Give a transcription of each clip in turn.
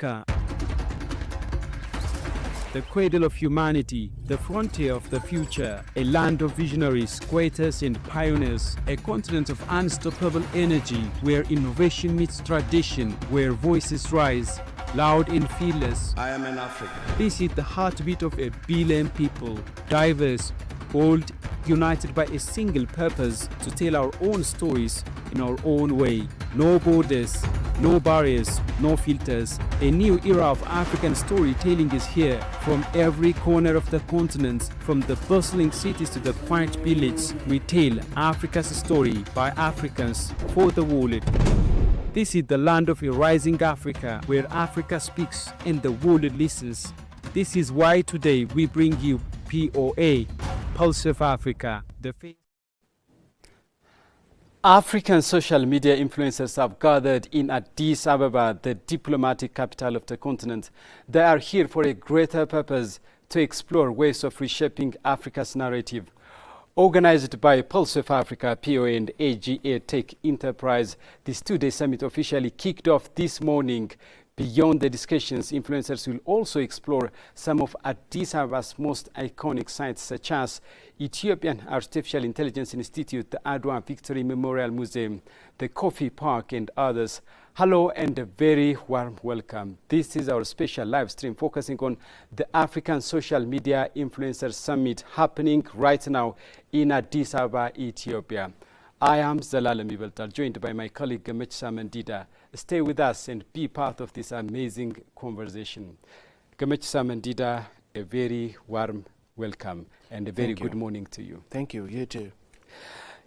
Africa, the cradle of humanity, the frontier of the future, a land of visionaries, creators and pioneers, a continent of unstoppable energy where innovation meets tradition, where voices rise, loud and fearless. I am an African. This is the heartbeat of a billion people, diverse, bold, united by a single purpose to tell our own stories in our own way. No borders, no barriers, no filters. A new era of African storytelling is here. From every corner of the continent, from the bustling cities to the quiet village, we tell Africa's story by Africans for the world. This is the land of a rising Africa, where Africa speaks and the world listens. This is why today we bring you POA, Pulse of Africa. African social media influencers have gathered in Addis Ababa, the diplomatic capital of the continent. They are here for a greater purpose, to explore ways of reshaping Africa's narrative. Organized by Pulse of Africa, POA and AGA Tech Enterprise, this two-day summit officially kicked off this morning. Beyond the discussions, influencers will also explore some of Addis Ababa's most iconic sites, such as Ethiopian Artificial Intelligence Institute, the Adwa Victory Memorial Museum, the Coffee Park, and others. Hello and a very warm welcome. This is our special live stream focusing on the African Social Media Influencers Summit happening right now in Addis Ababa, Ethiopia. I am Zelalem Ibeltal, joined by my colleague Gamechsa Mandida. Stay with us and be part of this amazing conversation. Gamechsa Mandida, a very warm welcome and a very good morning to you. Thank you. You too.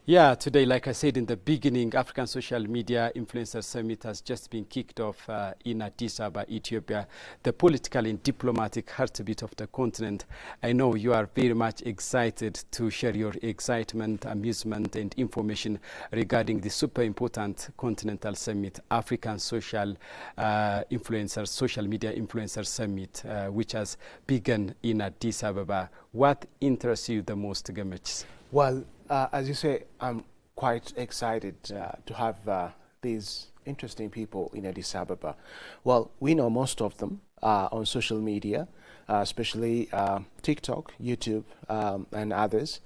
Yeah, today, like I said in the beginning, African Social Media Influencer Summit has just been kicked off in Addis Ababa, Ethiopia, the political and diplomatic heartbeat of the continent. I know you are very much excited to share your excitement, amusement, and information regarding the super important continental summit, African Social Social Media Influencer Summit, which has begun in Addis Ababa. What interests you the most, Gamech? Well, as you say, I'm quite excited to have these interesting people in Addis Ababa. Well, we know most of them on social media, especially TikTok, YouTube, and others.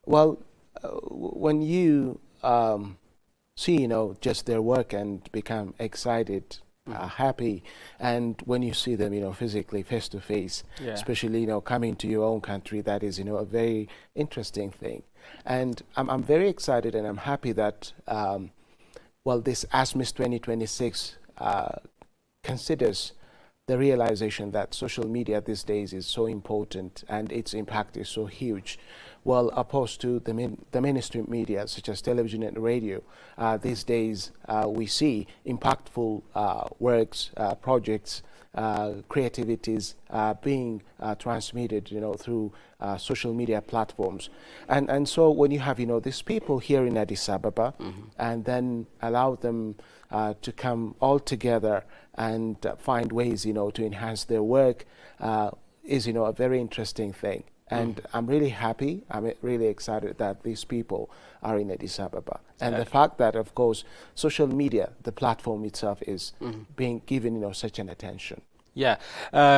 Well, when you see, just their work and become excited, happy, and when you see them, physically face to face, especially, coming to your own country, that is, a very interesting thing. And I'm very excited and I'm happy that, well, this ASMIS 2026 considers the realization that social media these days is so important and its impact is so huge. Well, opposed to the mainstream media such as television and radio, these days we see impactful works, projects, creativities being transmitted, through social media platforms. And so when you have, these people here in Addis Ababa, and then allow them to come all together and find ways, to enhance their work is, a very interesting thing. And I'm really happy, I'm really excited that these people are in Addis Ababa. And the fact that, of course, social media, the platform itself is being given, such an attention. Yeah,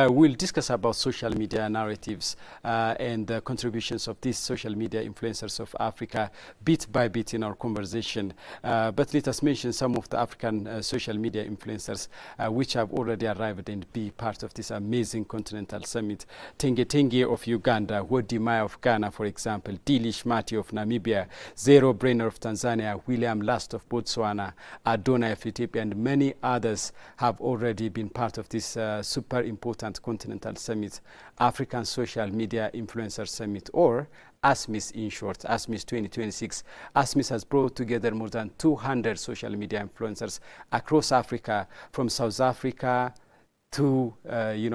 we'll discuss about social media narratives and the contributions of these social media influencers of Africa bit by bit in our conversation. But let us mention some of the African social media influencers which have already arrived and be part of this amazing continental summit. Tenge Tenge of Uganda, Wodi Maya of Ghana, for example, Dilish Mati of Namibia, Zero Brainer of Tanzania, William Last of Botswana, Adonai of Ethiopia, and many others have already been part of this super important continental summit, African Social Media Influencer Summit, or ASMIS in short, ASMIS 2026. ASMIS has brought together more than 200 social media influencers across Africa, from South Africa to,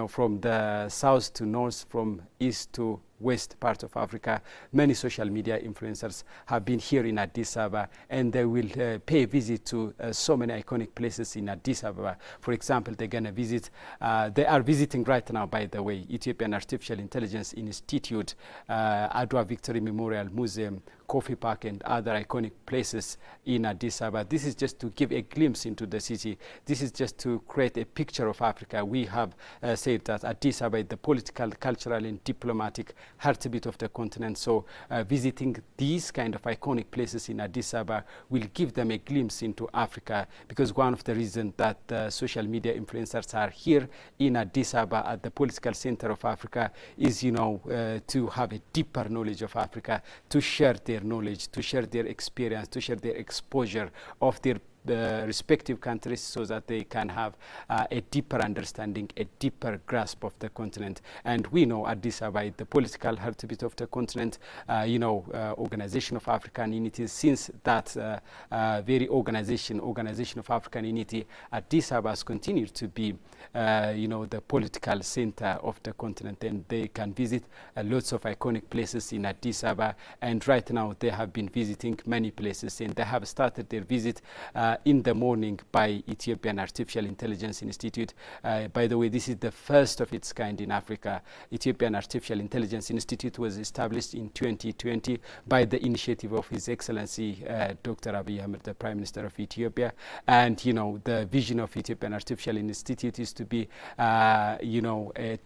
from the south to north, from east to west part of Africa. Many social media influencers have been here in Addis Ababa, and they will pay a visit to so many iconic places in Addis Ababa. For example, they're going to visit, they are visiting right now, by the way, Ethiopian Artificial Intelligence Institute, Adwa Victory Memorial Museum, Coffee Park and other iconic places in Addis Ababa. This is just to give a glimpse into the city. This is just to create a picture of Africa. We have said that Addis Ababa is the political, cultural, and diplomatic heartbeat of the continent. So visiting these kind of iconic places in Addis Ababa will give them a glimpse into Africa, because one of the reasons that social media influencers are here in Addis Ababa at the political center of Africa is, to have a deeper knowledge of Africa, to share their knowledge, to share their experience, to share their exposure of their respective countries, so that they can have a deeper understanding, a deeper grasp of the continent. And we know Addis Ababa is the political heartbeat of the continent, Organization of African Unity. Since that very organization of African Unity, Addis Ababa has continued to be the political center of the continent, and they can visit lots of iconic places in Addis Ababa. And right now they have been visiting many places, and they have started their visit in the morning by Ethiopian Artificial Intelligence Institute. By the way, this is the first of its kind in Africa. Ethiopian Artificial Intelligence Institute was established in 2020 by the initiative of His Excellency Dr. Abiy Ahmed, the Prime Minister of Ethiopia. And the vision of Ethiopian Artificial Institute is to be a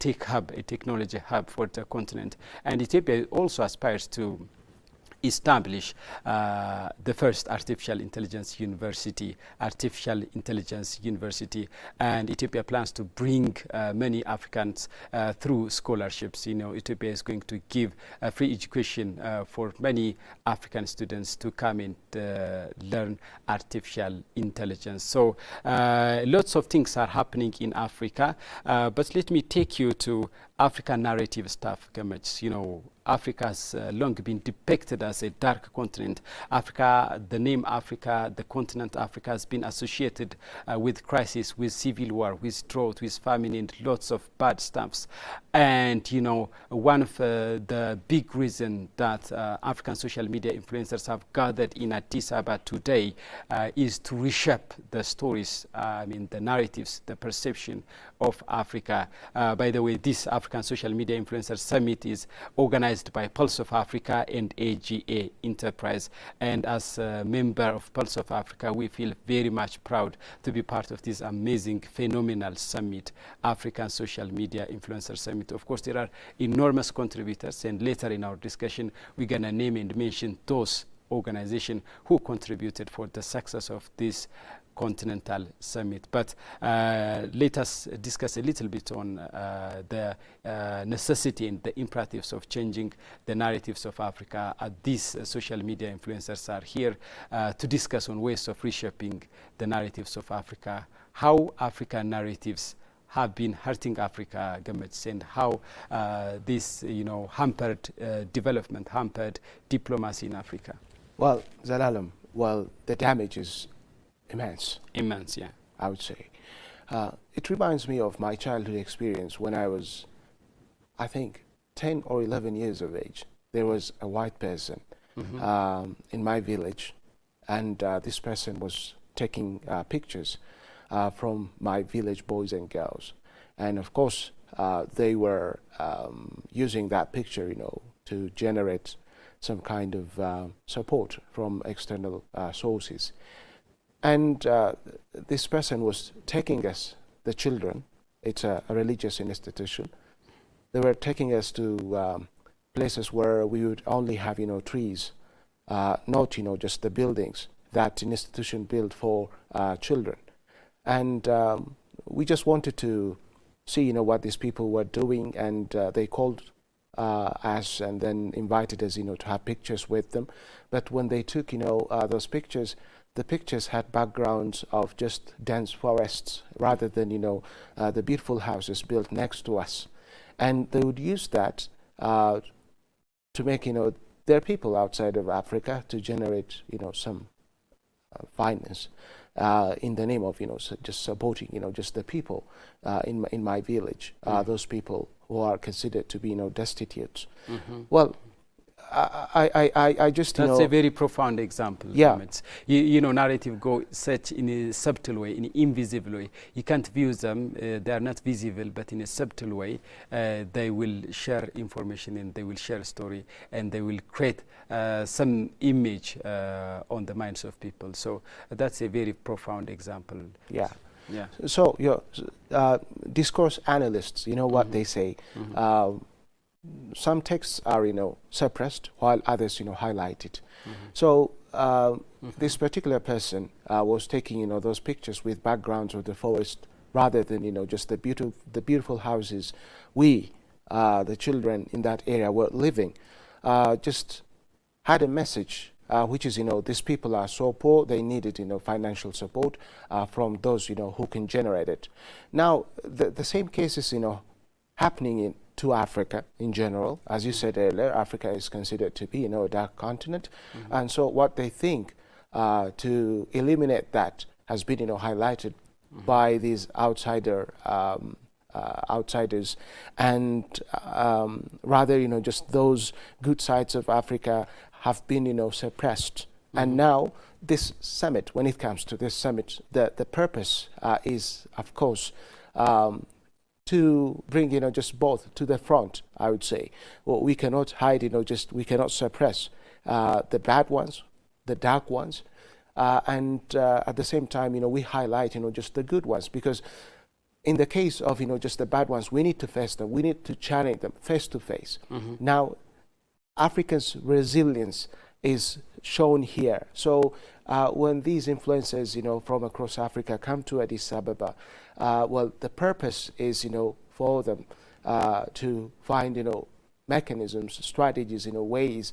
tech hub, a technology hub for the continent. And Ethiopia also aspires to establish the first artificial intelligence university, and Ethiopia plans to bring many Africans through scholarships. Ethiopia is going to give free education for many African students to come and learn artificial intelligence. So lots of things are happening in Africa, but let me take you to African narrative stuff, Gamach. Africa has long been depicted as a dark continent. Africa, the name Africa, the continent Africa, has been associated with crisis, with civil war, with drought, with famine, and lots of bad stuffs. And one of the big reasons that African social media influencers have gathered in Addis Ababa today is to reshape the stories, the narratives, the perception of Africa. By the way, this African Social Media Influencer Summit is organized by Pulse of Africa and AGA Enterprise. And as a member of Pulse of Africa, we feel very much proud to be part of this amazing, phenomenal summit, African Social Media Influencer Summit. Of course, there are enormous contributors, and later in our discussion, we're going to name and mention those organizations who contributed for the success of this Continental Summit. But let us discuss a little bit on the necessity and the imperatives of changing the narratives of Africa. These social media influencers are here to discuss on ways of reshaping the narratives of Africa, how African narratives have been hurting Africa, and how this hampered development, hampered diplomacy in Africa. Well, Zalalam, the damage is immense. Immense, yeah. I would say. It reminds me of my childhood experience when I was, I think, 10 or 11 years of age. There was a white person in my village, and this person was taking pictures from my village boys and girls. And of course, they were using that picture, to generate some kind of support from external sources. And this person was taking us, the children, it's a religious institution, they were taking us to places where we would only have, trees, not, just the buildings that an institution built for children. And we just wanted to see, what these people were doing, and they called us and then invited us, to have pictures with them. But when they took, those pictures, the pictures had backgrounds of just dense forests rather than, the beautiful houses built next to us. And they would use that to make, their people outside of Africa to generate, some finance in the name of, just supporting, just the people in my village, those people who are considered to be, destitute. Well, I just, That's a very profound example. Yeah. You know, narrative go such in a subtle way, in an invisible way. You can't view them, they are not visible, but in a subtle way, they will share information and they will share story and they will create some image on the minds of people. So that's a very profound example. Yeah. Yeah. So, discourse analysts, you know what they say. Some texts are, suppressed, while others, highlighted. So this particular person was taking, those pictures with backgrounds of the forest rather than, just the beautiful houses we, the children in that area, were living. Just had a message, which is, these people are so poor, they needed, financial support from those, who can generate it. Now, the same cases, happening to Africa in general. As you said earlier, Africa is considered to be, a dark continent. And so what they think to eliminate that has been, highlighted by these outsiders, and rather, just those good sides of Africa have been, suppressed. And now this summit, when it comes to this summit, the purpose is, of course, to bring, just both to the front, I would say. Well, we cannot hide, we cannot suppress the bad ones, the dark ones, and at the same time, we highlight, just the good ones, because in the case of, just the bad ones, we need to face them, we need to challenge them face to face. Now, Africa's resilience is shown here. So when these influencers, from across Africa come to Addis Ababa, well, the purpose is, for them to find, mechanisms, strategies, ways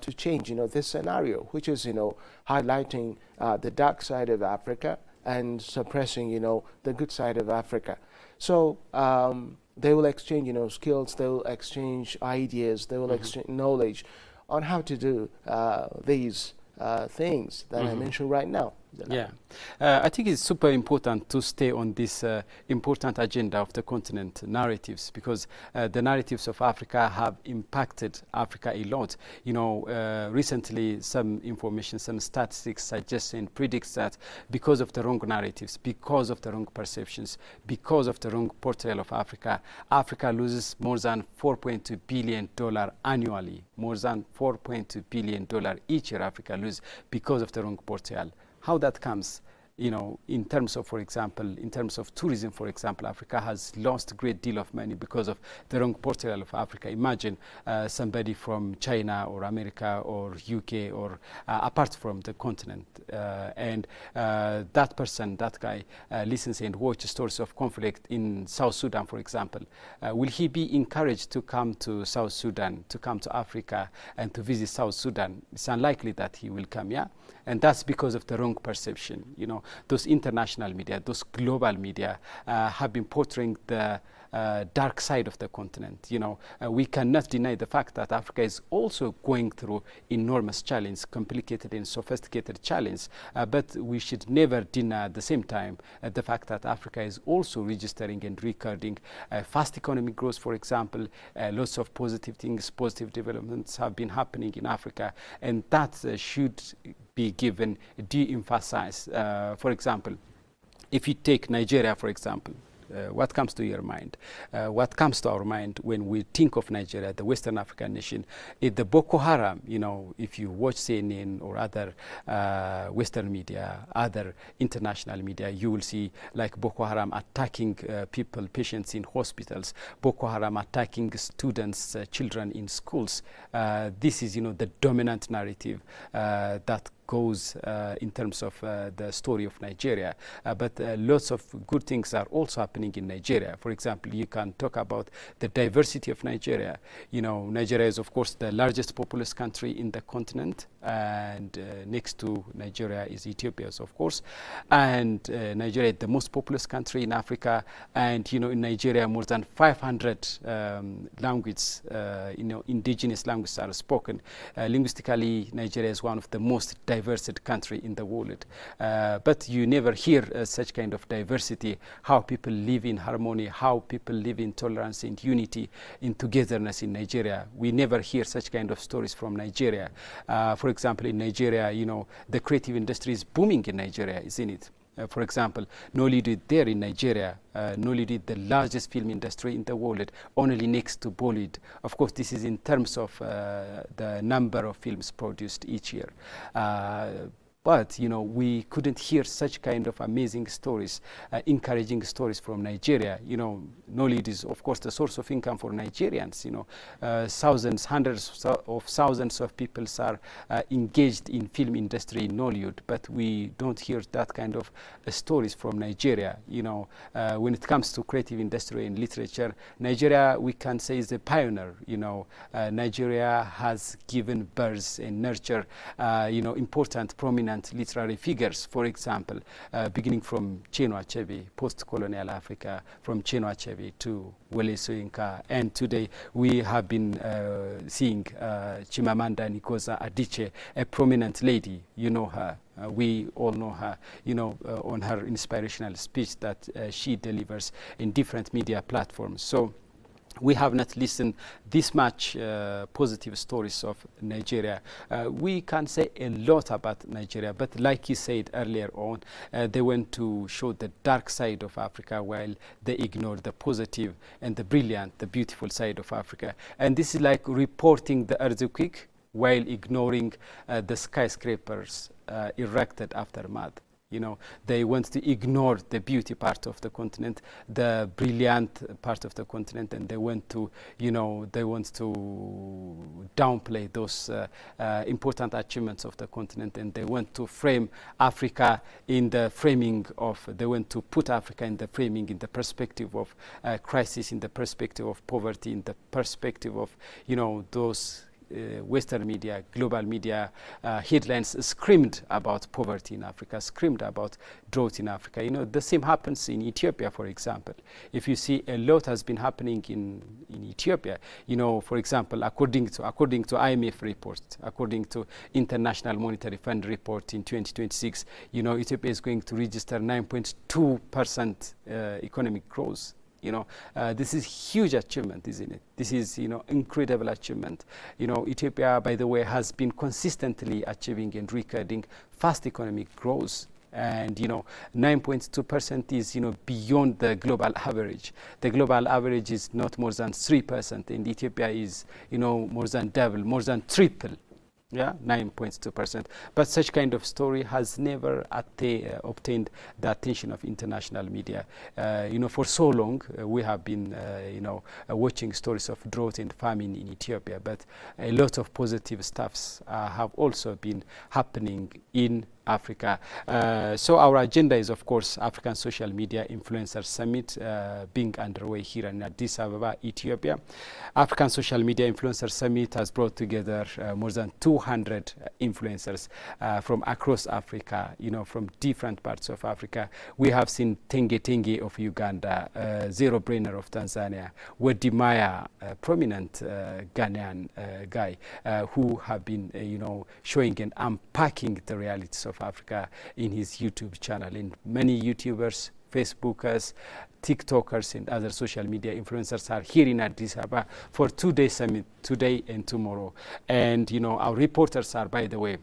to change, this scenario, which is, highlighting the dark side of Africa and suppressing, the good side of Africa. So they will exchange, skills, they will exchange ideas, they will exchange knowledge on how to do these things that I mentioned right now. Yeah, I think it's super important to stay on this important agenda of the continent narratives, because the narratives of Africa have impacted Africa a lot. Recently some information, some statistics suggest and predicts that because of the wrong narratives, because of the wrong perceptions, because of the wrong portrayal of Africa, Africa loses more than $4.2 billion annually. More than $4.2 billion each year Africa loses because of the wrong portrayal. How that comes, in terms of, for example, in terms of tourism, for example, Africa has lost a great deal of money because of the wrong portrayal of Africa. Imagine somebody from China or America or UK or apart from the continent, and that person, that guy, listens and watches stories of conflict in South Sudan, for example. Will he be encouraged to come to South Sudan, to come to Africa and to visit South Sudan? It's unlikely that he will come, yeah? And that's because of the wrong perception. Those international media, those global media have been portraying the dark side of the continent. We cannot deny the fact that Africa is also going through enormous challenge, complicated and sophisticated challenge. But we should never deny at the same time the fact that Africa is also registering and recording fast economic growth, for example. Lots of positive things, positive developments have been happening in Africa, and that should be given de-emphasized. For example, if you take Nigeria, for example, what comes to your mind? What comes to our mind when we think of Nigeria, the Western African nation, is the Boko Haram. If you watch CNN or other Western media, other international media, you will see like Boko Haram attacking people, patients in hospitals, Boko Haram attacking students, children in schools. This is, the dominant narrative that goes in terms of the story of Nigeria. But lots of good things are also happening in Nigeria. For example, you can talk about the diversity of Nigeria. Nigeria is, of course, the largest populous country in the continent, and next to Nigeria is Ethiopia, of course. And Nigeria is the most populous country in Africa. And, in Nigeria, more than 500 languages, indigenous languages are spoken. Linguistically, Nigeria is one of the most diverse country in the world. But you never hear such kind of diversity, how people live in harmony, how people live in tolerance and unity, in togetherness in Nigeria. We never hear such kind of stories from Nigeria. For example, in Nigeria, you know, the creative industry is booming in Nigeria, isn't it? For example, Nollywood there in Nigeria, Nollywood, the largest film industry in the world, only next to Bollywood. Of course, this is in terms of the number of films produced each year. But, you know, we couldn't hear such kind of amazing stories, encouraging stories from Nigeria. You know, Nollywood is, of course, the source of income for Nigerians. You know, thousands, hundreds of thousands of people are engaged in film industry in Nollywood, but we don't hear that kind of stories from Nigeria. You know, when it comes to creative industry and literature, Nigeria, we can say, is a pioneer. You know, Nigeria has given birth and nurture, you know, important, prominent literary figures, for example, beginning from Chinua Achebe, post-colonial Africa, from Chinua Achebe to Wole Soyinka, and today we have been seeing Chimamanda Ngozi Adichie, a prominent lady. You know her. We all know her, you know, on her inspirational speech that she delivers in different media platforms. So we have not listened this much positive stories of Nigeria. We can say a lot about Nigeria, but like you said earlier on, they went to show the dark side of Africa while they ignored the positive and the brilliant, the beautiful side of Africa. And this is like reporting the earthquake while ignoring the skyscrapers erected aftermath. You know, they want to ignore the beauty part of the continent, the brilliant part of the continent, and they want to, you know, they want to downplay those important achievements of the continent, and they want to frame Africa in the framing of, they want to put Africa in the framing, in the perspective of crisis, in the perspective of poverty, in the perspective of, you know, those Western media, global media headlines screamed about poverty in Africa, screamed about drought in Africa. You know, the same happens in Ethiopia, for example. If you see, a lot has been happening in Ethiopia. You know, for example, according to IMF reports, according to International Monetary Fund report in 2026, you know, Ethiopia is going to register 9.2% economic growth. You know, this is huge achievement, isn't it? This is, you know, incredible achievement. You know, Ethiopia, by the way, has been consistently achieving and recording fast economic growth. And, you know, 9.2% is, you know, beyond the global average. The global average is not more than 3%, and Ethiopia is, you know, more than double, more than triple. Yeah, 9.2%. But such kind of story has never obtained the attention of international media. You know, for so long we have been, you know, watching stories of drought and famine in Ethiopia, but a lot of positive stuffs have also been happening in Africa. So our agenda is, of course, African Social Media Influencer Summit being underway here in Addis Ababa, Ethiopia. African Social Media Influencer Summit has brought together more than 200 influencers from across Africa, you know, from different parts of Africa. We have seen Tenge Tenge of Uganda, Zero Brainer of Tanzania, Wedi Maya, prominent Ghanaian guy who have been, you know, showing and unpacking the realities of Africa in his YouTube channel. And many YouTubers, Facebookers, TikTokers, and other social media influencers are here in Addis Ababa for 2-day summit, today and tomorrow. And, you know, our reporters are, by the way,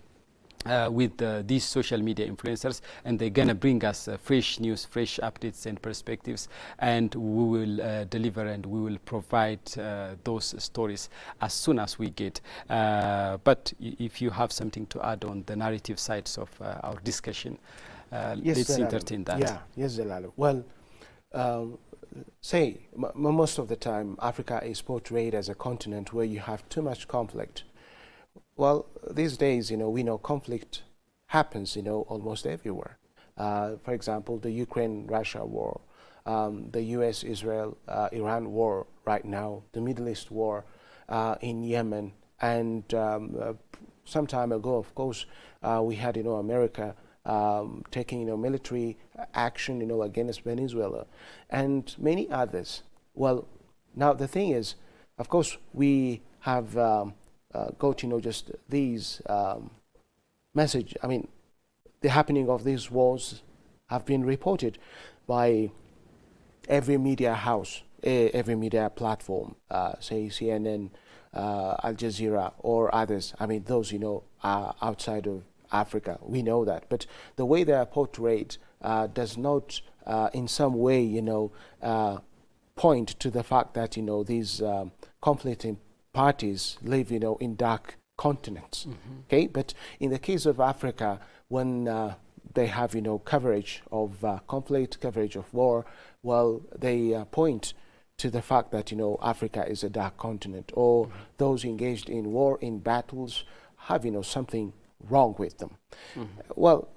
with these social media influencers, and they're gonna bring us fresh news, fresh updates and perspectives, and we will deliver and we will provide those stories as soon as we get. But if you have something to add on the narrative sides of our discussion, yes, let's entertain that. Yeah, yes, Zelalu. Well, say most of the time Africa is portrayed as a continent where you have too much conflict. Well, these days, you know, we know conflict happens, you know, almost everywhere. For example, the Ukraine-Russia war, the US-Israel-Iran war right now, the Middle East war in Yemen, and some time ago, of course, we had, you know, America taking, you know, military action, you know, against Venezuela, and many others. Well, now the thing is, of course, we have got, you know, just these message, I mean, the happening of these wars have been reported by every media house, every media platform, say CNN, Al Jazeera or others. I mean, those, are outside of Africa. We know that. But the way they are portrayed does not in some way, point to the fact that, these conflicting parties live, in dark continents. Okay, but in the case of Africa, when they have, coverage of conflict, coverage of war, well, they point to the fact that, Africa is a dark continent, or those engaged in war, in battles, have, something wrong with them. Well,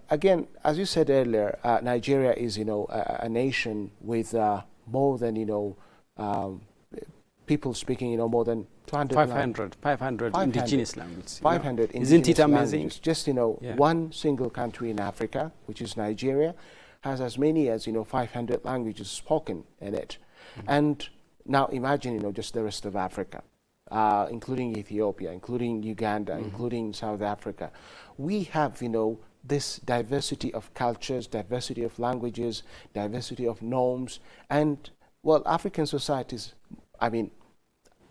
again, as you said earlier, Nigeria is, a nation with more than, people speaking, more than 200 500 indigenous languages. 500 indigenous Isn't it amazing? Languages. Just, one single country in Africa, which is Nigeria, has as many as, 500 languages spoken in it. And now imagine, just the rest of Africa, including Ethiopia, including Uganda, including South Africa. We have, this diversity of cultures, diversity of languages, diversity of norms, and, well, African societies, I mean,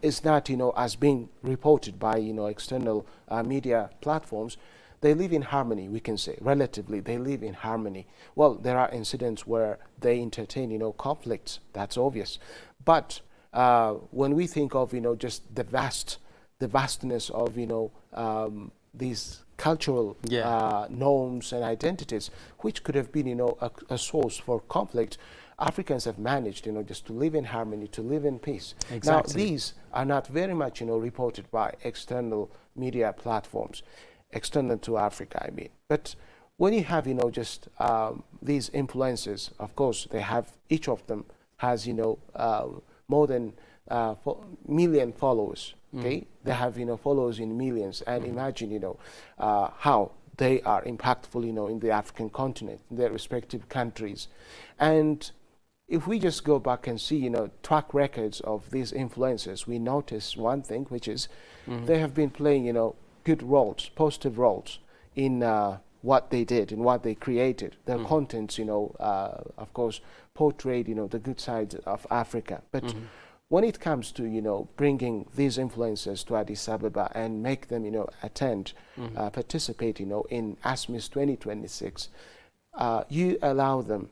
is not, as being reported by, external media platforms. They live in harmony, we can say, relatively, they live in harmony. Well, there are incidents where they entertain, conflicts, that's obvious. But when we think of, just the vastness of, these cultural norms and identities, which could have been, a source for conflict, Africans have managed, just to live in harmony, to live in peace. Exactly. Now, these are not very much, reported by external media platforms, external to Africa, I mean. But when you have, just these influences, of course, they have, each of them has, more than million followers, okay? They have, followers in millions, and imagine, how they are impactful, in the African continent, in their respective countries. And if we just go back and see, track records of these influencers, we notice one thing, which is they have been playing, good roles, positive roles in what they did and what they created. Their contents, of course, portrayed, the good sides of Africa. But when it comes to, bringing these influencers to Addis Ababa and make them, attend, participate, in ASMIS 2026, you allow them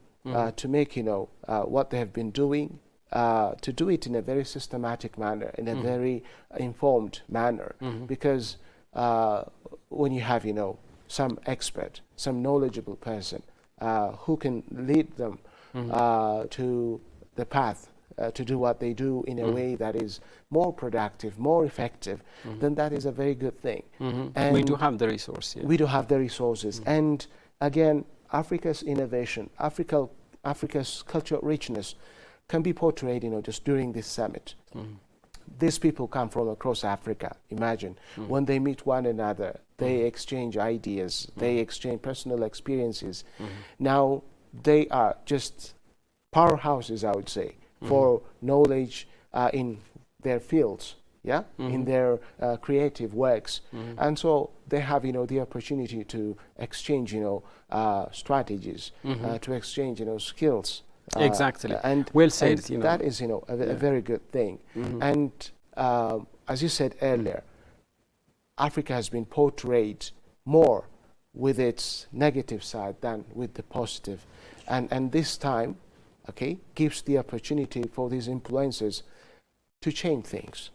to make, what they have been doing, to do it in a very systematic manner, in a very informed manner, because when you have, some expert, some knowledgeable person who can lead them to the path to do what they do in a way that is more productive, more effective, then that is a very good thing. And we do have the resource. Yeah. We do have the resources. And again, Africa's innovation, Africa's cultural richness can be portrayed, just during this summit. These people come from across Africa. Imagine when they meet one another, they exchange ideas, they exchange personal experiences. Now they are just powerhouses, I would say, for knowledge in their fields, in their creative works. And so they have, the opportunity to exchange, strategies, to exchange, skills. Exactly. And well said. And that is, a very good thing. And as you said earlier, Africa has been portrayed more with its negative side than with the positive. And this time, okay, gives the opportunity for these influencers to change things,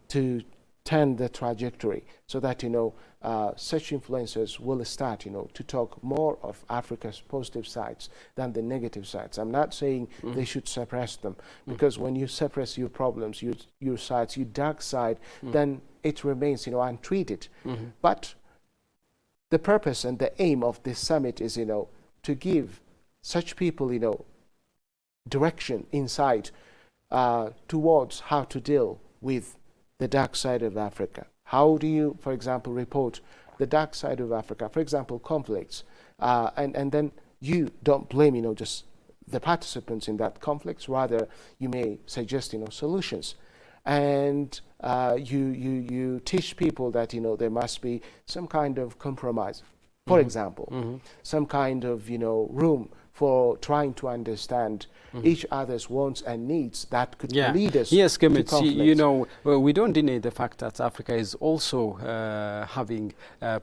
to turn the trajectory, so that, such influencers will start, to talk more of Africa's positive sides than the negative sides. I'm not saying they should suppress them, because when you suppress your problems, your sides, your dark side, then it remains, untreated. But the purpose and the aim of this summit is, to give such people, direction, insight towards how to deal with the dark side of Africa. How do you, for example, report the dark side of Africa, for example, conflicts, and then you don't blame, just the participants in that conflicts, rather you may suggest, solutions. and you teach people that there must be some kind of compromise. For example, some kind of room for trying to understand each other's wants and needs that could lead us yes, to Comedic, conflict. we don't deny the fact that Africa is also having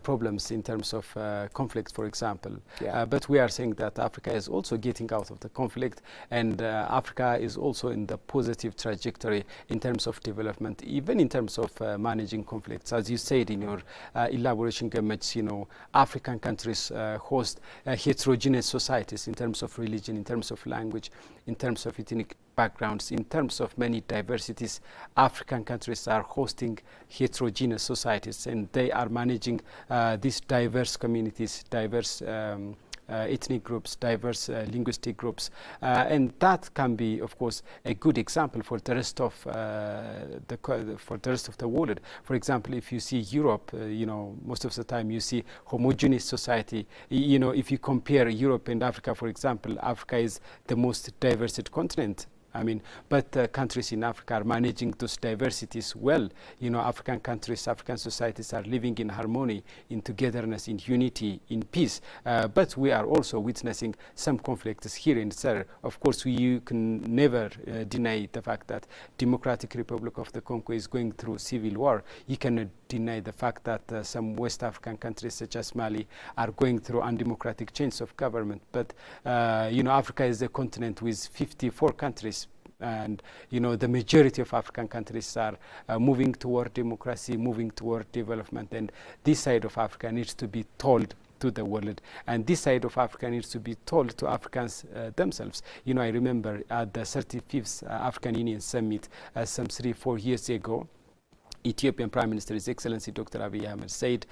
problems in terms of conflict, for example. But we are saying that Africa is also getting out of the conflict, and Africa is also in the positive trajectory in terms of development, even in terms of managing conflicts. As you said in your elaboration, Comedic, African countries host heterogeneous societies in terms of religion, in terms of language, in terms of ethnic backgrounds, in terms of many diversities. African countries are hosting heterogeneous societies, and they are managing these diverse communities, diverse ethnic groups, diverse linguistic groups, and that can be, of course, a good example for the rest of the world. For example, if you see Europe, most of the time you see homogeneous society. If you compare Europe and Africa, for example, Africa is the most diverse continent. But countries in Africa are managing those diversities well. African countries, African societies are living in harmony, in togetherness, in unity, in peace. But we are also witnessing some conflicts here and there. Of course, you can never deny the fact that Democratic Republic of the Congo is going through civil war. You cannot deny the fact that some West African countries, such as Mali, are going through undemocratic change of government. But Africa is a continent with 54 countries. And the majority of African countries are moving toward democracy, moving toward development, and this side of Africa needs to be told to the world, and this side of Africa needs to be told to Africans themselves. I remember at the 35th African Union Summit some 3-4 years ago, Ethiopian Prime Minister, His Excellency Dr. Abiy Ahmed, said,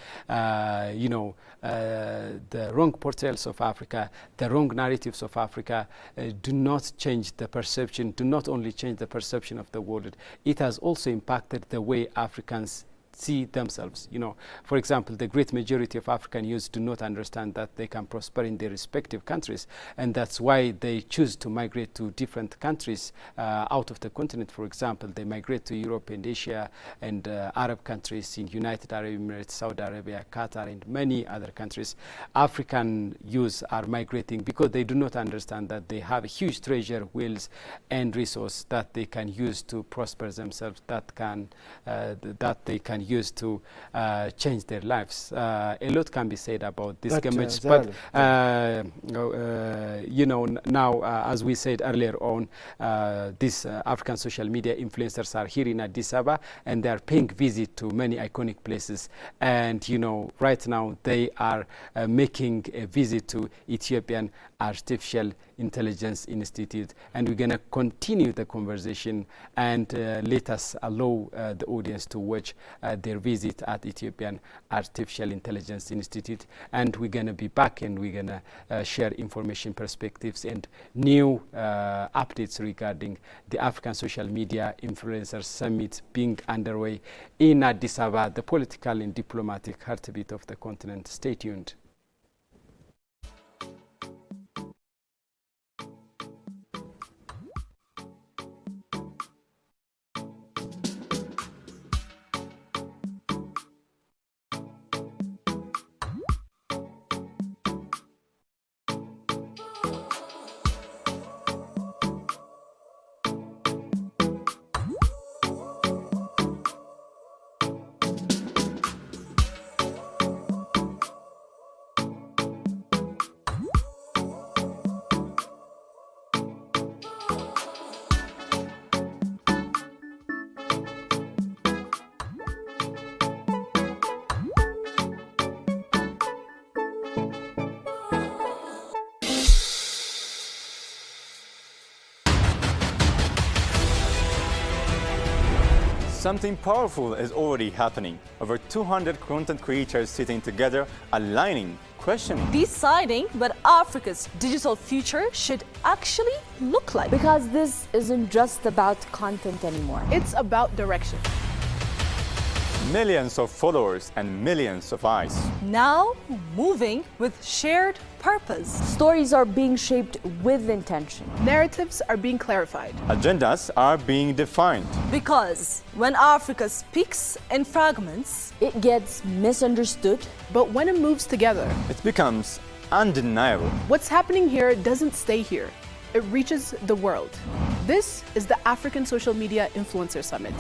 the wrong portrayals of Africa, the wrong narratives of Africa do not change the perception, do not only change the perception of the world, it has also impacted the way Africans see themselves. For example, the great majority of African youth do not understand that they can prosper in their respective countries, and that's why they choose to migrate to different countries out of the continent. For example, they migrate to Europe and Asia and Arab countries, in United Arab Emirates, Saudi Arabia, Qatar, and many other countries. African youth are migrating because they do not understand that they have a huge treasure, wealth, and resource that they can use to prosper themselves, that they can use to change their lives. A lot can be said about this image, but now, as we said earlier on, these African social media influencers are here in Addis Ababa, and they are paying visit to many iconic places. And right now they are making a visit to Ethiopian Artificial Intelligence Institute, and we're going to continue the conversation, and let us allow the audience to watch their visit at Ethiopian Artificial Intelligence Institute, and we're going to be back, and we're going to share information, perspectives, and new updates regarding the African Social Media Influencers Summit being underway in Addis Ababa, the political and diplomatic heartbeat of the continent. Stay tuned. Something powerful is already happening. Over 200 content creators sitting together, aligning, questioning, deciding what Africa's digital future should actually look like. Because this isn't just about content anymore. It's about direction. Millions of followers and millions of eyes. Now moving with shared purpose. Stories are being shaped with intention. Narratives are being clarified. Agendas are being defined. Because when Africa speaks in fragments, It gets misunderstood. But when it moves together, It becomes undeniable. what's happening here doesn't stay here. It reaches the world. This is the African Social Media Influencer Summit.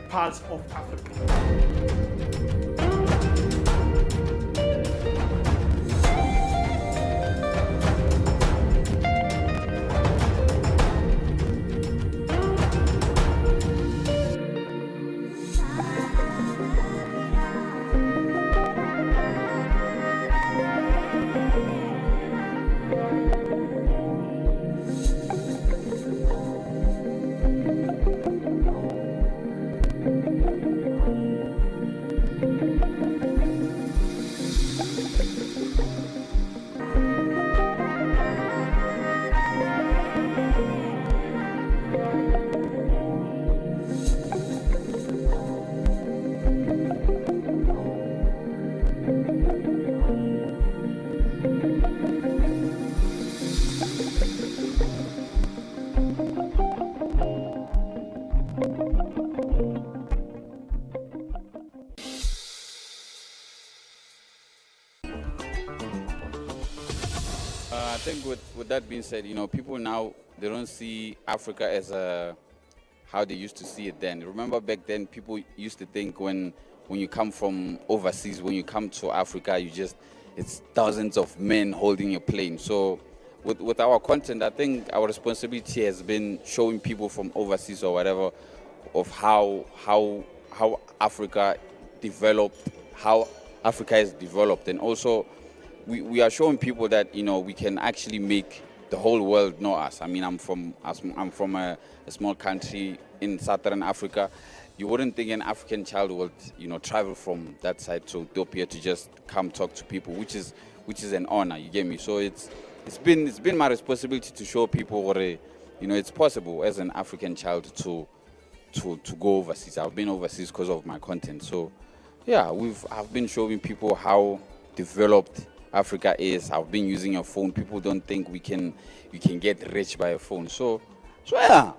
Parts of Africa. I think with that being said, people now, they don't see Africa as how they used to see it then. Remember back then, people used to think when you come from overseas, when you come to Africa, it's thousands of men holding a plane. So with our content, I think our responsibility has been showing people from overseas or whatever of how Africa developed, how Africa is developed, and also we are showing people that we can actually make the whole world know us. I mean, I'm from a small country in southern Africa. You wouldn't think an African child would travel from that side to Ethiopia to just come talk to people, which is an honor. You get me? So it's been my responsibility to show people what it's possible as an African child to go overseas. I've been overseas because of my content. So yeah, I've been showing people how developed Africa is. I've been using a phone. People don't think you can get rich by a phone. So yeah.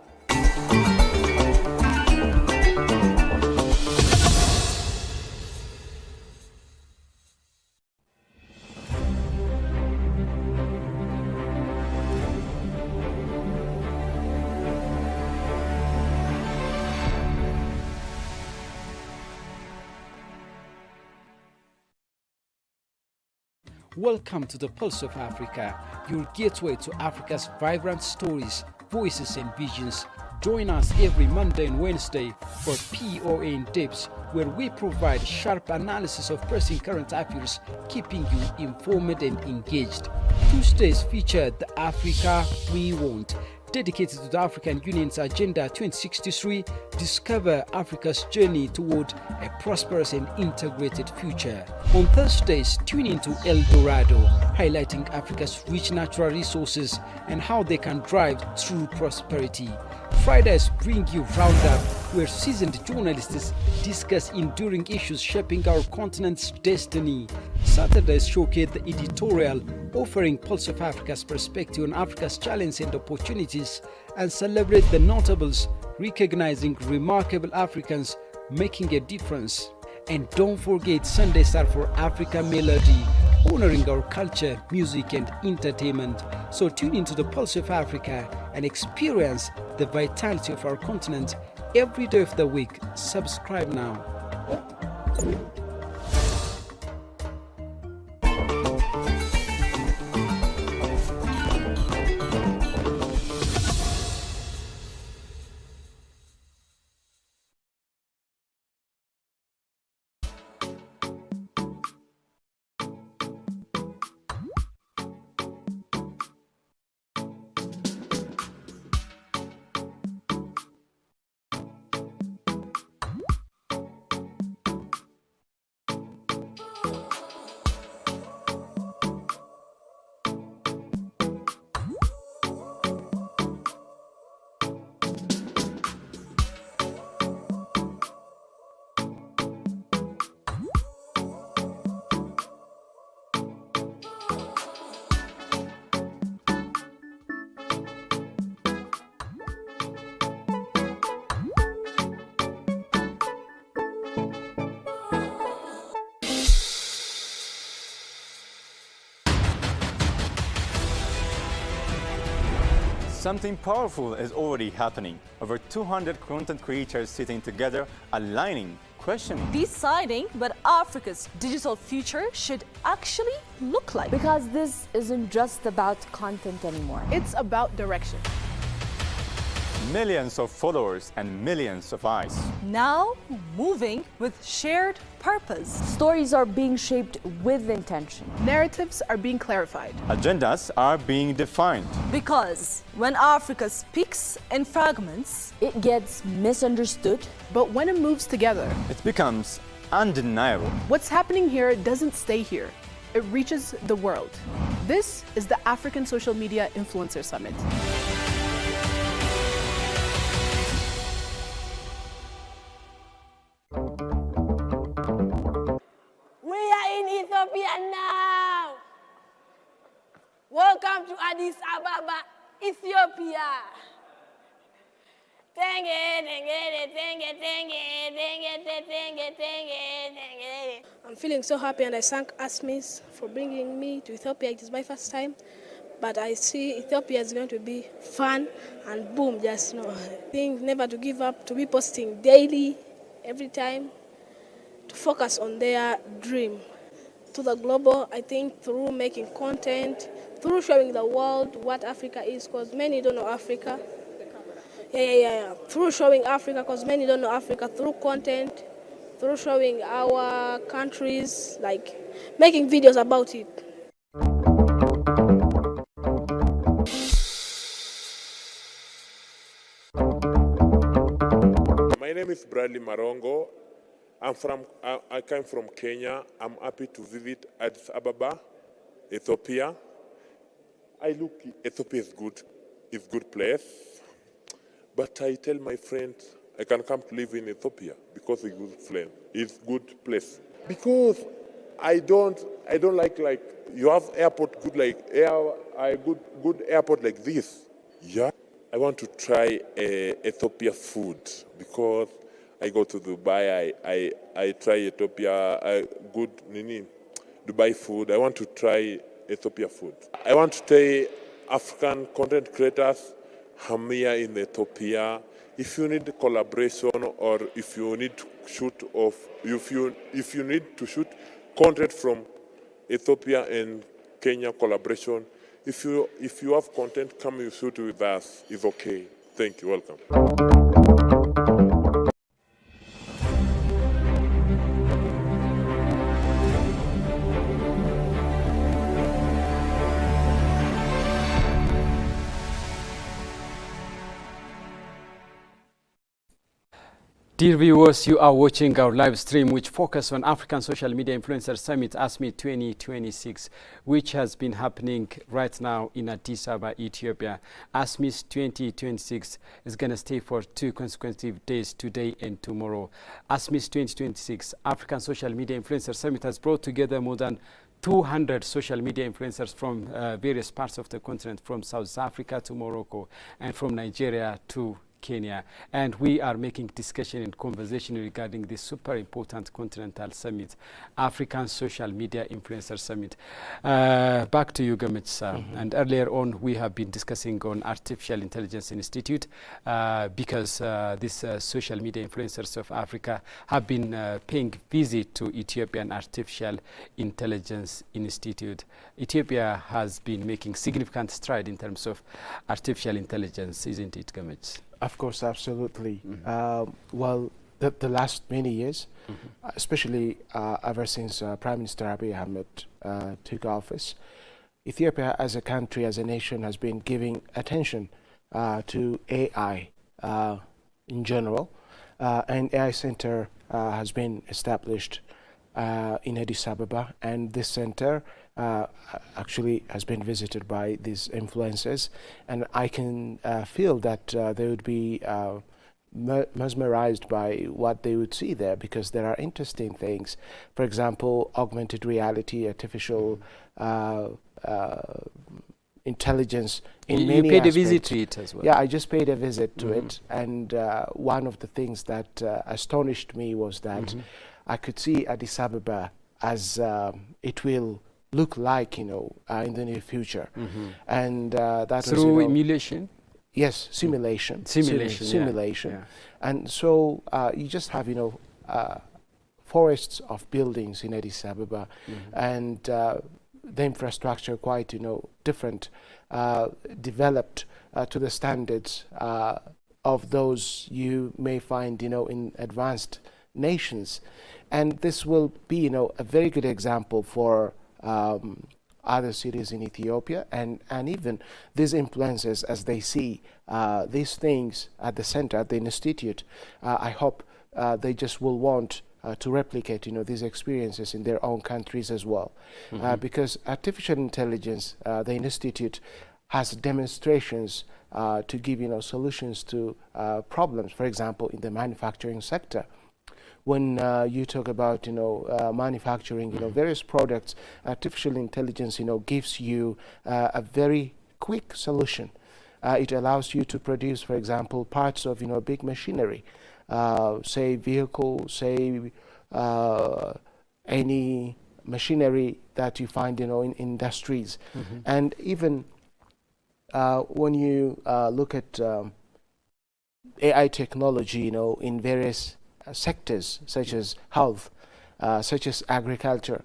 Welcome to the Pulse of Africa, your gateway to Africa's vibrant stories, voices and visions. Join us every Monday and Wednesday for POA in Depth, where we provide sharp analysis of pressing current affairs, keeping you informed and engaged. Tuesdays feature the Africa We Want, dedicated to the African Union's Agenda 2063, discover Africa's journey toward a prosperous and integrated future. On Thursdays, tune into El Dorado, highlighting Africa's rich natural resources and how they can drive true prosperity. Fridays bring you Roundup, where seasoned journalists discuss enduring issues shaping our continent's destiny. Saturdays showcase the editorial, offering Pulse of Africa's perspective on Africa's challenges and opportunities, and celebrate the notables, recognizing remarkable Africans making a difference. And don't forget, Sundays are for Africa Melody, honoring our culture, music and entertainment. So tune into the Pulse of Africa and experience the vitality of our continent every day of the week. Subscribe now. Something powerful is already happening. Over 200 content creators sitting together, aligning, questioning, Deciding what Africa's digital future should actually look like. Because this isn't just about content anymore. It's about direction. millions of followers and millions of eyes. Now moving with shared purpose. Stories are being shaped with intention. Narratives are being clarified. Agendas are being defined. Because when Africa speaks in fragments, It gets misunderstood. But when it moves together, It becomes undeniable. what's happening here doesn't stay here. It reaches the world. This is the African Social Media Influencer Summit. We are in Ethiopia now. Welcome to Addis Ababa, Ethiopia. I'm feeling so happy, and I thank ASMIS for bringing me to Ethiopia. It is my first time, but I see Ethiopia is going to be fun, and boom, just think never to give up, to be posting daily, every time, to focus on their dream. To the global, I think through making content, through showing the world what Africa is, because many don't know Africa. Through showing Africa, because many don't know Africa, through content, through showing our countries, like making videos about it. My name is Bradley Marongo. I came from Kenya. I'm happy to visit Addis Ababa, Ethiopia. I look, Ethiopia is good place. But I tell my friends I can come to live in Ethiopia because it's good place. Because I don't like you have airport good good airport like this. Yeah, I want to try Ethiopia food because I go to Dubai. I try Ethiopia good Dubai food. I want to try Ethiopia food. I want to try African content creators. I'm here in Ethiopia. If you need collaboration or if you need to if you need to shoot content from Ethiopia and Kenya collaboration, if you have content, come you shoot with us. It's okay. Thank you. Welcome. Dear viewers, you are watching our live stream which focus on African Social Media Influencer Summit ASMIS 2026, which has been happening right now in Addis Ababa, Ethiopia. ASMIS 2026 is going to stay for 2 consecutive days, today and tomorrow. ASMIS 2026, African Social Media Influencer Summit, has brought together more than 200 social media influencers from various parts of the continent, from South Africa to Morocco and from Nigeria to Kenya, and we are making discussion and conversation regarding this super important continental summit, African Social Media Influencer Summit. Back to you, Gamit. And earlier on, we have been discussing on Artificial Intelligence Institute because these social media influencers of Africa have been paying visit to Ethiopian Artificial Intelligence Institute. Ethiopia has been making significant stride in terms of artificial intelligence, isn't it, Gamit? Of course, absolutely. Well, the last many years, especially ever since Prime Minister Abiy Ahmed took office, Ethiopia as a country, as a nation, has been giving attention to AI in general. An AI center has been established in Addis Ababa, and this center actually has been visited by these influencers, and I can feel that they would be mesmerized by what they would see there, because there are interesting things. For example, augmented reality, artificial intelligence in many aspects. You paid a visit to it as well. Yeah, I just paid a visit to it, and one of the things that astonished me was that I could see Addis Ababa as it will look like, in the near future. And that through was, emulation? Yes, simulation. Simulation. Yeah. And so you just have, forests of buildings in Addis Ababa, and the infrastructure quite, different, developed to the standards of those you may find, in advanced nations. And this will be, a very good example for other cities in Ethiopia, and even these influencers, as they see these things at the center, at the institute. I hope they just will want to replicate, these experiences in their own countries as well, because artificial intelligence, the institute has demonstrations to give, solutions to problems. For example, in the manufacturing sector. When you talk about, manufacturing, various products, artificial intelligence, gives you a very quick solution. It allows you to produce, for example, parts of, big machinery, say vehicle, say any machinery that you find, in industries. And even when you look at AI technology, in various sectors such as health, such as agriculture.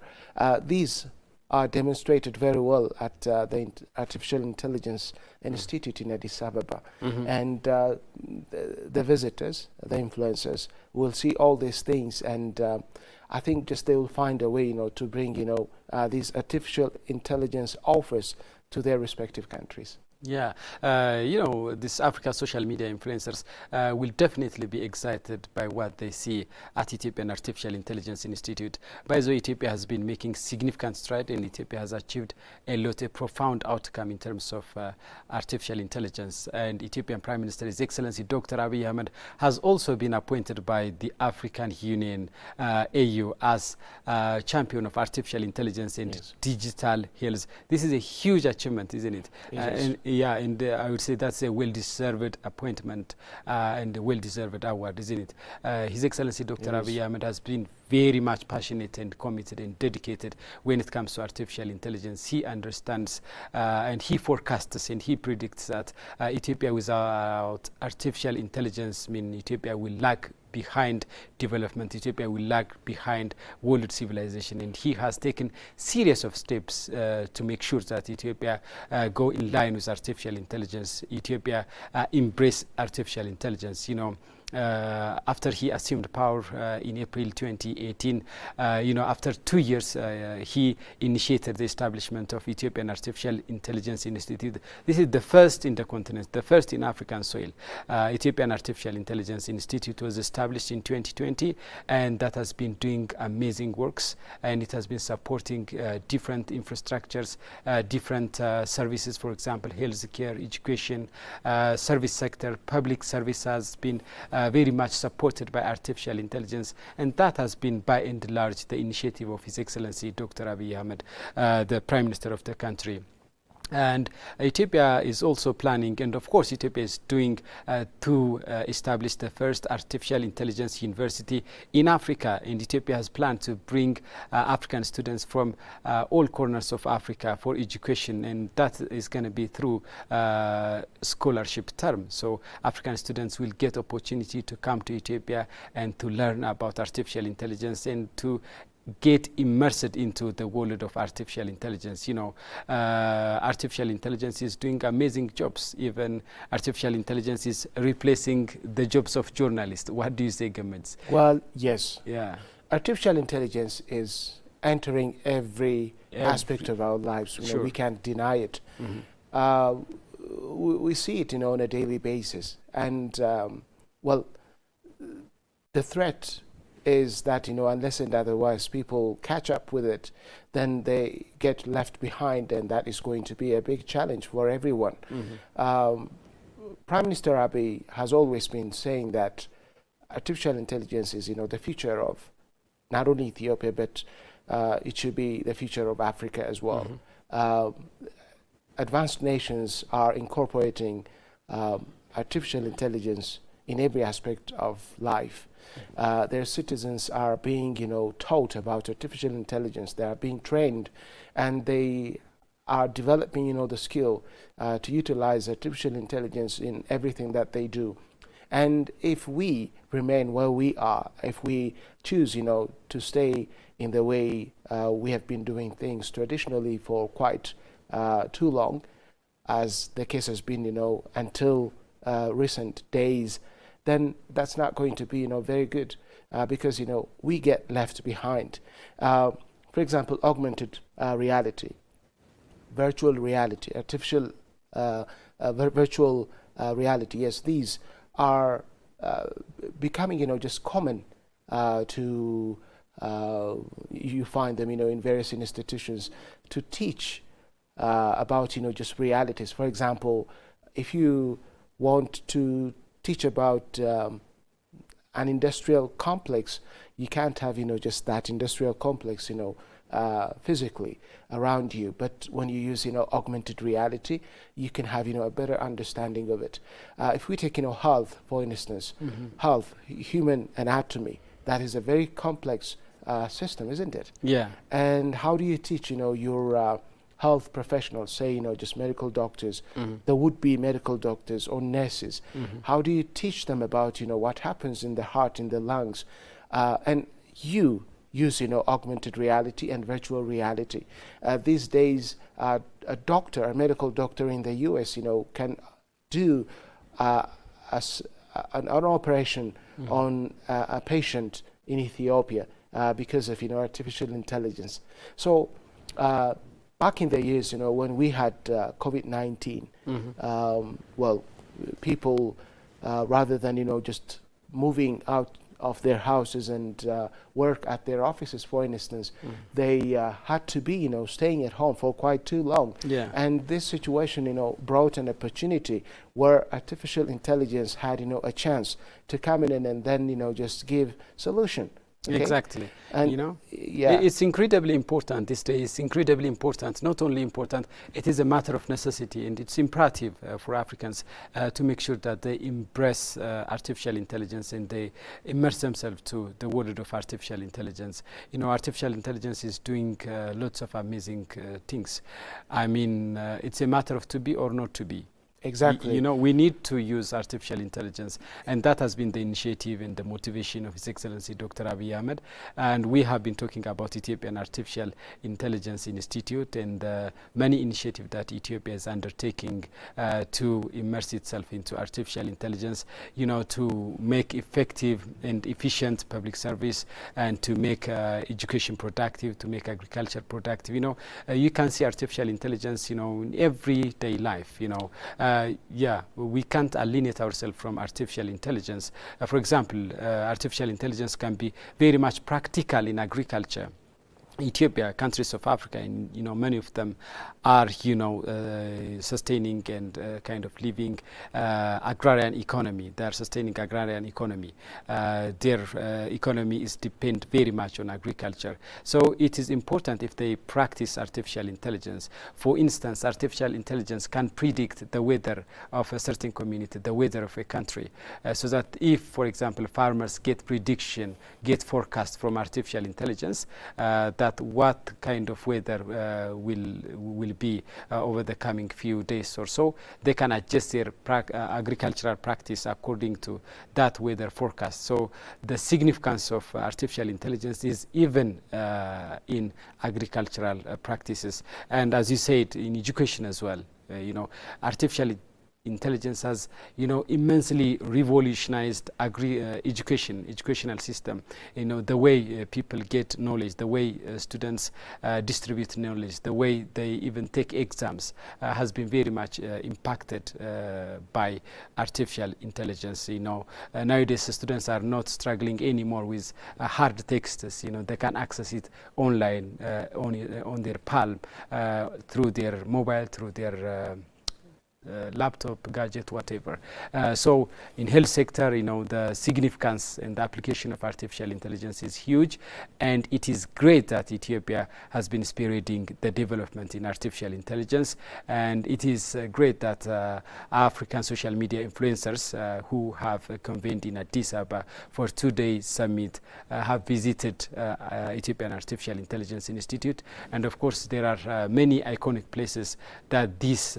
These are demonstrated very well at the Artificial Intelligence Institute in Addis Ababa. And the visitors, the influencers, will see all these things, and I think just they will find a way, to bring, these artificial intelligence offers to their respective countries. Yeah, these Africa social media influencers will definitely be excited by what they see at Ethiopian Artificial Intelligence Institute. By the way, Ethiopia has been making significant stride, and Ethiopia has achieved a profound outcome in terms of artificial intelligence. And Ethiopian Prime Minister, His Excellency Dr. Abiy Ahmed, has also been appointed by the African Union, AU, as champion of artificial intelligence and digital health. This is a huge achievement, isn't it? And I would say that's a well-deserved appointment and a well-deserved award, isn't it? His Excellency Dr. Abiy Ahmed has been very much passionate and committed and dedicated when it comes to artificial intelligence. He understands and he forecasts and he predicts that Ethiopia without artificial intelligence Ethiopia will lag behind development. Ethiopia will lag behind world civilization, and he has taken series of steps to make sure that Ethiopia go in line with artificial intelligence. Ethiopia embrace artificial intelligence. after he assumed power in April 2018. After 2 years, he initiated the establishment of Ethiopian Artificial Intelligence Institute. This is the first in the continent, the first in African soil. Ethiopian Artificial Intelligence Institute was established in 2020, and that has been doing amazing works, and it has been supporting different infrastructures, different services, for example, healthcare, education, service sector, public service has been very much supported by artificial intelligence, and that has been by and large the initiative of His Excellency Dr. Abiy Ahmed, the Prime Minister of the country. And Ethiopia is also planning, and of course Ethiopia is doing to establish the first artificial intelligence university in Africa. And Ethiopia has planned to bring African students from all corners of Africa for education, and that is going to be through scholarship term. So African students will get opportunity to come to Ethiopia and to learn about artificial intelligence and to get immersed into the world of artificial intelligence. Artificial intelligence is doing amazing jobs. Even artificial intelligence is replacing the jobs of journalists. What do you say, Gammets? Well, yes. Yeah. Artificial intelligence is entering every aspect of our lives. We can't deny it. We see it, on a daily basis. And, well, the threat is that, unless and otherwise people catch up with it, then they get left behind, and that is going to be a big challenge for everyone. Prime Minister Abiy has always been saying that artificial intelligence is, the future of not only Ethiopia, but it should be the future of Africa as well. Advanced nations are incorporating artificial intelligence in every aspect of life. Their citizens are being, taught about artificial intelligence. They are being trained, and they are developing, the skill to utilize artificial intelligence in everything that they do. And if we remain where we are, if we choose, to stay in the way we have been doing things traditionally for quite too long, as the case has been, until recent days, then that's not going to be, very good, because, we get left behind. For example, augmented reality, virtual reality, artificial virtual reality. Yes, these are becoming, just common to, you find them, in various institutions to teach about, just realities. For example, if you want to teach about an industrial complex, you can't have, just that industrial complex, physically around you. But when you use, augmented reality, you can have, a better understanding of it. If we take, health, for instance, health, human anatomy, that is a very complex system, isn't it? Yeah. And how do you teach, your health professionals, say, just medical doctors, the would-be medical doctors or nurses, how do you teach them about, what happens in the heart, in the lungs? And you use, augmented reality and virtual reality. These days, a medical doctor in the US, can do an operation on a patient in Ethiopia because of, artificial intelligence. So, back in the years, when we had COVID-19, well, people, rather than, just moving out of their houses and work at their offices, for instance, they had to be, staying at home for quite too long. Yeah. And this situation, brought an opportunity where artificial intelligence had, a chance to come in and then, just give solution. Okay? Exactly. And yeah, it's incredibly important these days. It's incredibly important. Not only important, it is a matter of necessity, and it's imperative for Africans to make sure that they embrace artificial intelligence and they immerse themselves to the world of artificial intelligence. Artificial intelligence is doing lots of amazing things. I mean, it's a matter of to be or not to be. Exactly. You know, we need to use artificial intelligence, and that has been the initiative and the motivation of His Excellency Dr. Abiy Ahmed. And we have been talking about Ethiopian Artificial Intelligence Institute and many initiatives that Ethiopia is undertaking to immerse itself into artificial intelligence, you know, to make effective and efficient public service, and to make education productive, to make agriculture productive. You know, you can see artificial intelligence, you know, in everyday life, you know. Yeah, we can't alienate ourselves from artificial intelligence. For example, artificial intelligence can be very much practical in agriculture. Ethiopia, countries of Africa, and you know, many of them are, you know, sustaining and kind of living agrarian economy. They are sustaining agrarian economy. Their economy is depend very much on agriculture. So it is important if they practice artificial intelligence. For instance, artificial intelligence can predict the weather of a certain community, the weather of a country, so that if, for example, farmers get prediction, get forecast from artificial intelligence, that what kind of weather will be over the coming few days or so, they can adjust their agricultural practice according to that weather forecast. So the significance of artificial intelligence is even in agricultural practices, and as you said, in education as well. You know, artificial intelligence has, you know, immensely revolutionized educational system. You know, the way people get knowledge, the way students distribute knowledge, the way they even take exams has been very much impacted by artificial intelligence. You know, nowadays students are not struggling anymore with hard texts. You know, they can access it online on their palm, through their mobile, through their laptop, gadget, whatever. So in health sector, you know, the significance and the application of artificial intelligence is huge, and it is great that Ethiopia has been spearheading the development in artificial intelligence, and it is great that African social media influencers who have convened in Addis Ababa for 2-day summit have visited Ethiopian Artificial Intelligence Institute, and of course there are many iconic places that these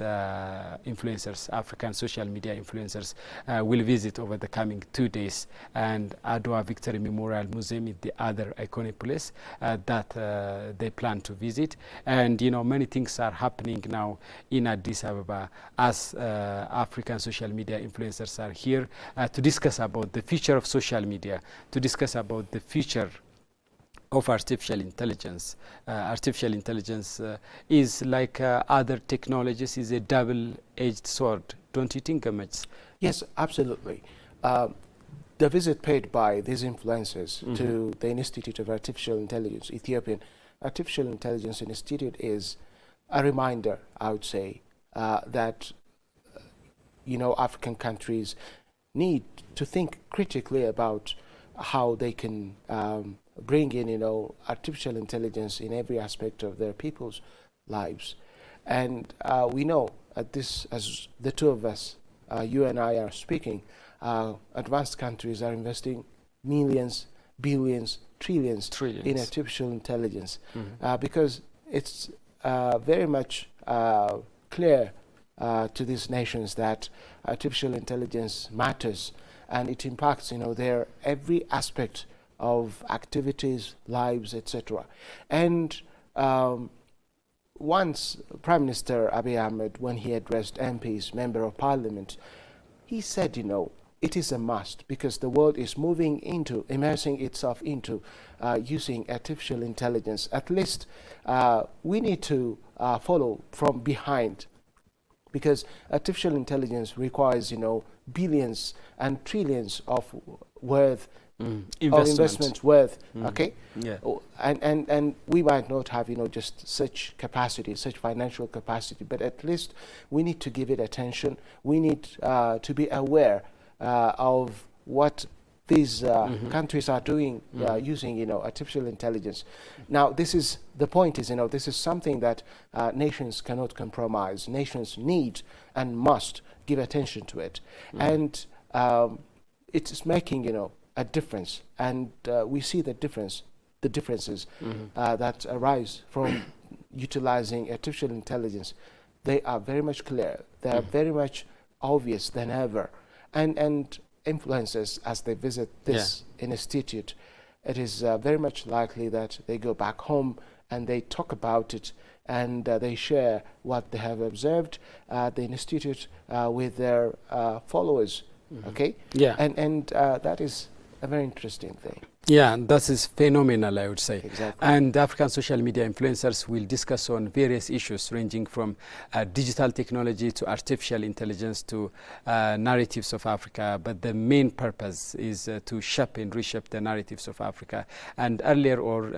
influencers, African social media influencers, will visit over the coming 2 days. And Adwa Victory Memorial Museum is the other iconic place that they plan to visit. And you know, many things are happening now in Addis Ababa as African social media influencers are here to discuss about the future of social media, to discuss about the future of artificial intelligence. Artificial intelligence is like other technologies, is a double-edged sword. Don't you think, Ahmed? Yes, absolutely. The visit paid by these influencers to the Institute of Artificial Intelligence, Ethiopian Artificial Intelligence Institute, is a reminder, I would say, that you know, African countries need to think critically about how they can bring in, you know, artificial intelligence in every aspect of their people's lives. And we know at this, as the two of us, you and I are speaking, advanced countries are investing millions, billions, trillions in artificial intelligence, because it's very much clear to these nations that artificial intelligence matters, and it impacts, you know, their every aspect of activities, lives, etc. And once Prime Minister Abiy Ahmed, when he addressed MPs, Member of Parliament, he said, you know, it is a must because the world is moving into, immersing itself into using artificial intelligence. At least we need to follow from behind, because artificial intelligence requires, you know, billions and trillions of worth investments worth, okay? Yeah. And we might not have, you know, just such capacity, such financial capacity, but at least we need to give it attention. We need to be aware of what these countries are doing using, you know, artificial intelligence. Now, this is, the point is, you know, this is something that nations cannot compromise. Nations need and must give attention to it. And it's making, you know, a difference, and we see the differences that arise from utilizing artificial intelligence. They are very much clear. They are very much obvious than ever. And influencers, as they visit this institute, it is very much likely that they go back home and they talk about it, and they share what they have observed at the institute with their followers. Okay? Yeah. And that is a very interesting thing. Yeah, that is phenomenal, I would say. Exactly. And African social media influencers will discuss on various issues ranging from digital technology to artificial intelligence to narratives of Africa. But the main purpose is to shape and reshape the narratives of Africa. And earlier, or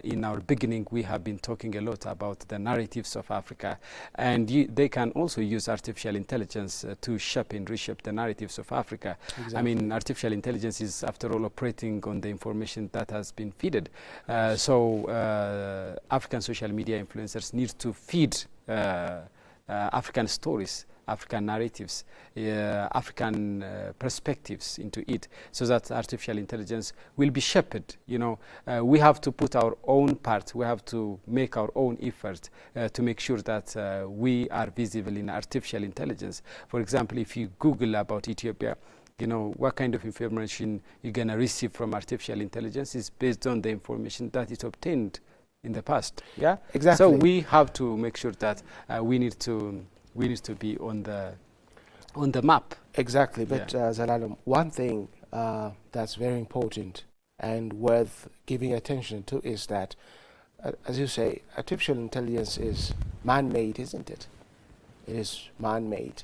in our beginning, we have been talking a lot about the narratives of Africa. And they can also use artificial intelligence to shape and reshape the narratives of Africa. Exactly. I mean, artificial intelligence is, after all, operating on the information that has been fed. So African social media influencers need to feed African stories, African narratives, African perspectives into it, so that artificial intelligence will be shaped. You know, we have to put our own part. We have to make our own effort to make sure that we are visible in artificial intelligence. For example, if you Google about Ethiopia, you know, what kind of information you're going to receive from artificial intelligence is based on the information that is obtained in the past. Yeah, exactly. So we have to make sure that we need to be on the map. Exactly. But Zelalem, one thing that's very important and worth giving attention to is that, as you say, artificial intelligence is man-made, isn't it? It is man-made,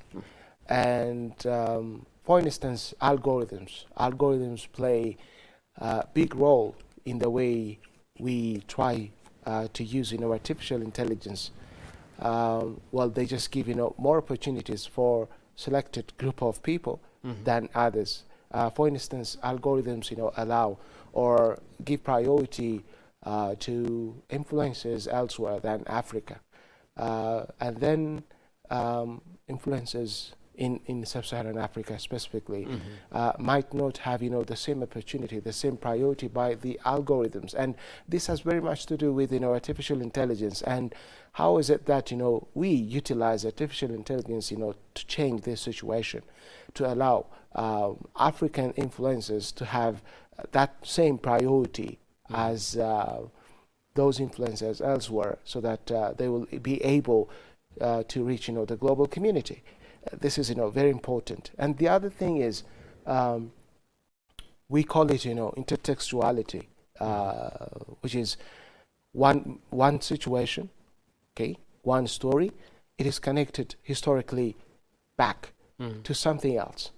and for instance, algorithms play a big role in the way we try to use, artificial intelligence. Well, they just give, more opportunities for selected group of people than others. For instance, algorithms, allow or give priority to influencers elsewhere than Africa. And then influencers in sub-Saharan Africa specifically might not have the same opportunity, the same priority by the algorithms, and this has very much to do with artificial intelligence. And how is it that we utilize artificial intelligence to change this situation, to allow African influencers to have that same priority as those influencers elsewhere, so that they will be able to reach the global community. This is very important. And the other thing is, we call it intertextuality, which is one situation, okay, one story. It is connected historically back to something else.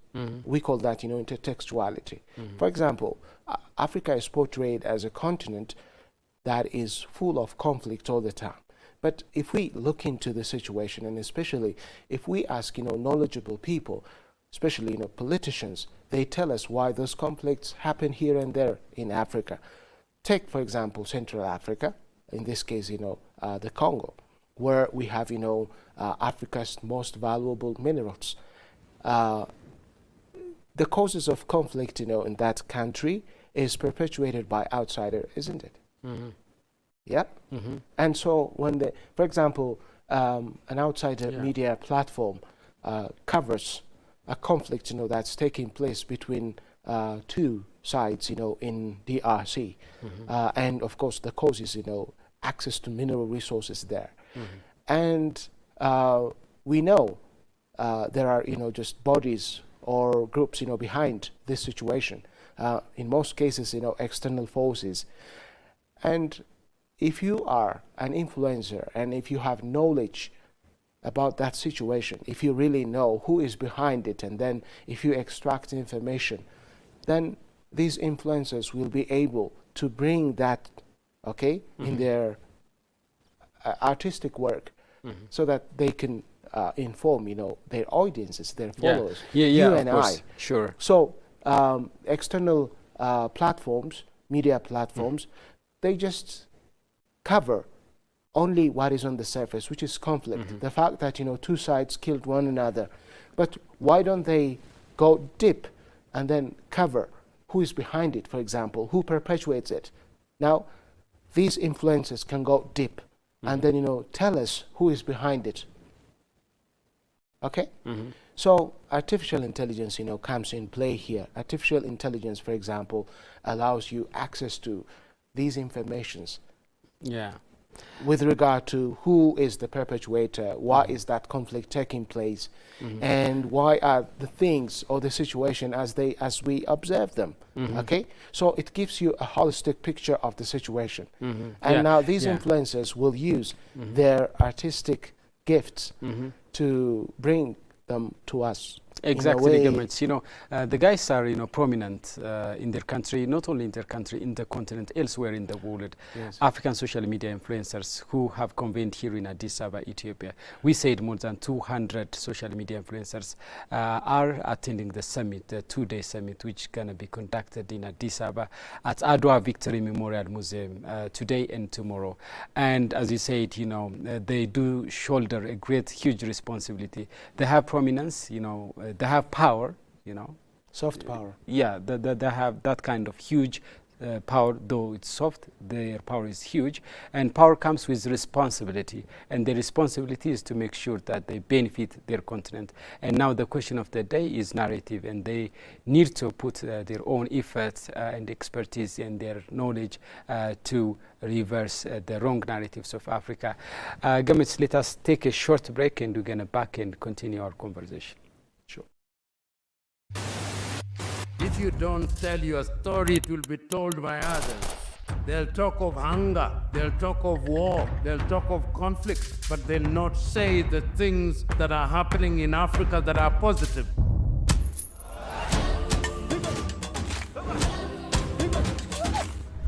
We call that intertextuality. For example, Africa is portrayed as a continent that is full of conflict all the time. But if we look into the situation, and especially if we ask knowledgeable people, especially politicians, they tell us why those conflicts happen here and there in Africa. Take, for example, Central Africa, in this case the Congo, where we have Africa's most valuable minerals. The causes of conflict in that country is perpetuated by outsider, isn't it? Yeah. And so when for example, an outsider media platform covers a conflict that's taking place between two sides in DRC, and of course the cause is access to mineral resources there, and we know there are just bodies or groups behind this situation, in most cases external forces. And if you are an influencer and if you have knowledge about that situation, if you really know who is behind it, and then if you extract information, then these influencers will be able to bring that, in their artistic work, so that they can inform, their audiences, their followers, you and I. Sure. So external platforms, media platforms, they just cover only what is on the surface, which is conflict. The fact that two sides killed one another. But why don't they go deep and then cover who is behind it, for example, who perpetuates it? Now, these influencers can go deep and then tell us who is behind it. Okay? So artificial intelligence, comes in play here. Artificial intelligence, for example, allows you access to these informations. Yeah. With regard to who is the perpetuator, why is that conflict taking place, and why are the things or the situation as we observe them. Okay, so it gives you a holistic picture of the situation, and now these influencers will use their artistic gifts to bring them to us. Exactly, governments. The guys are, prominent in their country, not only in their country, in the continent, elsewhere in the world. Yes. African social media influencers who have convened here in Addis Ababa, Ethiopia. We said more than 200 social media influencers are attending the summit, the 2-day summit, which is going to be conducted in Addis Ababa at Adwa Victory Memorial Museum today and tomorrow. And as you said, they do shoulder a great, huge responsibility. They have prominence, they have power, Soft power. Yeah, they have that kind of huge power, though it's soft, their power is huge. And power comes with responsibility. And the responsibility is to make sure that they benefit their continent. And now the question of the day is narrative. And they need to put their own efforts and expertise and their knowledge to reverse the wrong narratives of Africa. Governments, let us take a short break and we're going to back and continue our conversation. If you don't tell your story, it will be told by others. They'll talk of hunger, they'll talk of war, they'll talk of conflict, but they'll not say the things that are happening in Africa that are positive.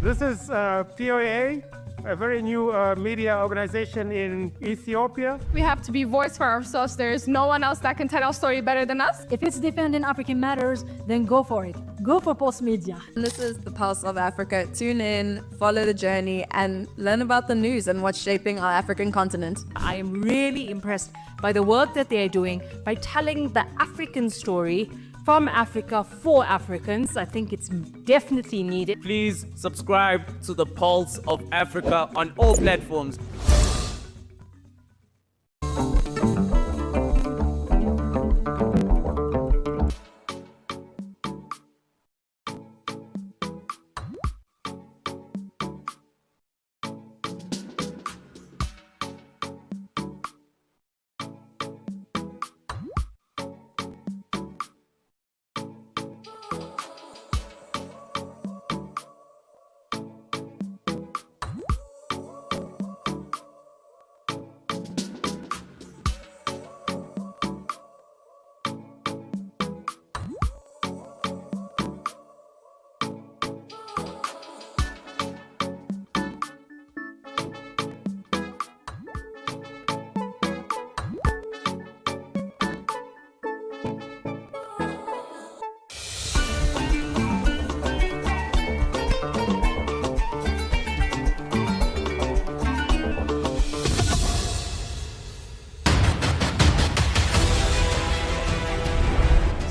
This is POA, a very new media organization in Ethiopia. We have to be voice for ourselves. There is no one else that can tell our story better than us. If it's defending African matters, then go for it. Go for Pulse Media. This is the Pulse of Africa. Tune in, follow the journey, and learn about the news and what's shaping our African continent. I am really impressed by the work that they are doing by telling the African story from Africa for Africans. I think it's definitely needed. Please subscribe to the Pulse of Africa on all platforms.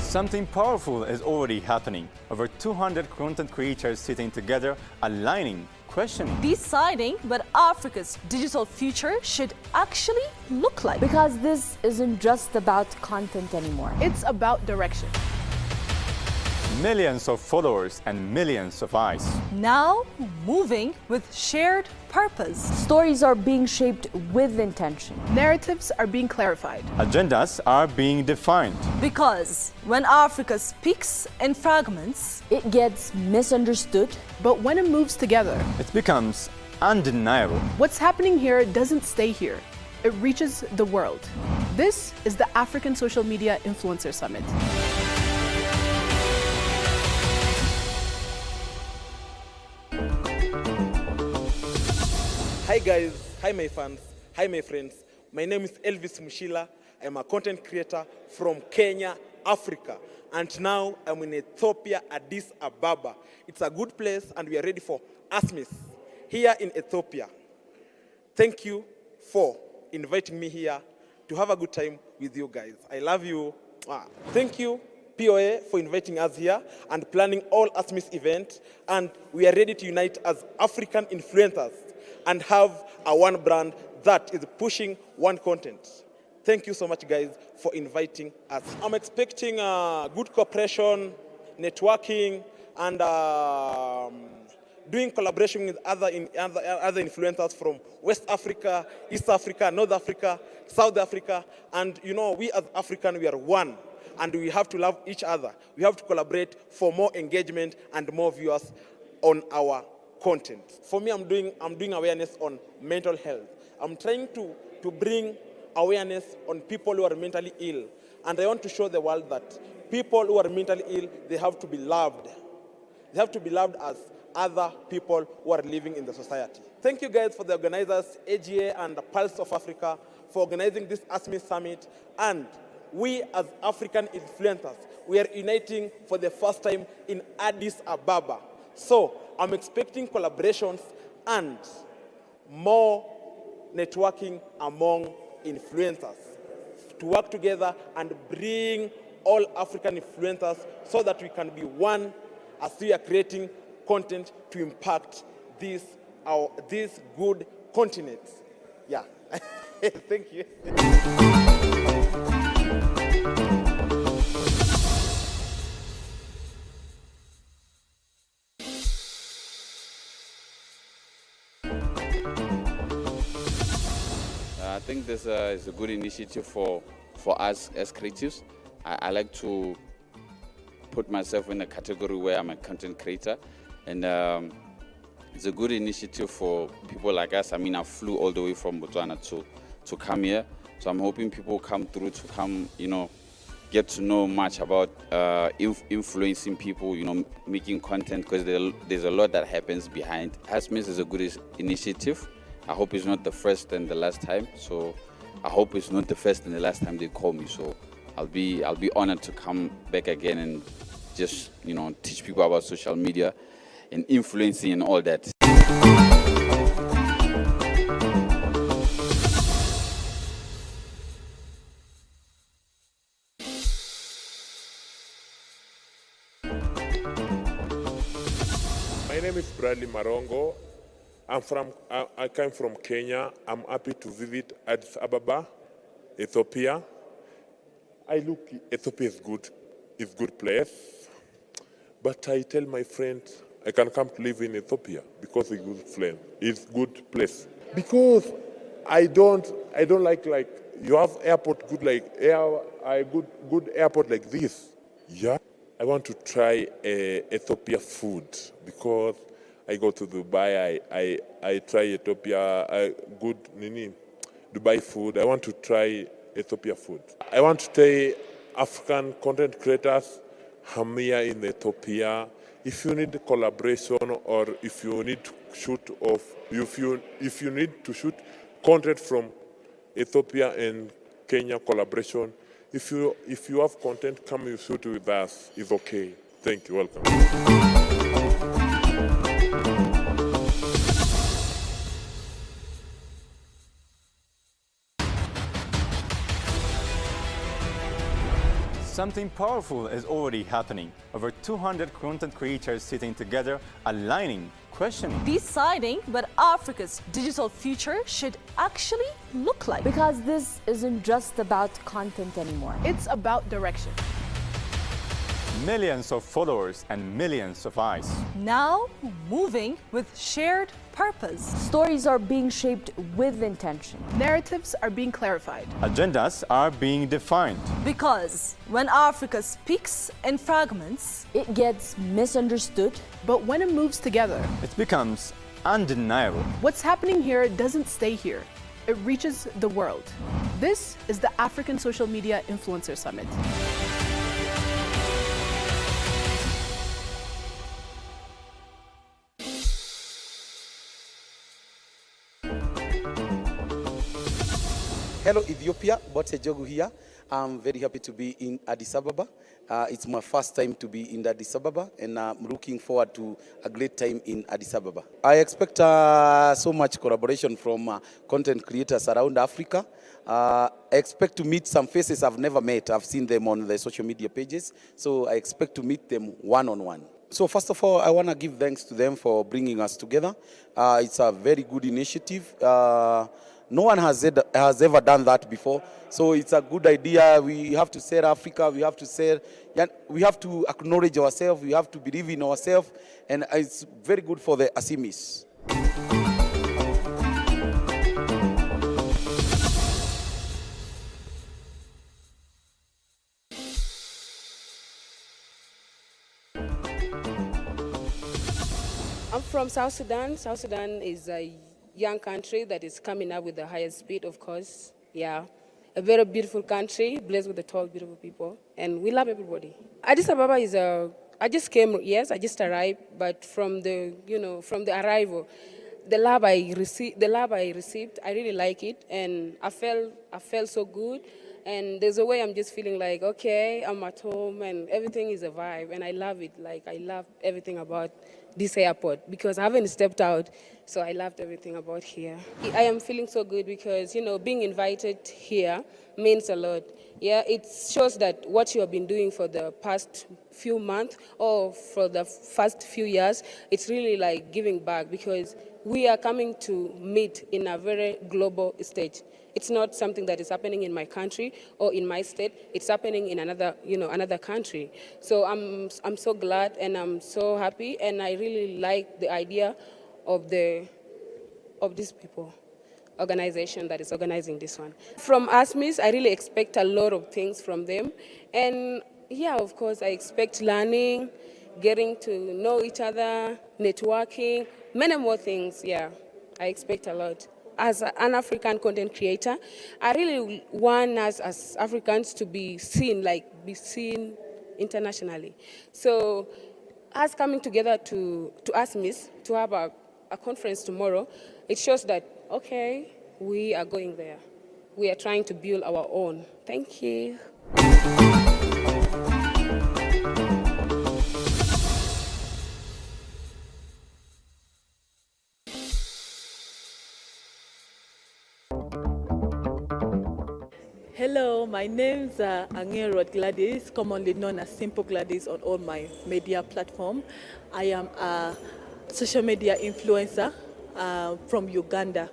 Something powerful is already happening. Over 200 content creators sitting together, aligning, questioning, deciding what Africa's digital future should actually look like. Because this isn't just about content anymore. It's about direction. millions of followers and millions of eyes. Now moving with shared purpose. Stories are being shaped with intention. Narratives are being clarified. Agendas are being defined. Because when Africa speaks in fragments, it gets misunderstood. But when it moves together, it becomes undeniable. What's happening here doesn't stay here. It reaches the world. This is the African Social Media Influencer Summit. Hi guys, hi my fans, hi my friends. My name is Elvis Mushila. I'm a content creator from Kenya, Africa. And now I'm in Ethiopia, Addis Ababa. It's a good place and we are ready for ASMIS here in Ethiopia. Thank you for inviting me here to have a good time with you guys. I love you. Thank you, POA, for inviting us here and planning all ASMIS events. And we are ready to unite as African influencers and have a one brand that is pushing one content. Thank you so much, guys, for inviting us. I'm expecting good cooperation, networking, and doing collaboration with other influencers from West Africa, East Africa, North Africa, South Africa. And you know, we as African, we are one, and we have to love each other. We have to collaborate for more engagement and more viewers on our content. For me, I'm doing awareness on mental health. I'm trying to bring awareness on people who are mentally ill. And I want to show the world that people who are mentally ill, they have to be loved. They have to be loved as other people who are living in the society. Thank you guys for the organizers, AGA and the Pulse of Africa, for organizing this ASMIS Summit. And we as African influencers, we are uniting for the first time in Addis Ababa. So I'm expecting collaborations and more networking among influencers to work together and bring all African influencers so that we can be one as we are creating content to impact these good continents. Yeah. Thank you. I think this is a good initiative for us as creatives. I like to put myself in a category where I'm a content creator, and it's a good initiative for people like us. I mean, I flew all the way from Botswana to come here, so I'm hoping people come through to come, you know, get to know much about influencing people, you know, making content, because there's a lot that happens behind. ASMIS is a good initiative. I hope it's not the first and the last time. So I hope it's not the first and the last time they call me. So I'll be honored to come back again and just, you know, teach people about social media and influencing and all that. My name is Bradley Marongo. I came from Kenya. I'm happy to visit Addis Ababa, Ethiopia. I look, Ethiopia is good place. But I tell my friends I can come to live in Ethiopia because it's good place. Because I don't like you have airport good good airport like this. Yeah. I want to try Ethiopia food because I go to Dubai, I try Ethiopia, good Dubai food. I want to try Ethiopia food. I want to tell African content creators, I'm here in Ethiopia. If you need collaboration or if you need to if you need to shoot content from Ethiopia and Kenya collaboration, if you have content, come and shoot with us. It's okay. Thank you. Welcome. Something powerful is already happening. Over 200 content creators sitting together, aligning, questioning, deciding what Africa's digital future should actually look like. Because this isn't just about content anymore. It's about direction. Millions of followers and millions of eyes. Now moving with shared purpose. Stories are being shaped with intention. Narratives are being clarified. Agendas are being defined. Because when Africa speaks in fragments, it gets misunderstood. But when it moves together, it becomes undeniable. What's happening here doesn't stay here. It reaches the world. This is the African Social Media Influencer Summit. Hello Ethiopia, Botse Jogu here. I'm very happy to be in Addis Ababa. It's my first time to be in Addis Ababa, and I'm looking forward to a great time in Addis Ababa. I expect so much collaboration from content creators around Africa. I expect to meet some faces I've never met. I've seen them on the social media pages, so I expect to meet them one-on-one. So first of all, I want to give thanks to them for bringing us together. It's a very good initiative. No one has ever done that before. So it's a good idea. We have to share Africa. We have to acknowledge ourselves. We have to believe in ourselves. And it's very good for the ASMIS. I'm from South Sudan. South Sudan is a young country that is coming up with the highest speed, of course. Yeah, a very beautiful country, blessed with the tall, beautiful people, and we love everybody. Addis Ababa is I just came, yes, I just arrived, but from the arrival, the love I received, I really like it, and I felt so good. And there's a way I'm just feeling like, okay, I'm at home, and everything is a vibe, and I love it. Like, I love everything about this airport because I haven't stepped out, so I loved everything about here. I am feeling so good because, being invited here means a lot. Yeah, it shows that what you have been doing for the past few months or for the first few years, it's really like giving back because we are coming to meet in a very global stage. It's not something that is happening in my country or in my state. It's happening in another country. So I'm so glad and I'm so happy, and I really like the idea of these people, organization that is organizing this one. From ASMIS, I really expect a lot of things from them, and yeah, of course, I expect learning, getting to know each other, networking, many more things. Yeah, I expect a lot. As an African content creator, I really want us as Africans to be seen internationally. So us coming together to ASMIS, to have a conference tomorrow, it shows that, okay, we are going there. We are trying to build our own. Thank you. Hello, my name is Angelo Gladys, commonly known as Simple Gladys on all my media platforms. I am a social media influencer from Uganda.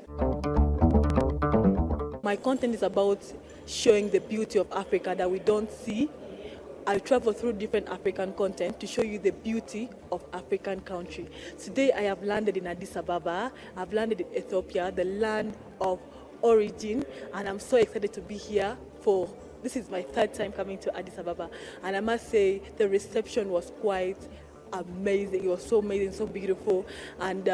My content is about showing the beauty of Africa that we don't see. I travel through different African content to show you the beauty of African country. Today I have landed in Addis Ababa. I've landed in Ethiopia, the land of origin, and I'm so excited to be here this is my third time coming to Addis Ababa, and I must say the reception was quite amazing. It was so amazing, so beautiful, and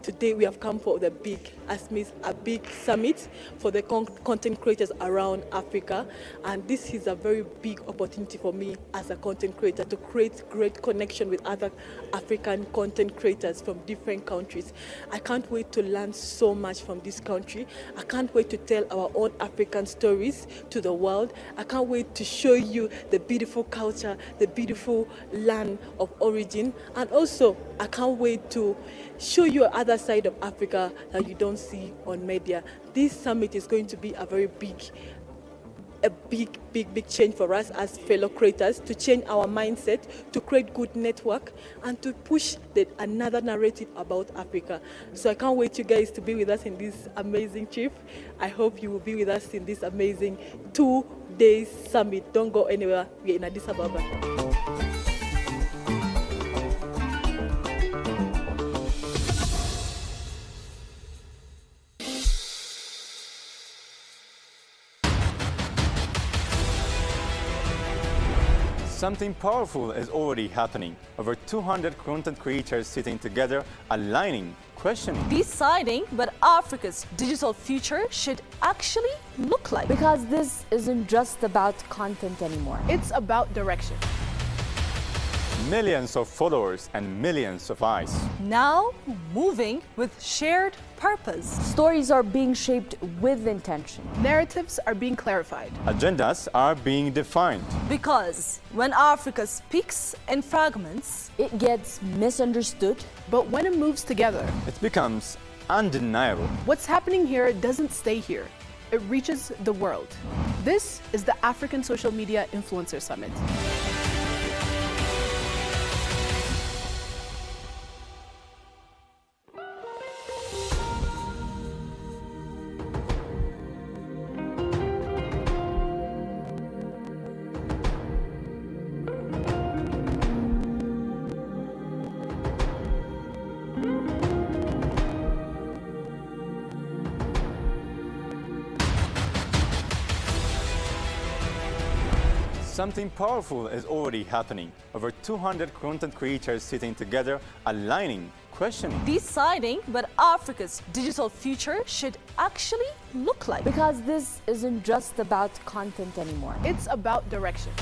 today we have come for the big ASMIS, a big summit for the content creators around Africa, and this is a very big opportunity for me as a content creator to create great connection with other African content creators from different countries. I can't wait to learn so much from this country. I can't wait to tell our own African stories to the world. I can't wait to show you the beautiful culture, the beautiful land of origin, and also I can't wait to show you other side of Africa that you don't see on media. This summit is going to be a very big change for us as fellow creators, to change our mindset, to create good network, and to push another narrative about Africa. So I can't wait you guys to be with us in this amazing trip. I hope you will be with us in this amazing 2-day summit. Don't go anywhere. We're in Addis Ababa. Something powerful is already happening. Over 200 content creators sitting together, aligning, questioning, deciding what Africa's digital future should actually look like. Because this isn't just about content anymore. It's about direction. Millions of followers and millions of eyes. Now moving with shared purpose. Stories are being shaped with intention. Narratives are being clarified. Agendas are being defined. Because when Africa speaks in fragments, it gets misunderstood. But when it moves together, it becomes undeniable. What's happening here doesn't stay here. It reaches the world. This is the African Social Media Influencer Summit. Something powerful is already happening. Over 200 content creators sitting together, aligning, questioning. Deciding what Africa's digital future should actually look like. Because this isn't just about content anymore. It's about direction.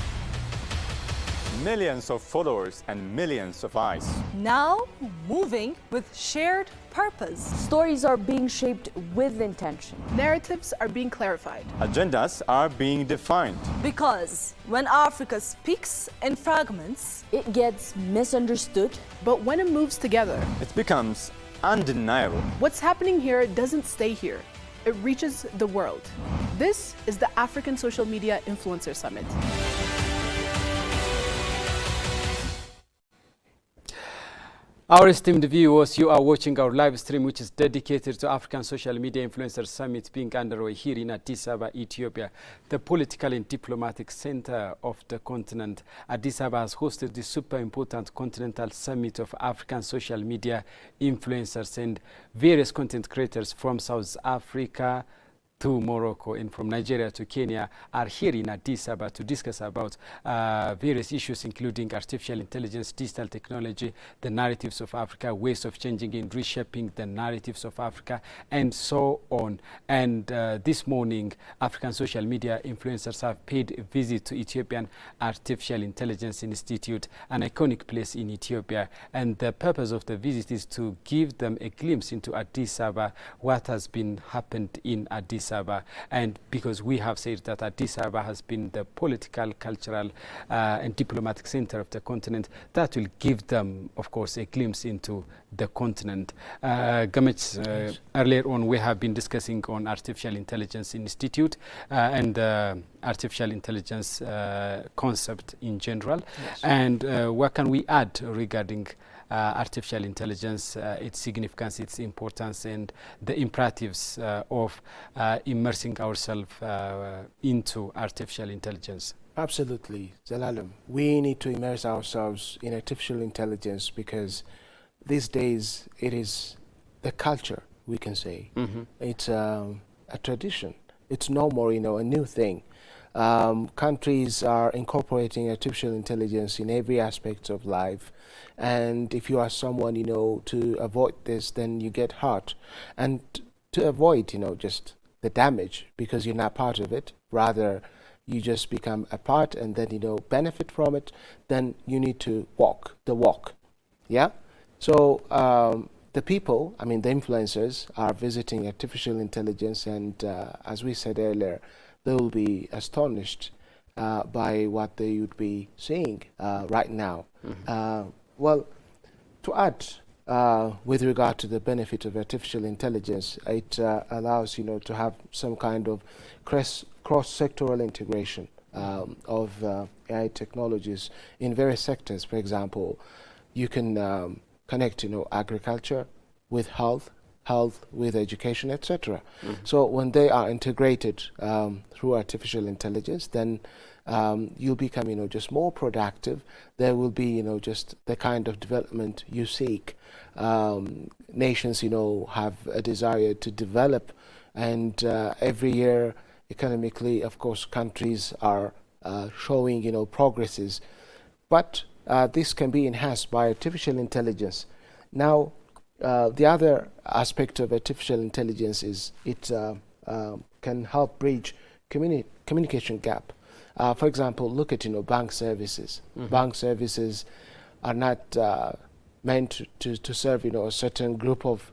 Millions of followers and millions of eyes. Now moving with shared purpose. Stories are being shaped with intention. Narratives are being clarified. Agendas are being defined. Because when Africa speaks in fragments, it gets misunderstood. But when it moves together, it becomes undeniable. What's happening here doesn't stay here. It reaches the world. This is the African Social Media Influencer Summit. Our esteemed viewers, you are watching our live stream, which is dedicated to African Social Media Influencer Summit being underway here in Addis Ababa, Ethiopia, the political and diplomatic center of the continent. Addis Ababa has hosted this super important continental summit of African social media influencers and various content creators from South Africa to Morocco and from Nigeria to Kenya are here in Addis Ababa to discuss about various issues including artificial intelligence, digital technology, the narratives of Africa, ways of changing and reshaping the narratives of Africa, and so on. And this morning, African social media influencers have paid a visit to Ethiopian Artificial Intelligence Institute, an iconic place in Ethiopia. And the purpose of the visit is to give them a glimpse into Addis Ababa, what has been happened in Addis Ababa, and because we have said that Addis Ababa has been the political, cultural and diplomatic center of the continent, that will give them, of course, a glimpse into the continent. Gamech, earlier on we have been discussing on Artificial Intelligence Institute and artificial intelligence concept in general. Yes. And what can we add regarding artificial intelligence, its significance, its importance, and the imperatives of immersing ourselves into artificial intelligence? Absolutely, Zelalem. We need to immerse ourselves in artificial intelligence because these days it is the culture, we can say. Mm-hmm. It's a tradition. It's no more, a new thing. Countries are incorporating artificial intelligence in every aspect of life. And if you are someone, to avoid this, then you get hurt. And to avoid, just the damage, because you're not part of it, rather you just become a part and then, benefit from it, then you need to walk the walk. Yeah? So the people, the influencers are visiting artificial intelligence, and as we said earlier, they will be astonished by what they would be seeing right now. Mm-hmm. Well, to add with regard to the benefit of artificial intelligence, it allows to have some kind of cross-sectoral integration of AI technologies in various sectors. For example, you can connect agriculture with health with education, etc. Mm-hmm. So when they are integrated through artificial intelligence, then you'll become just more productive. There will be just the kind of development you seek. Nations have a desire to develop, and every year economically, of course, countries are showing progresses, but this can be enhanced by artificial intelligence. Now the other aspect of artificial intelligence is it can help bridge communication gap. For example, look at bank services. Mm-hmm. Bank services are not meant to serve a certain group of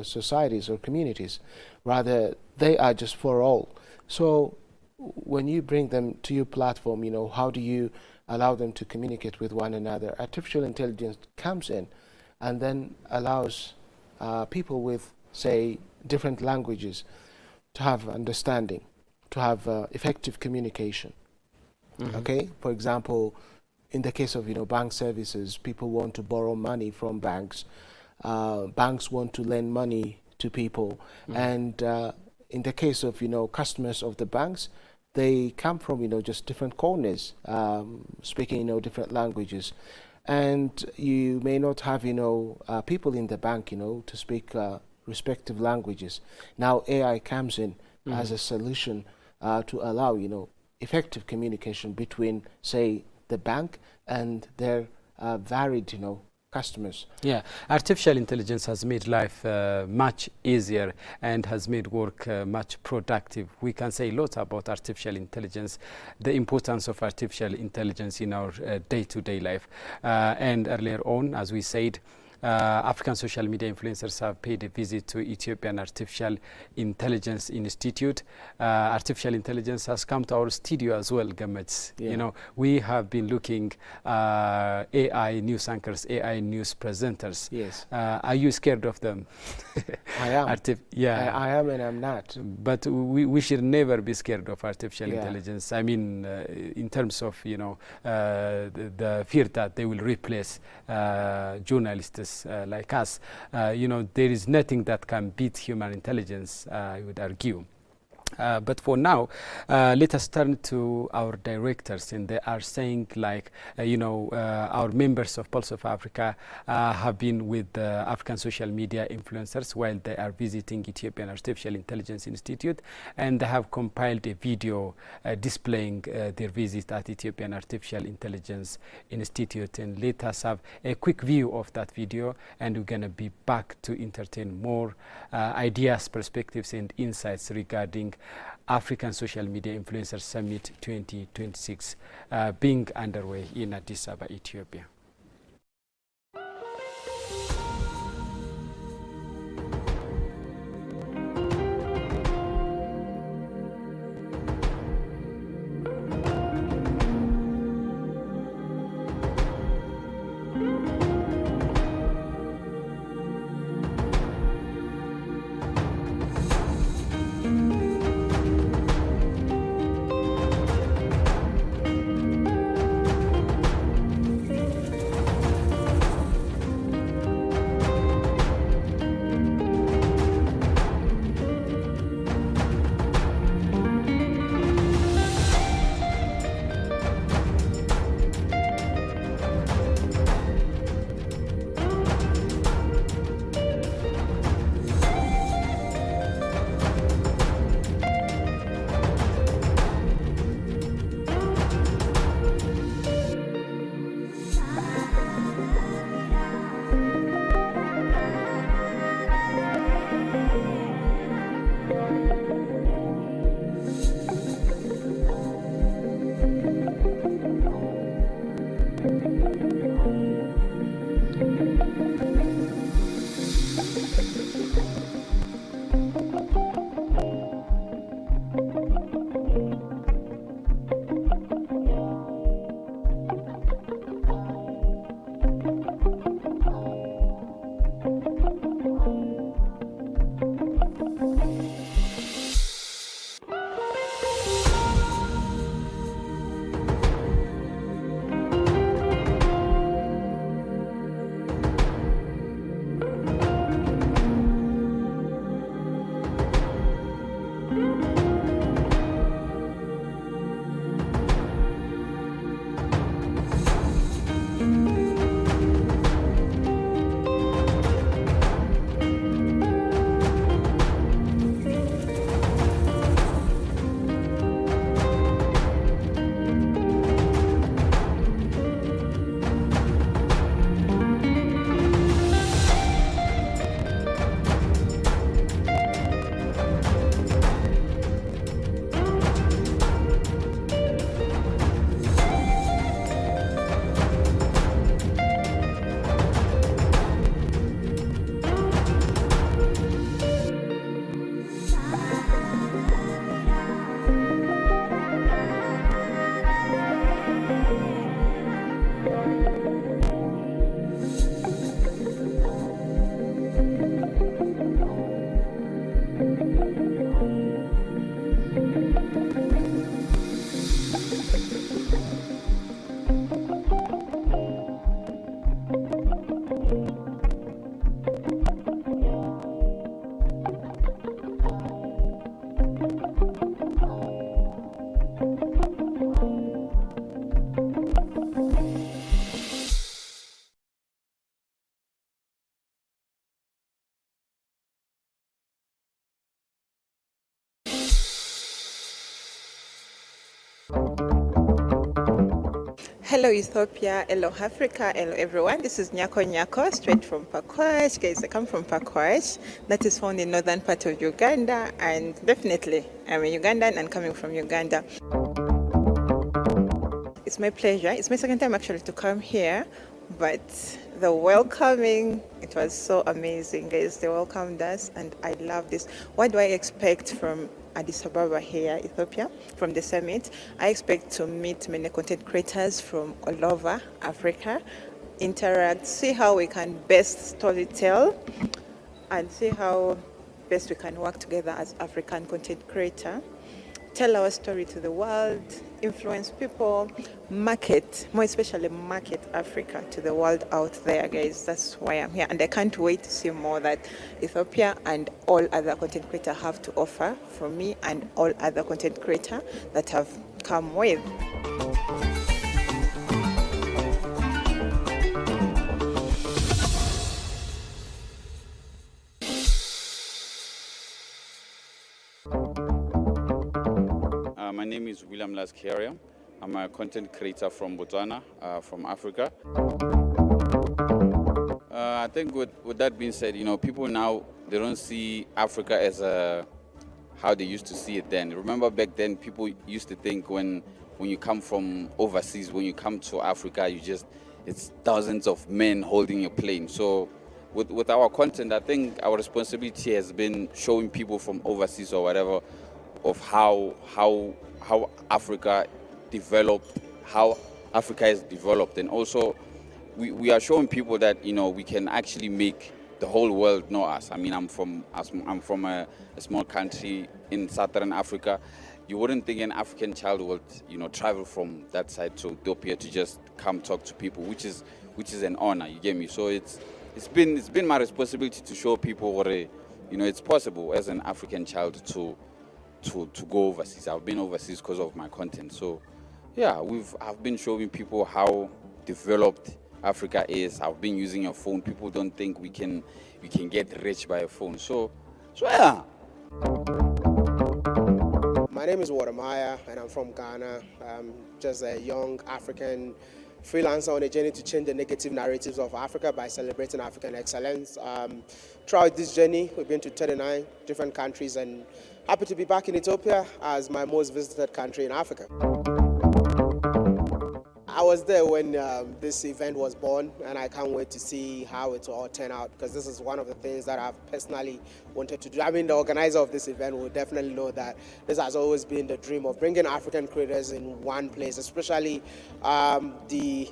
societies or communities. Rather, they are just for all. So when you bring them to your platform, how do you allow them to communicate with one another? Artificial intelligence comes in and then allows people with, say, different languages to have understanding, to have effective communication. Mm-hmm. Okay, for example, in the case of bank services, people want to borrow money from banks. Banks want to lend money to people, mm-hmm. and in the case of customers of the banks, they come from just different corners, speaking different languages, and you may not have people in the bank to speak respective languages. Now AI comes in mm-hmm. as a solution to allow effective communication between, say, the bank and their varied, customers. Yeah, artificial intelligence has made life much easier and has made work much productive. We can say a lot about artificial intelligence, the importance of artificial intelligence in our day-to-day life. And earlier on, as we said, African social media influencers have paid a visit to Ethiopian Artificial Intelligence Institute. Artificial intelligence has come to our studio as well, Gamets. Yeah. We have been looking AI news anchors, AI news presenters. Yes. Are you scared of them? I am. Yeah. I am and I'm not. But we should never be scared of artificial intelligence. I mean, in terms of, the fear that they will replace journalists like us, there is nothing that can beat human intelligence, I would argue. But for now, let us turn to our directors, and they are saying like, our members of Pulse of Africa have been with the African social media influencers while they are visiting Ethiopian Artificial Intelligence Institute, and they have compiled a video displaying their visit at Ethiopian Artificial Intelligence Institute. And let us have a quick view of that video, and we're going to be back to entertain more ideas, perspectives, and insights regarding African Social Media Influencers Summit 2026 being underway in Addis Ababa, Ethiopia. Hello Ethiopia, hello Africa, hello everyone. This is Nyako Nyako, straight from Pakwash. Guys, I come from Pakwash. That is found in northern part of Uganda, and definitely I'm a Ugandan and coming from Uganda. It's my pleasure. It's my second time actually to come here, but the welcoming, it was so amazing, guys. They welcomed us and I love this. What do I expect from Addis Ababa here, Ethiopia, from the summit? I expect to meet many content creators from all over Africa, interact, see how we can best storytell, and see how best we can work together as African content creator, tell our story to the world, influence people, market, more especially market Africa to the world out there, guys. That's why I'm here. And I can't wait to see more that Ethiopia and all other content creators have to offer from me and all other content creators that have come with. My name is William Laskaria. I'm a content creator from Botswana, from Africa. I think with that being said, people now, they don't see Africa as how they used to see it then. Remember back then, people used to think when you come from overseas, when you come to Africa, it's thousands of men holding your plane. So with our content, I think our responsibility has been showing people from overseas or whatever of how Africa developed, how Africa is developed, and also we are showing people that we can actually make the whole world know us. I mean, I'm from a small country in southern Africa. You wouldn't think an African child would travel from that side to Ethiopia to just come talk to people, which is an honor. You get me? So it's been my responsibility to show people what it's possible as an African child to go overseas. I've been overseas because of my content. So yeah, I've been showing people how developed Africa is. I've been using a phone. People don't think we can get rich by a phone. So yeah. My name is Watermaya and I'm from Ghana. I'm just a young African freelancer on a journey to change the negative narratives of Africa by celebrating African excellence. Throughout this journey, we've been to 39 different countries and happy to be back in Ethiopia as my most visited country in Africa. I was there when this event was born, and I can't wait to see how it will all turn out, because this is one of the things that I've personally wanted to do. I mean, the organizer of this event will definitely know that this has always been the dream of bringing African creators in one place, especially the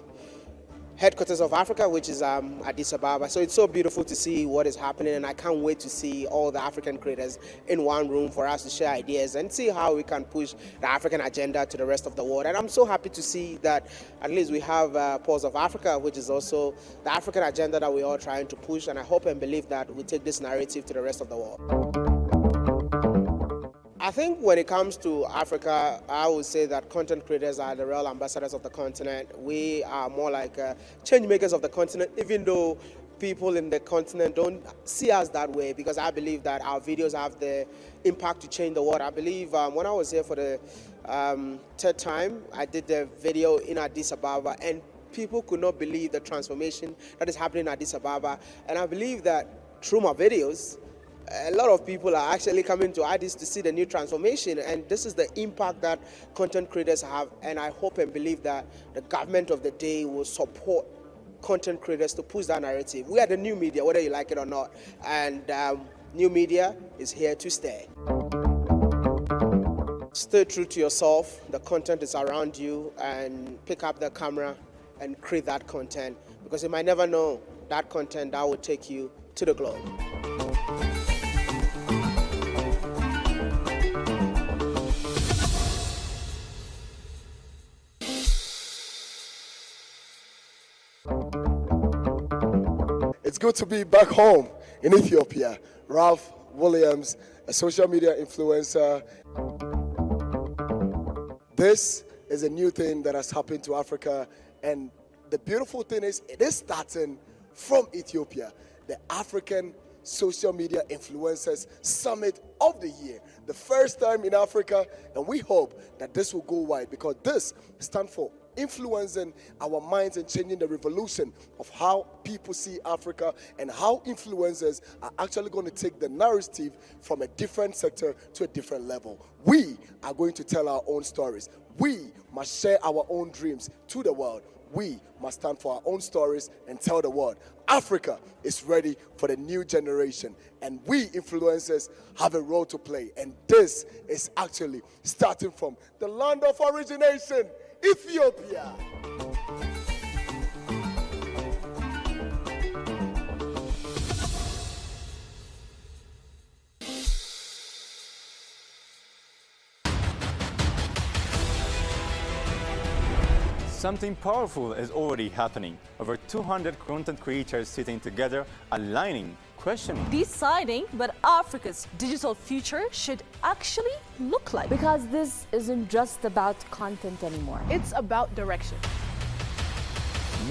headquarters of Africa, which is Addis Ababa. So it's so beautiful to see what is happening, and I can't wait to see all the African creators in one room for us to share ideas and see how we can push the African agenda to the rest of the world. And I'm so happy to see that at least we have Pulse of Africa, which is also the African agenda that we're all trying to push, and I hope and believe that we take this narrative to the rest of the world. I think when it comes to Africa, I would say that content creators are the real ambassadors of the continent. We are more like change makers of the continent, even though people in the continent don't see us that way, because I believe that our videos have the impact to change the world. I believe when I was here for the third time, I did the video in Addis Ababa, and people could not believe the transformation that is happening in Addis Ababa. And I believe that through my videos, a lot of people are actually coming to Addis to see the new transformation, and this is the impact that content creators have, and I hope and believe that the government of the day will support content creators to push that narrative. We are the new media, whether you like it or not, and new media is here to stay. Stay true to yourself. The content is around you, and pick up the camera and create that content, because you might never know that content that will take you to the globe. It's good to be back home in Ethiopia. Ralph Williams, a social media influencer. This is a new thing that has happened to Africa, and the beautiful thing is it is starting from Ethiopia. The African Social Media Influencers Summit of the year. The first time in Africa, and we hope that this will go wide because this stands for influencing our minds and changing the revolution of how people see Africa and how influencers are actually going to take the narrative from a different sector to a different level. We are going to tell our own stories. We must share our own dreams to the world. We must stand for our own stories and tell the world Africa is ready for the new generation, and we influencers have a role to play. And this is actually starting from the land of origination, Ethiopia. Something powerful is already happening. Over 200 content creators sitting together, aligning, questioning, Deciding what Africa's digital future should actually look like. Because this isn't just about content anymore. It's about direction.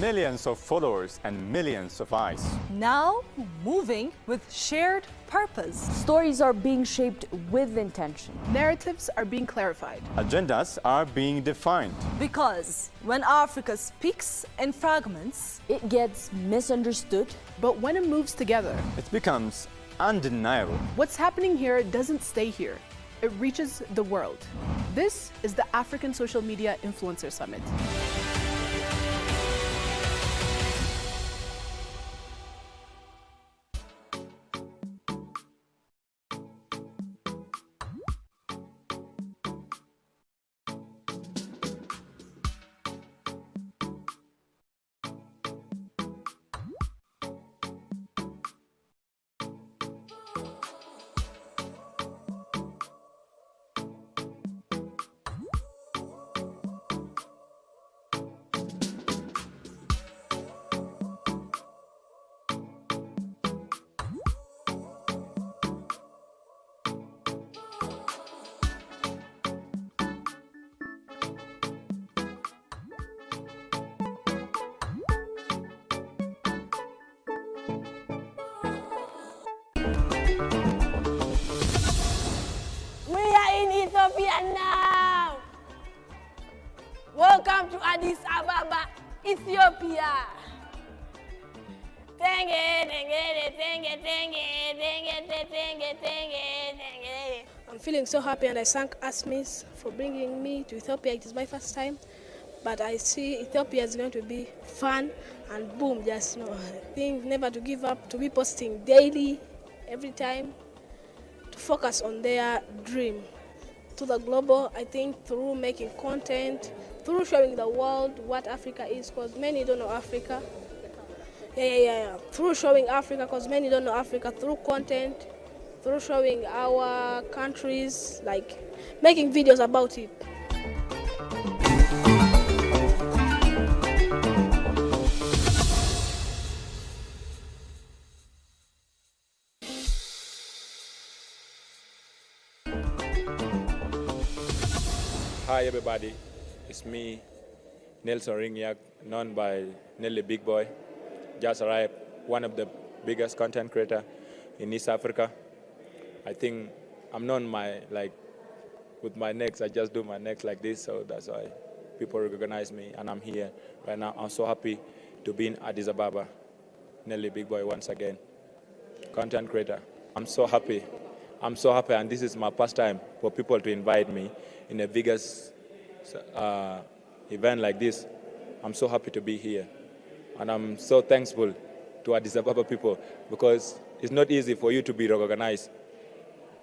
millions of followers and millions of eyes. Now moving with shared purpose. Stories are being shaped with intention. Narratives are being clarified. Agendas are being defined. Because when Africa speaks in fragments, it gets misunderstood. But when it moves together, it becomes undeniable. What's happening here doesn't stay here. It reaches the world. This is the African Social Media Influencer Summit. Now, welcome to Addis Ababa, Ethiopia. I'm feeling so happy, and I thank ASMIS for bringing me to Ethiopia. It is my first time, but I see Ethiopia is going to be fun, and boom, just think never to give up, to be posting daily, every time, to focus on their dream. To the global, I think through making content, through showing the world what Africa is, because many don't know Africa. Through showing Africa, because many don't know Africa, through content, through showing our countries, like making videos about it. Hi everybody, it's me, Nelson Ringyak, known by Nelly Big Boy. Just arrived, one of the biggest content creator in East Africa. I think I'm known with my necks, I just do my necks like this, so that's why people recognize me, and I'm here right now. I'm so happy to be in Addis Ababa. Nelly Big Boy once again, content creator. I'm so happy, and this is my first time for people to invite me in a biggest event like this. I'm so happy to be here. And I'm so thankful to Addis Ababa people, because it's not easy for you to be recognized,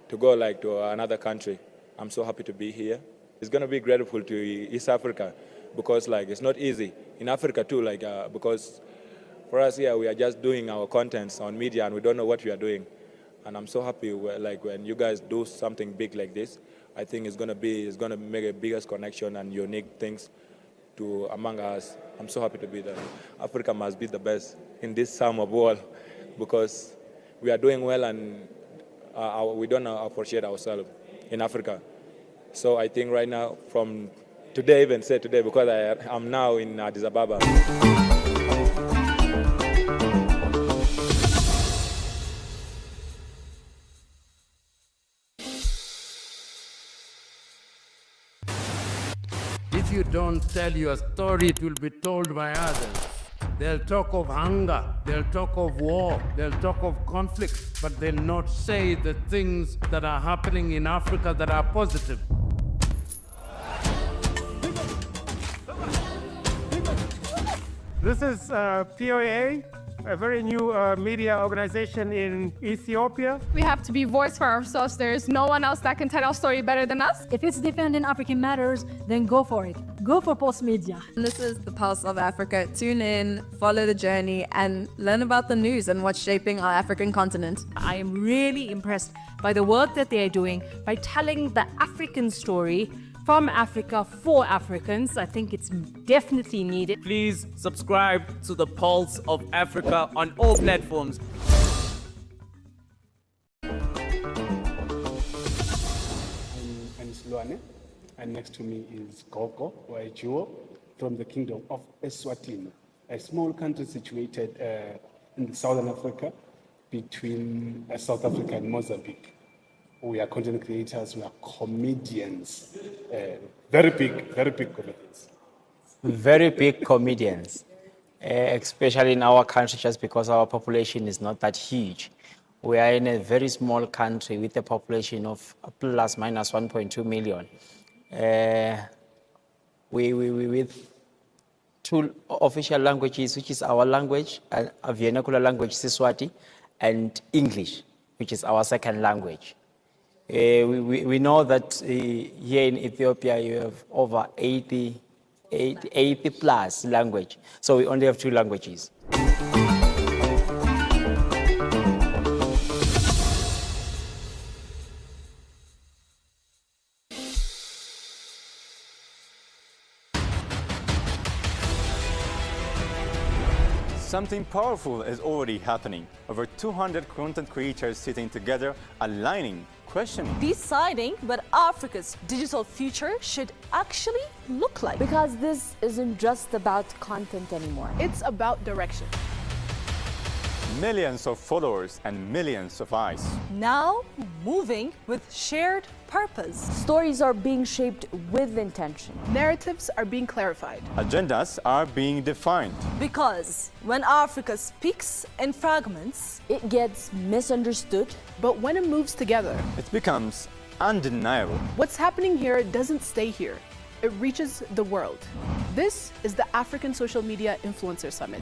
to go to another country. I'm so happy to be here. It's going to be grateful to East Africa, because it's not easy. In Africa too, because for us here, we are just doing our contents on media and we don't know what we are doing. And I'm so happy when you guys do something big like this. I think it's going to make a biggest connection and unique things among us. I'm so happy to be there. Africa must be the best in this sum of world, because we are doing well and we don't appreciate ourselves in Africa. So I think right now, from today, even say today, because I'm now in Addis Ababa. If you don't tell your story, it will be told by others. They'll talk of hunger, they'll talk of war, they'll talk of conflict, but they'll not say the things that are happening in Africa that are positive. This is POA, a very new media organization in Ethiopia. We have to be voice for ourselves. There is no one else that can tell our story better than us. If it's defending African matters, then go for it. Go for Pulse Media. This is the Pulse of Africa. Tune in, follow the journey, and learn about the news and what's shaping our African continent. I am really impressed by the work that they are doing by telling the African story from Africa for Africans. I think it's definitely needed. Please subscribe to the Pulse of Africa on all platforms. I'm Sluane, and next to me is Gogo, or Ejuo, from the Kingdom of Eswatini, a small country situated in southern Africa, between South Africa and Mozambique. We are content creators, we are comedians, very big comedians. Very big comedians, especially in our country, just because our population is not that huge. We are in a very small country with a population of plus minus 1.2 million. We with two official languages, which is our language, a vernacular language, Siswati, and English, which is our second language. We know that here in Ethiopia you have over 80 plus language, so we only have two languages. Something powerful is already happening. Over 200 content creators sitting together, aligning, questioning, deciding what Africa's digital future should actually look like. Because this isn't just about content anymore. It's about direction. Millions of followers and millions of eyes. Now moving with shared purpose. Stories are being shaped with intention. Narratives are being clarified. Agendas are being defined. Because when Africa speaks in fragments, it gets misunderstood. But when it moves together, it becomes undeniable. What's happening here doesn't stay here. It reaches the world. This is the African Social Media Influencer Summit.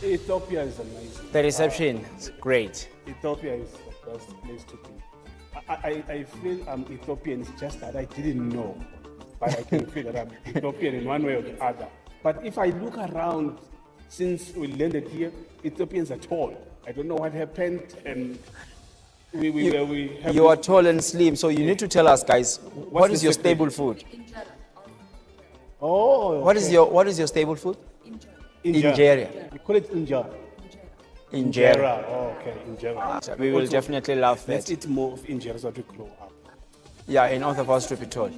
Ethiopia is amazing. The reception is great. Ethiopia is the best place to be. I feel I'm Ethiopian, it's just that I didn't know. But I can feel that I'm Ethiopian in one way or the other. But if I look around, since we landed here, Ethiopians are tall. I don't know what happened, and you are tall and slim, so you need to tell us, guys, what is your stable food? Oh, okay. What is your stable food? Injera. We call it Injera. Injera. Oh, okay, Injera. So we will definitely love that. Let's eat more of Injera as we grow up. Yeah, enough of us to be tall.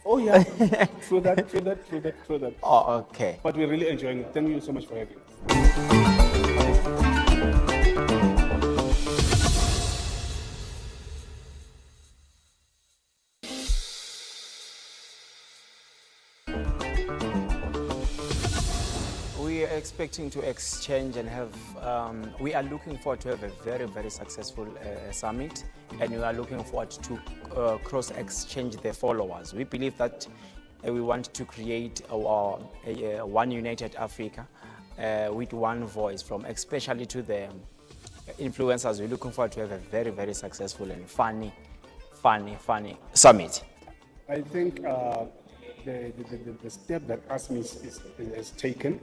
Oh yeah, true that. Oh, okay. But we're really enjoying it. Thank you so much for having us. We are expecting to exchange and have, we are looking forward to have a very, very successful summit, and we are looking forward to cross-exchange the followers. We believe that we want to create one united Africa, with one voice, from especially to the influencers. We're looking forward to have a very, very successful and funny summit. I think the step that ASMIS has taken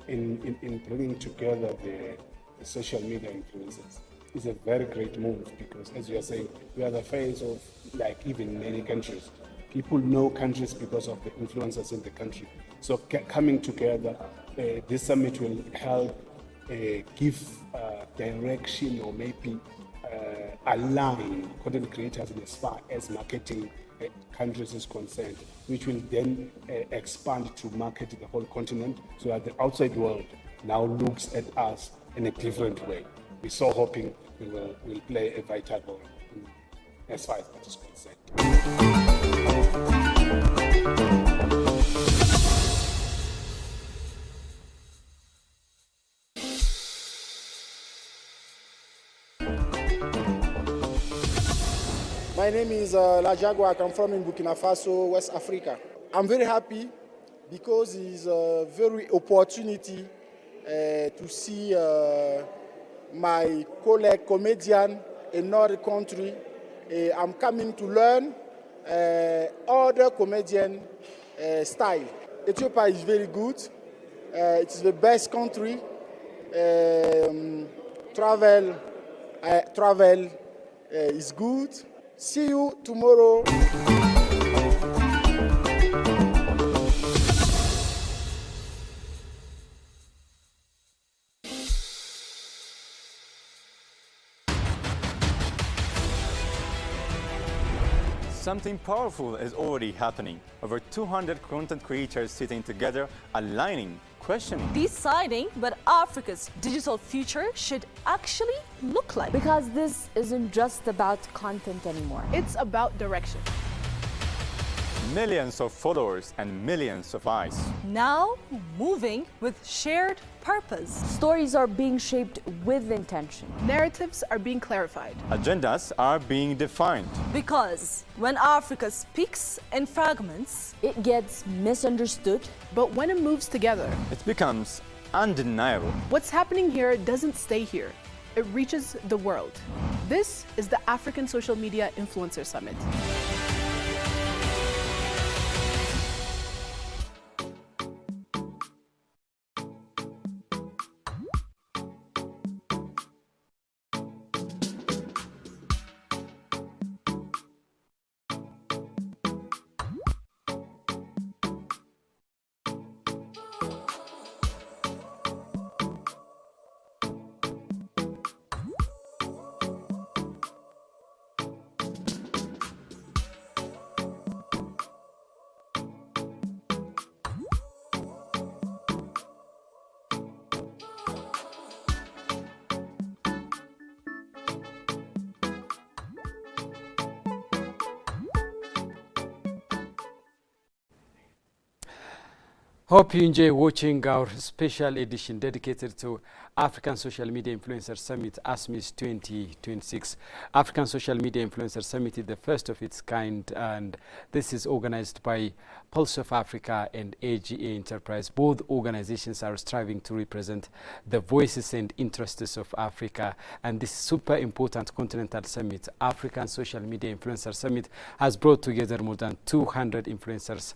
in bringing together the social media influencers is a very great move, because as you are saying, we are the face of like even many countries. People know countries because of the influencers in the country. So coming together, this summit will help give direction, or maybe align content creators as far as marketing countries is concerned, which will then expand to market the whole continent, so that the outside world now looks at us in a different way. We're so hoping we will play a vital role as far as that is concerned. My name is Lajagwak. I'm from in Burkina Faso, West Africa. I'm very happy because it's a very opportunity to see my colleague comedian in another country. I'm coming to learn other comedian style. Ethiopia is very good. It is the best country. Travel is good. See you tomorrow. Something powerful is already happening. Over 200 content creators sitting together, aligning, questioning, Deciding what Africa's digital future should actually look like. Because this isn't just about content anymore. It's about direction. millions of followers and millions of eyes. Now moving with shared purpose. Stories are being shaped with intention. Narratives are being clarified. Agendas are being defined. Because when Africa speaks in fragments, it gets misunderstood. But when it moves together, it becomes undeniable. What's happening here doesn't stay here. It reaches the world. This is the African Social Media Influencer Summit. Hope you enjoy watching our special edition dedicated to African Social Media Influencer Summit, ASMIS 2026. African Social Media Influencer Summit is the first of its kind, and this is organized by Pulse of Africa and AGA Enterprise. Both organizations are striving to represent the voices and interests of Africa, and this super important continental summit, African Social Media Influencer Summit, has brought together more than 200 influencers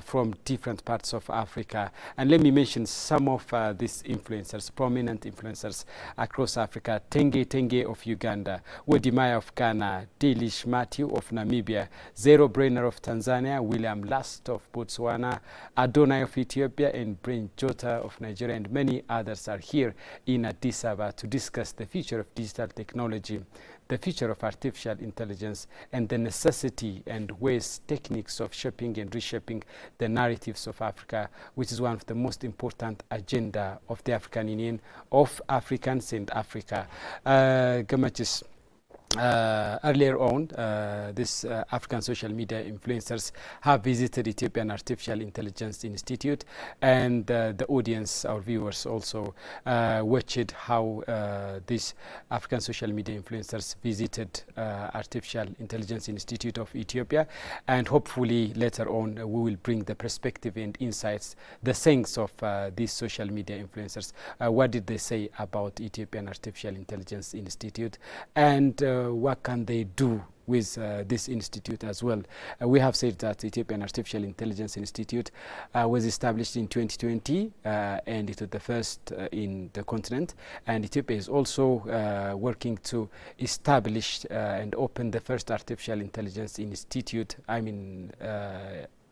from different parts of Africa. And let me mention some of these influencers, prominent influencers across Africa. Tenge of Uganda, Wedimaya of Ghana, Delish Matthew of Namibia, Zero Brainer of Tanzania, William Last of Botswana, Adonai of Ethiopia, and Brain Jota of Nigeria, and many others are here in Addis Ababa to discuss the future of digital technology, the future of artificial intelligence, and the necessity and ways, techniques of shaping and reshaping the narratives of Africa, which is one of the most important agenda of the African Union, of Africans and Africa. Gamachis, earlier on, this African social media influencers have visited Ethiopian Artificial Intelligence Institute, and the audience, our viewers, also watched how these African social media influencers visited Artificial Intelligence Institute of Ethiopia, and hopefully later on we will bring the perspective and insights, the sayings of these social media influencers. What did they say about Ethiopian Artificial Intelligence Institute, and what can they do with this institute as well? We have said that Ethiopian Artificial Intelligence Institute was established in 2020, and it was the first in the continent, and Ethiopia is also working to establish and open the first artificial intelligence institute,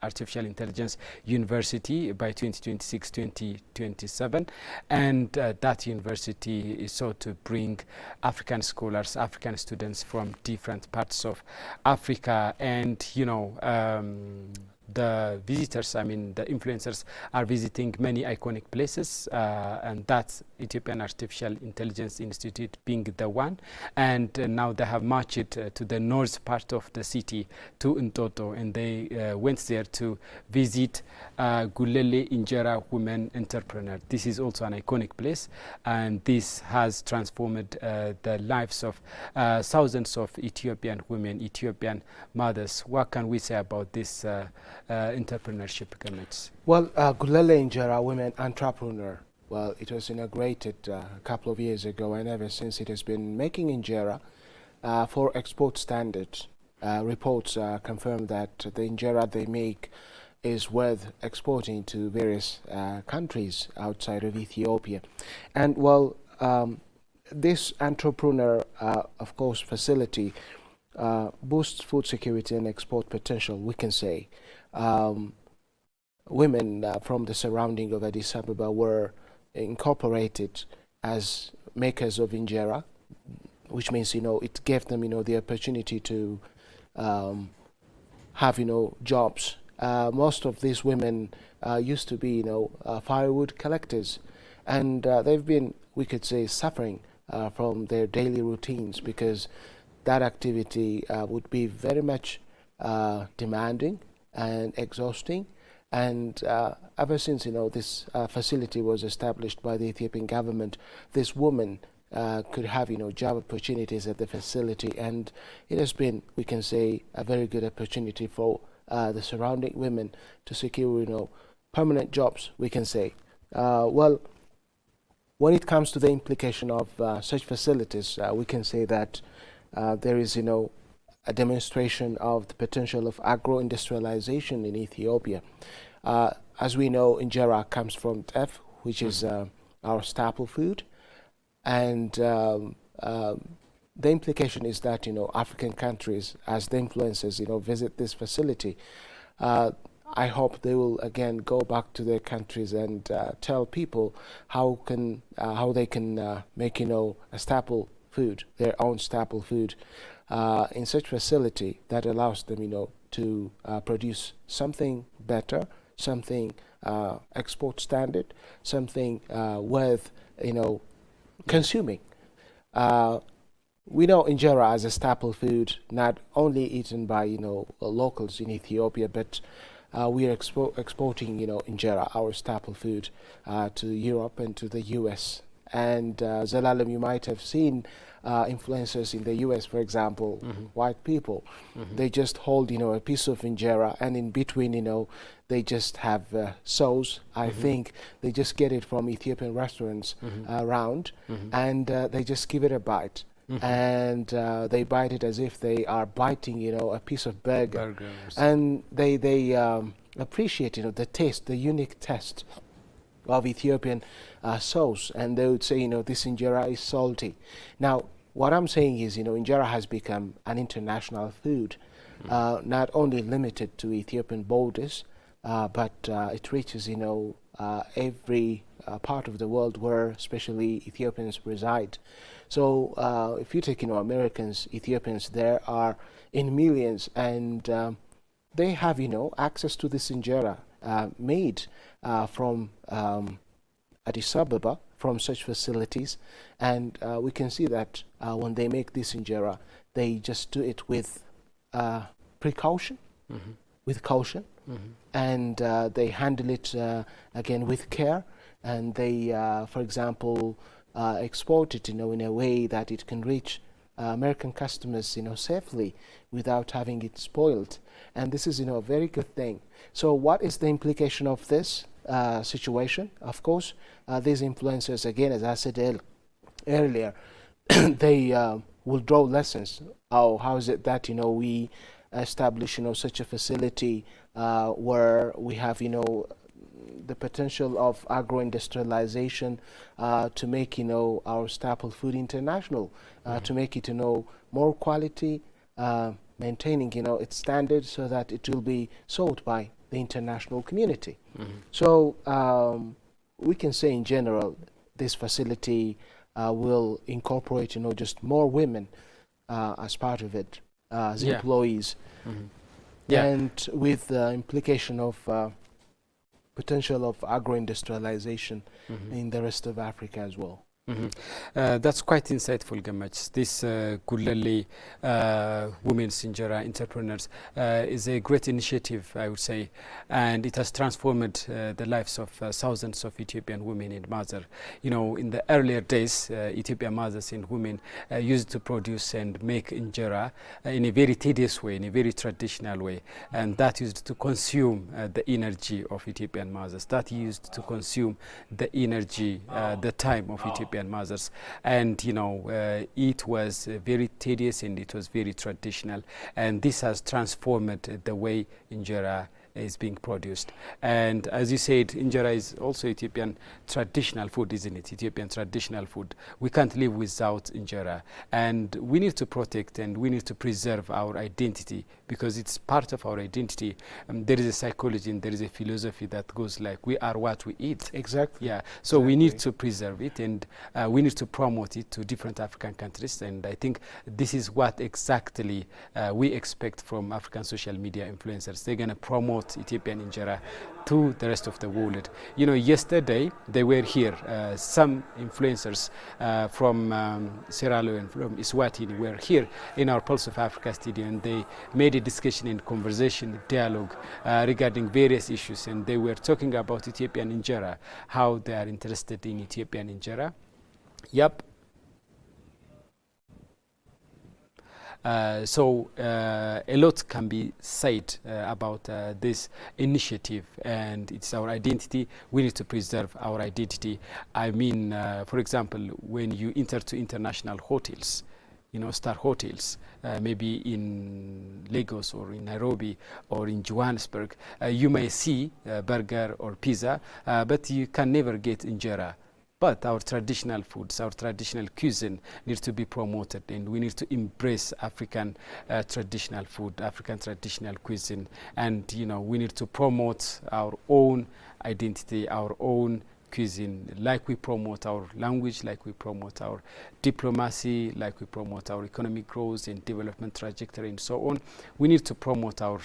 Artificial Intelligence University by 2026-2027, and that university is sought to bring African scholars, African students from different parts of Africa, and the visitors, the influencers are visiting many iconic places, and that's Ethiopian Artificial Intelligence Institute being the one. And now they have marched to the north part of the city, to Ntoto, and they went there to visit Gulele Injera Women Entrepreneur. This is also an iconic place, and this has transformed the lives of thousands of Ethiopian women, Ethiopian mothers. What can we say about this entrepreneurship governments? Well, Gulele Injera Women Entrepreneur, well, it was inaugurated a couple of years ago, and ever since it has been making injera for export standards. Reports confirm that the injera they make is worth exporting to various countries outside of Ethiopia. And well, this entrepreneur, of course, facility boosts food security and export potential, we can say. Women from the surrounding of Addis Ababa were incorporated as makers of injera, which means, it gave them, the opportunity to have, jobs. Most of these women used to be, firewood collectors, and they've been, we could say, suffering from their daily routines, because that activity would be very much demanding and exhausting. And ever since this facility was established by the Ethiopian government, this woman could have job opportunities at the facility, and it has been, we can say, a very good opportunity for the surrounding women to secure permanent jobs, we can say. Well, when it comes to the implication of such facilities, we can say that there is a demonstration of the potential of agro-industrialization in Ethiopia. As we know, injera comes from teff, which is our staple food, and the implication is that African countries, as the influencers visit this facility, I hope they will again go back to their countries and tell people how they can make a staple food, their own staple food, in such facility that allows them to produce something better, something export standard, something worth consuming. We know injera as a staple food, not only eaten by locals in Ethiopia, but we are exporting injera, our staple food, to Europe and to the US. And Zelalem, you might have seen influencers in the US, for example, white people. They just hold a piece of injera, and in between they just have sauce. I think they just get it from Ethiopian restaurants around, and they just give it a bite. And they bite it as if they are biting a piece of burger. And they appreciate the taste, the unique taste of Ethiopian sauce, and they would say this injera is salty. Now what I'm saying is injera has become an international food, not only limited to Ethiopian borders, but it reaches every part of the world where especially Ethiopians reside. So if you take Americans, Ethiopians, there are in millions, and they have access to this injera made from Addis Ababa, from such facilities, and we can see that when they make this injera, they just do it with precaution, with caution, and they handle it again with care, and they, for example, export it, in a way that it can reach American customers, safely without having it spoiled. And this is, a very good thing. So what is the implication of this situation? Of course, these influencers, again, as I said earlier, they will draw lessons. How is it that, we establish, such a facility where we have, the potential of agro-industrialization to make, our staple food international, to make it, more quality, maintaining, its standards so that it will be sold by the international community. So we can say in general, this facility will incorporate, just more women as part of it, as employees, and with the implication of potential of agro-industrialization in the rest of Africa as well. That's quite insightful, Gamach. This Culinary Women's Injera Entrepreneurs is a great initiative, I would say, and it has transformed the lives of thousands of Ethiopian women and mothers. In the earlier days, Ethiopian mothers and women used to produce and make injera in a very tedious way, in a very traditional way, and that used to consume the energy of Ethiopian mothers. That used to consume the energy, the time of Ethiopian mothers, and it was very tedious and it was very traditional, and this has transformed the way injera is being produced. And as you said, injera is also Ethiopian traditional food, isn't it? Ethiopian traditional food. We can't live without injera, and we need to protect and we need to preserve our identity, because it's part of our identity. There is a psychology and there is a philosophy that goes like, we are what we eat. Exactly. Yeah. So we need to preserve it, and we need to promote it to different African countries, and I think this is what exactly we expect from African social media influencers. They're going to promote Ethiopian injera to the rest of the world. Yesterday they were here. Some influencers from Sierra Leone, from Eswatini, were here in our Pulse of Africa studio, and they made a discussion and conversation, dialogue regarding various issues, and they were talking about Ethiopian injera, how they are interested in Ethiopian injera. Yep. So a lot can be said about this initiative, and it's our identity. We need to preserve our identity. I mean, for example, when you enter to international hotels, star hotels, maybe in Lagos or in Nairobi or in Johannesburg, you may see burger or pizza, but you can never get injera. But our traditional foods, our traditional cuisine needs to be promoted, and we need to embrace African traditional food, African traditional cuisine, and we need to promote our own identity, our own cuisine, like we promote our language, like we promote our diplomacy, like we promote our economic growth and development trajectory and so on. We need to promote our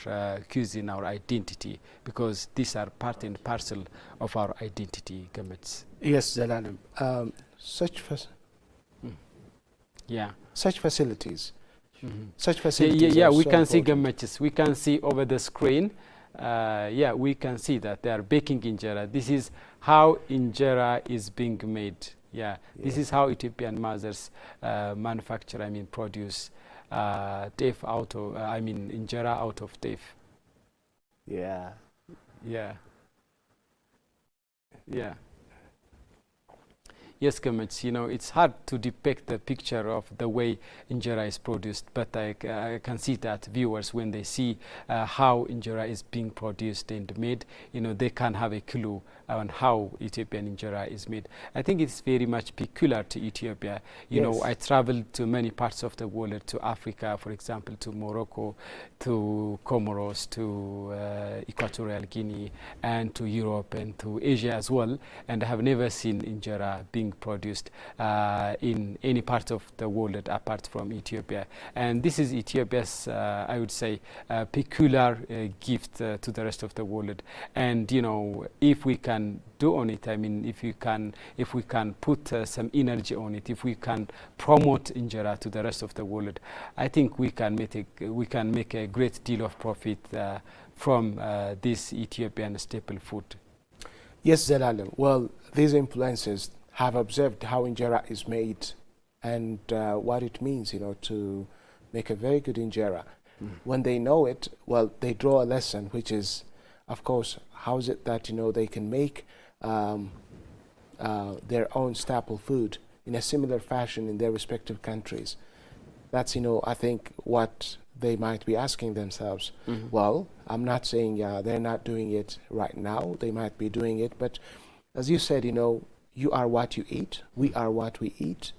cuisine, our identity, because these are part and parcel of our identity, Gamets. Yes, Zalalam. Such facilities. Such facilities. Yeah, we so can see important. Gamets. We can see over the screen. Yeah, we can see that they are baking injera. This is how injera is being made. Yeah, this is how Ethiopian mothers manufacture, produce teff out of, injera out of teff. Yeah. Yeah. Yeah. Yes, comments. It's hard to depict the picture of the way injera is produced, but I can see that viewers, when they see how injera is being produced and made, they can have a clue on how Ethiopian injera is made. I think it's very much peculiar to Ethiopia. Yes. I traveled to many parts of the world, to Africa, for example, to Morocco, to Comoros, to Equatorial Guinea, and to Europe and to Asia as well, and I have never seen injera being being produced in any part of the world apart from Ethiopia. And this is Ethiopia's, I would say, peculiar gift to the rest of the world. And you know, if we can do on it, I mean, if we can put some energy on it, if we can promote Injera to the rest of the world, I think we can make a great deal of profit from this Ethiopian staple food. Yes, Zelalem. Well, these influencers have observed how Injera is made and what it means, you know, to make a very good Injera. When they know it, well, they draw a lesson, which is, of course, how is it that, you know, they can make their own staple food in a similar fashion in their respective countries. That's, you know, I think what they might be asking themselves. Well, I'm not saying they're not doing it right now. They might be doing it, but as you said, you know, you are what you eat. We are what we eat,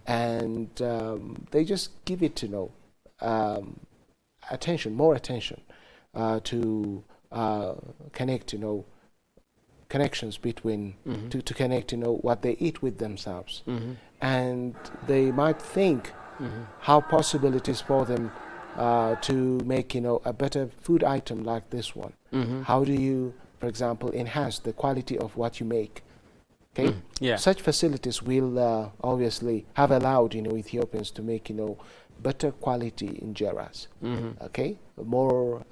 and they just give it, you know, attention, more attention to connect, you know, connections between to connect, you know, what they eat with themselves, and they might think how possible it is for them to make, you know, a better food item like this one. How do you, for example, enhance the quality of what you make? Okay, such facilities will obviously have allowed, you know, Ethiopians to make, you know, better quality injeras. Okay, more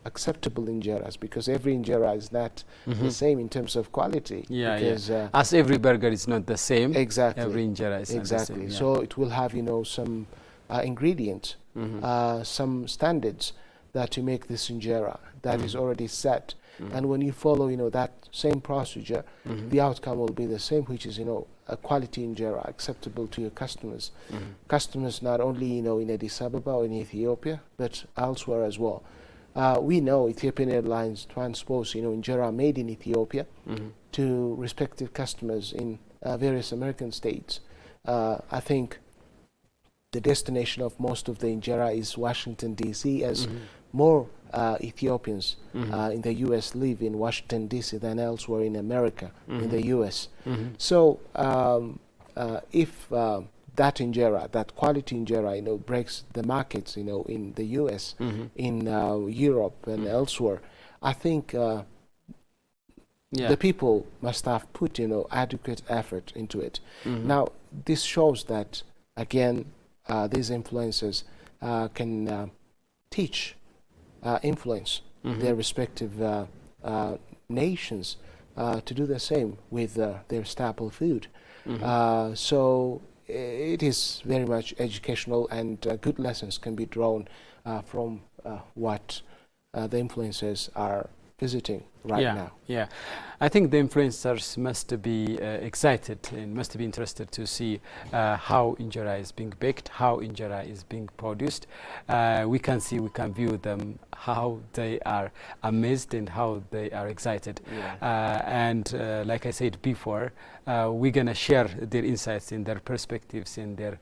acceptable injeras, because every injera is not the same in terms of quality. Because, as every burger is not the same. Exactly. Every injera is not the same. So it will have, you know, some ingredients, some standards that to make this injera that is already set. And when you follow, you know, that same procedure, the outcome will be the same, which is, you know, a quality injera acceptable to your customers. Customers not only, you know, in Addis Ababa or in Ethiopia, but elsewhere as well. We know Ethiopian Airlines transpose, you know, injera made in Ethiopia to respective customers in various American states. I think the destination of most of the injera is Washington, D.C., as more Ethiopians in the U.S. live in Washington, D.C. than elsewhere in America, in the U.S. So if that injera, that quality injera, you know, breaks the markets, you know, in the U.S., in Europe and elsewhere, I think the people must have put, you know, adequate effort into it. Now, this shows that, again, these influencers can teach, influence their respective nations to do the same with their staple food. So it is very much educational, and good lessons can be drawn from what the influencers are visiting right now. Yeah, I think the influencers must be excited and must be interested to see how injera is being baked, how injera is being produced. We can view them, how they are amazed and how they are excited. And like I said before, we're gonna share their insights and their perspectives and their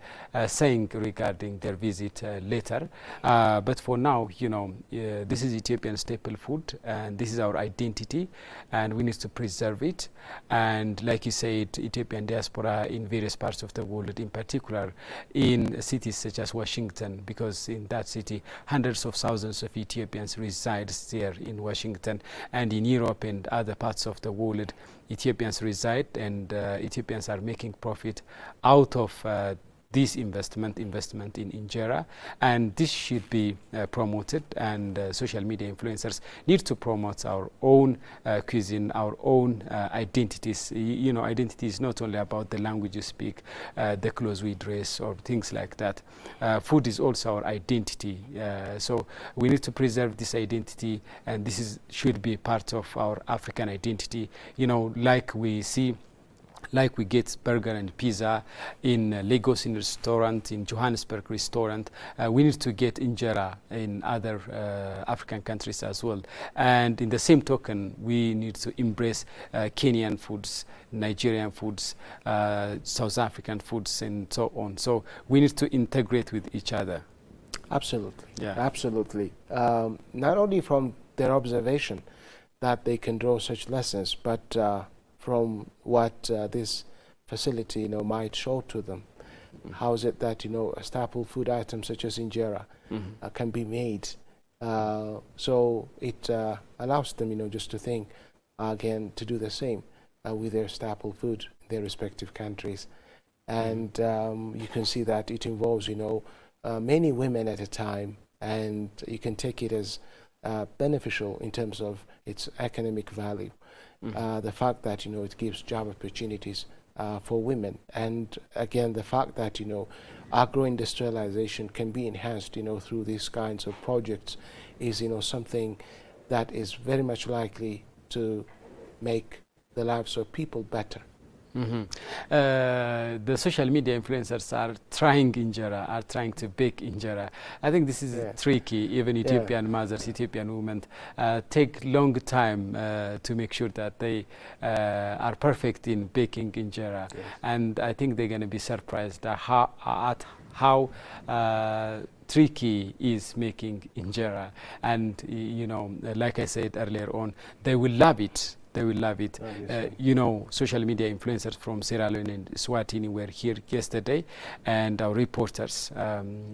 saying regarding their visit later. But for now, you know, this is Ethiopian staple food, and this is our identity, and we need to preserve it. And like you said, Ethiopian diaspora in various parts of the world, in particular in cities such as Washington, because in that city hundreds of thousands of Ethiopians reside there in Washington, and in Europe and other parts of the world Ethiopians reside, and Ethiopians are making profit out of this investment in injera, and this should be promoted, and social media influencers need to promote our own cuisine, our own identities. You know, identity is not only about the language you speak, the clothes we dress, or things like that. Food is also our identity, so we need to preserve this identity, and this should be part of our African identity. You know, like we get burger and pizza in Lagos in restaurant, in Johannesburg restaurant, we need to get injera in other African countries as well. And in the same token, we need to embrace Kenyan foods, Nigerian foods, South African foods, and so on. So we need to integrate with each other. Absolutely. Absolutely. Not only from their observation that they can draw such lessons, but from what these facility, might show to them. How is it that, a staple food item such as Injera can be made? So it allows them, just to think, again, to do the same with their staple food in their respective countries. And you can see that it involves, many women at a time, and you can take it as beneficial in terms of its economic value. The fact that, it gives job opportunities for women, and again the fact that agro-industrialization can be enhanced through these kinds of projects is something that is very much likely to make the lives of people better. The social media influencers are trying Injera, are trying to bake Injera. I think this is tricky. Even Ethiopian mothers, Ethiopian women take long time to make sure that they are perfect in baking Injera. And I think they're going to be surprised at how tricky is making Injera. And, like I said earlier on, they will love it. They will love it. Social media influencers from Sierra Leone and Swatini were here yesterday, and our reporters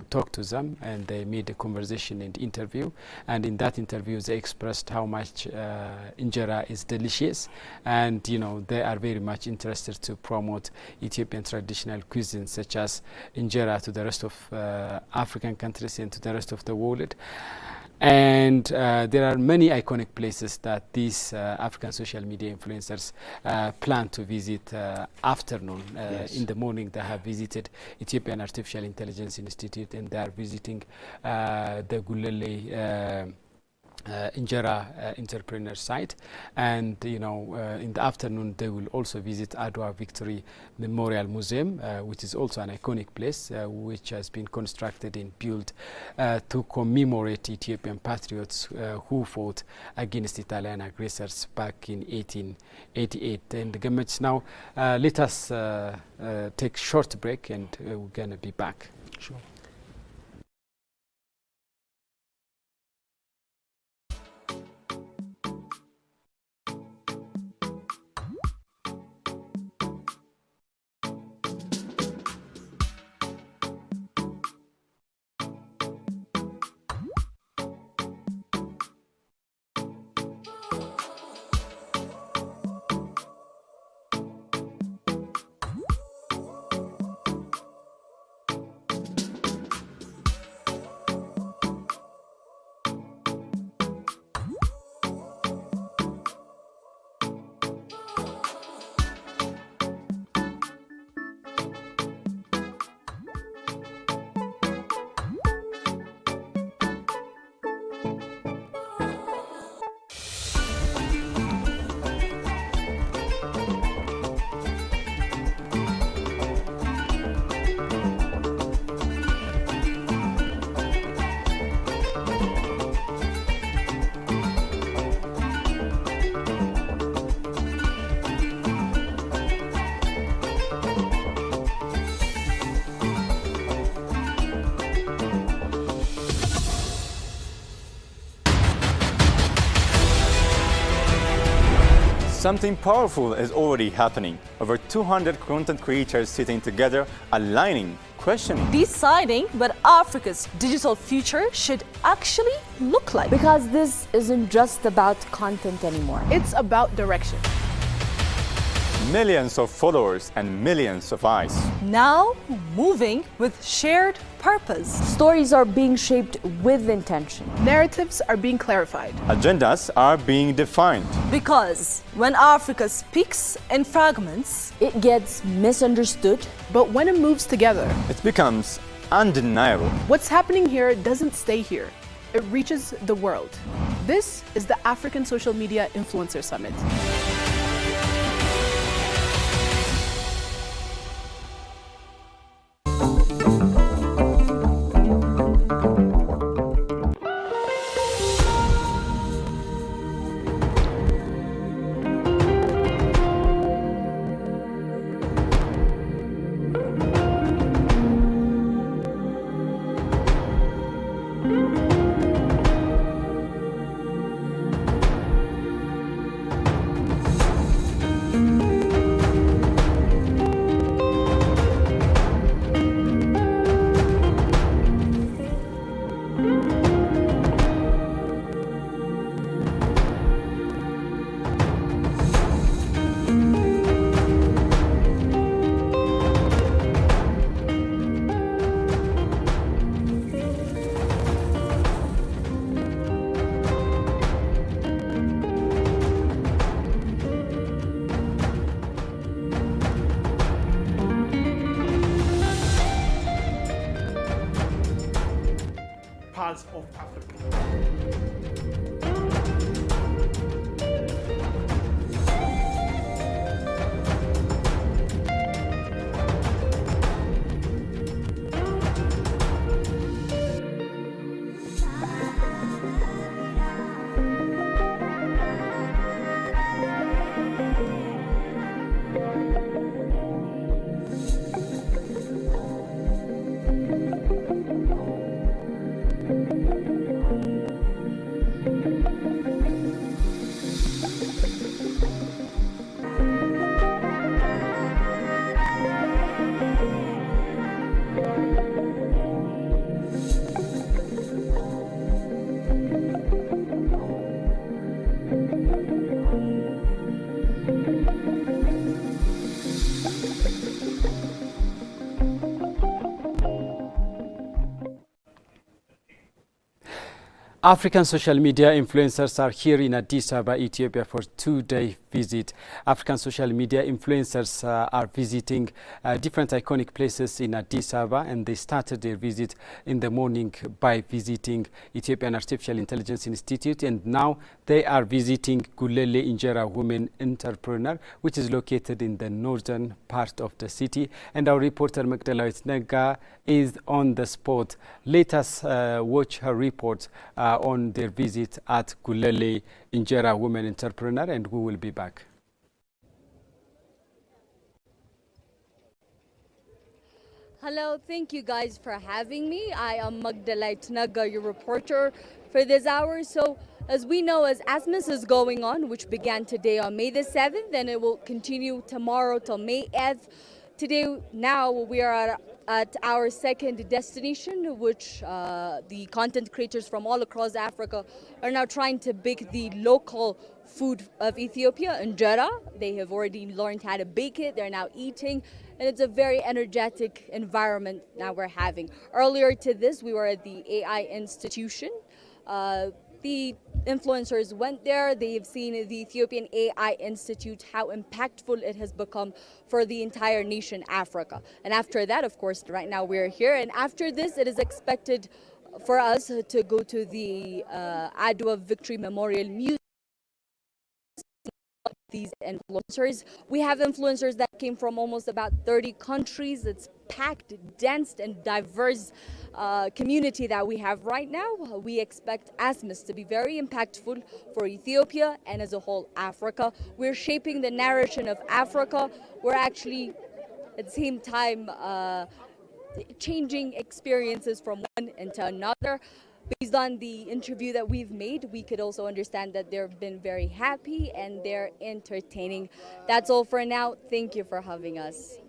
talked to them, and they made a conversation and interview. And in that interview, they expressed how much Injera is delicious, and they are very much interested to promote Ethiopian traditional cuisines such as Injera to the rest of African countries and to the rest of the world. And there are many iconic places that these African social media influencers plan to visit afternoon. In the morning, they have visited Ethiopian Artificial Intelligence Institute, and they are visiting the Gulele Injera entrepreneur site, and in the afternoon they will also visit Adwa Victory Memorial Museum, which is also an iconic place which has been constructed and built to commemorate Ethiopian patriots who fought against Italian aggressors back in 1888. And Gamach, now let us take a short break, and we're gonna be back. Sure. Something powerful is already happening. Over 200 content creators sitting together, aligning, questioning, deciding what Africa's digital future should actually look like. Because this isn't just about content anymore. It's about direction. Millions of followers and millions of eyes. Now moving with shared purpose. Stories are being shaped with intention. Narratives are being clarified. Agendas are being defined. Because when Africa speaks in fragments, it gets misunderstood. But when it moves together, it becomes undeniable. What's happening here doesn't stay here. It reaches the world. This is the African Social Media Influencer Summit. parts of Africa. African social media influencers are here in Addis Ababa, Ethiopia for a two-day visit. African social media influencers are visiting different iconic places in Addis Ababa, and they started their visit in the morning by visiting Ethiopian Artificial Intelligence Institute, and now they are visiting Gulele Injera Women Entrepreneur, which is located in the northern part of the city. And our reporter Magdalena Nega is on the spot. Let us watch her report on their visit at Gulele Injera Women Entrepreneur, and we will be back. Hello, thank you guys for having me. I am Magdalena Naga, your reporter for this hour. So as we know, as ASMIS is going on, which began today on May the 7th, and it will continue tomorrow till May 8th. Today, now we are at our second destination, which the content creators from all across Africa are now trying to bake the local food of Ethiopia, Injera. They have already learned how to bake it. They're now eating, and it's a very energetic environment now we're having. Earlier to this, we were at the AI institution. The influencers went there. They've seen the Ethiopian AI Institute, how impactful it has become for the entire nation, Africa. And after that, of course, right now we're here. And after this, it is expected for us to go to the Adwa Victory Memorial Museum. These influencers. We have influencers that came from almost about 30 countries. It's packed, dense, and diverse community that we have right now. We expect ASMIS to be very impactful for Ethiopia and as a whole Africa. We're shaping the narration of Africa. We're actually at the same time changing experiences from one into another. Based on the interview that we've made, we could also understand that they've been very happy and they're entertaining. That's all for now. Thank you for having us.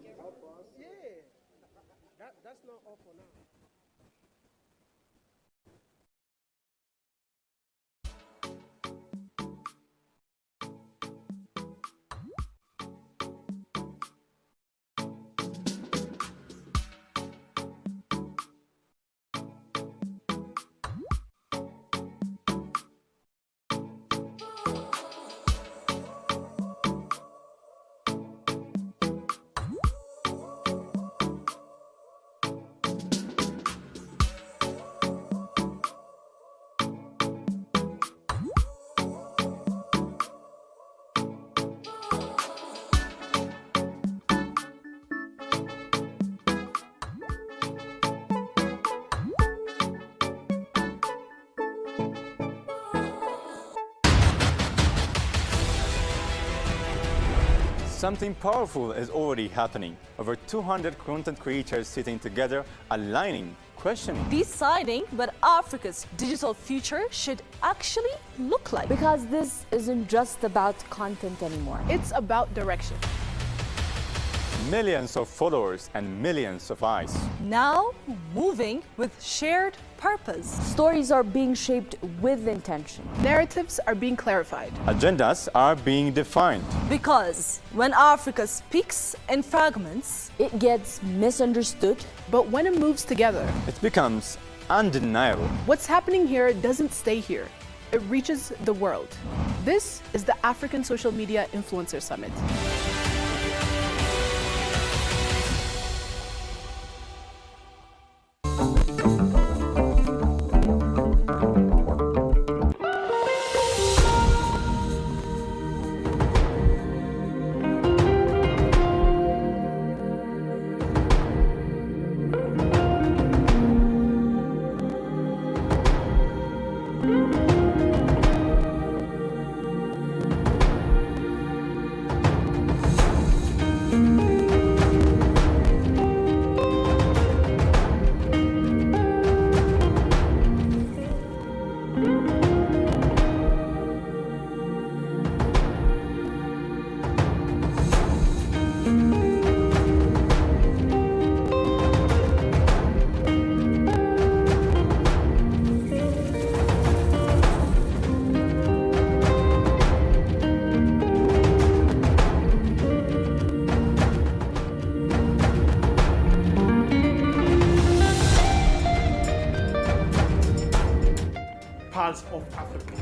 Something powerful is already happening. Over 200 content creators sitting together, aligning, questioning, deciding what Africa's digital future should actually look like. Because this isn't just about content anymore. It's about direction. Millions of followers and millions of eyes. Now moving with shared purpose. Stories are being shaped with intention. Narratives are being clarified. Agendas are being defined. Because when Africa speaks in fragments, it gets misunderstood. But when it moves together, it becomes undeniable. What's happening here doesn't stay here. It reaches the world. This is the African Social Media Influencer Summit. pulse of Africa.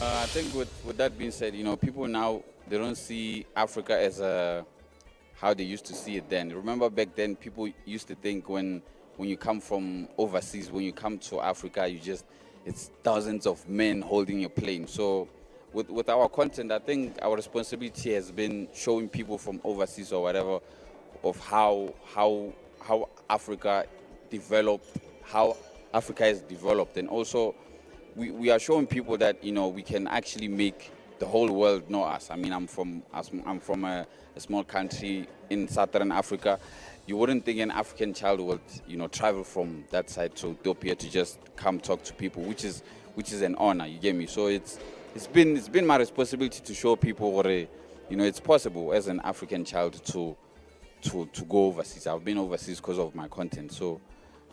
I think with that being said, people now, they don't see Africa as how they used to see it then. Remember back then, people used to think when you come from overseas, when you come to Africa, it's thousands of men holding your plane. So with our content, I think our responsibility has been showing people from overseas or whatever of how Africa developed, how Africa is developed, and also we are showing people that we can actually make the whole world know us. I mean, I'm from a small country in southern Africa. You wouldn't think an African child would travel from that side to Ethiopia to just come talk to people, which is an honor. You get me? So it's been my responsibility to show people it's possible as an African child to go overseas. I've been overseas because of my content. So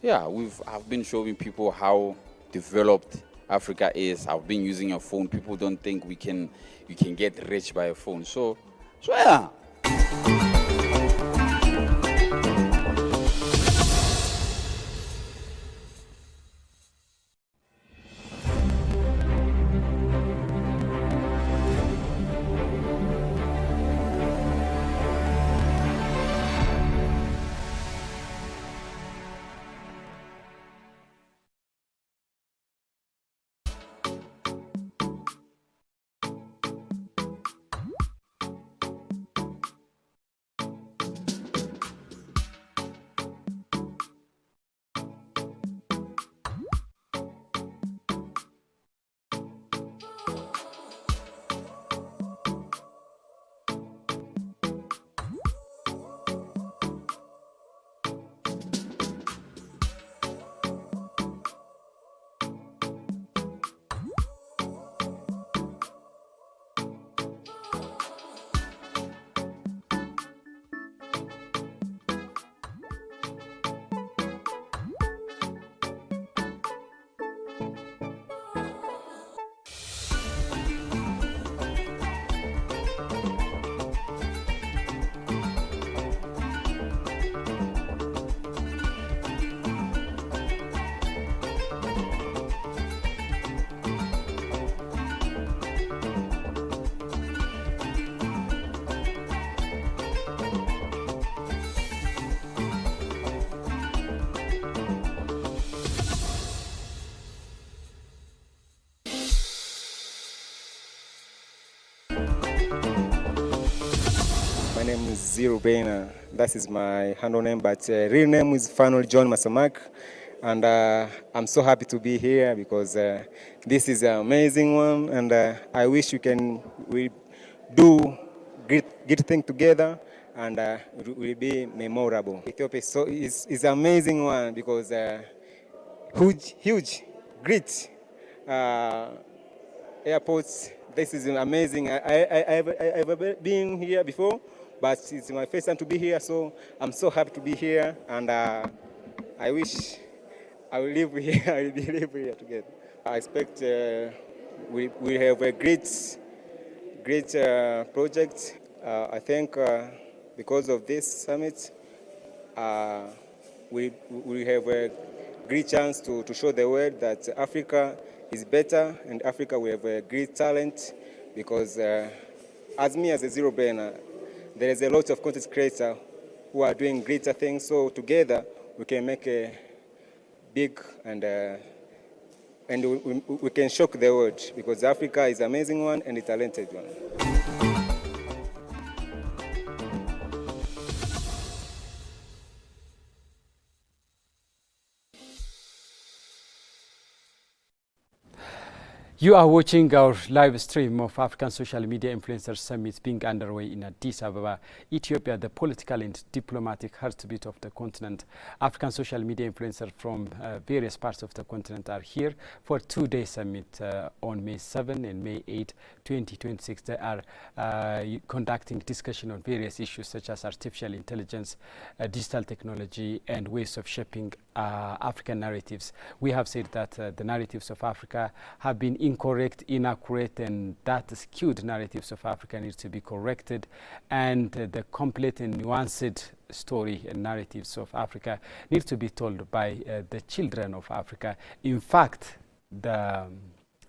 yeah, I've been showing people how developed Africa is. I've been using a phone. People don't think you can get rich by a phone. So yeah. My name is Zero Bena. That is my handle name, but real name is Final John Masamak. And I'm so happy to be here because this is an amazing one, and I wish we do great thing together, and it will be memorable. Ethiopia is an amazing one because huge, great airports. This is amazing. I've been here before, but it's my first time to be here, so I'm so happy to be here, and I wish I will live here. I will live here together. I expect we have a great project. I think because of this summit, we have a great chance to show the world that Africa is better, and Africa will have a great talent, because as me as a Zero Brainer, there is a lot of content creators who are doing greater things. So together we can make a big and we can shock the world, because Africa is an amazing one and a talented one. You are watching our live stream of African Social Media Influencers Summit being underway in Addis Ababa, Ethiopia, the political and diplomatic heartbeat of the continent. African social media influencers from various parts of the continent are here for a two-day summit on May 7 and May 8, 2026. They are conducting discussion on various issues such as artificial intelligence, digital technology, and ways of shaping African narratives. We have said that the narratives of Africa have been incorrect, inaccurate, and that skewed narratives of Africa need to be corrected, and the complete and nuanced story and narratives of Africa need to be told by the children of Africa. In fact, the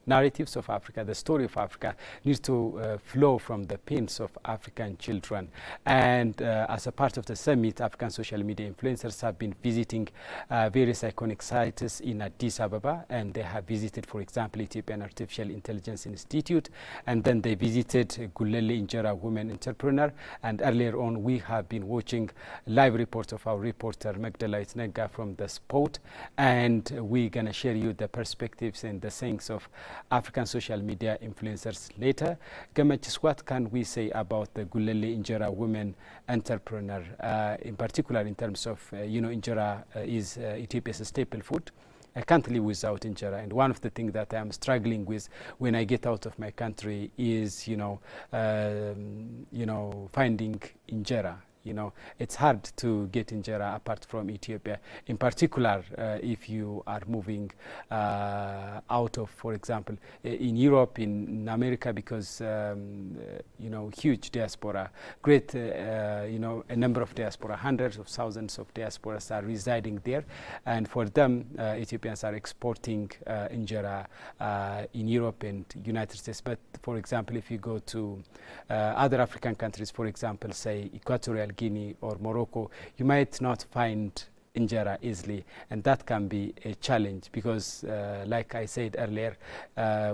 narratives of Africa, the story of Africa, needs to flow from the pens of African children. And as a part of the summit, African social media influencers have been visiting various iconic sites in Addis Ababa, and they have visited, for example, Ethiopian Artificial Intelligence Institute, and then they visited Gulele Injera, women entrepreneur. And earlier on, we have been watching live reports of our reporter Magdalite Nega from the spot, and we're going to share you the perspectives and the sayings of African social media influencers later. Gamachis, what can we say about the Gulele Injera women entrepreneur, in particular in terms of, Injera is Ethiopia's staple food. I can't live without Injera, and one of the things that I'm struggling with when I get out of my country is, finding Injera. It's hard to get Injera apart from Ethiopia, in particular if you are moving out of, for example, in Europe, in America, because, huge diaspora, great, a number of diaspora, hundreds of thousands of diasporas are residing there. And for them, Ethiopians are exporting Injera in Europe and United States. But, for example, if you go to other African countries, for example, say Equatorial Guinea or Morocco, you might not find Injera easily, and that can be a challenge because, like I said earlier,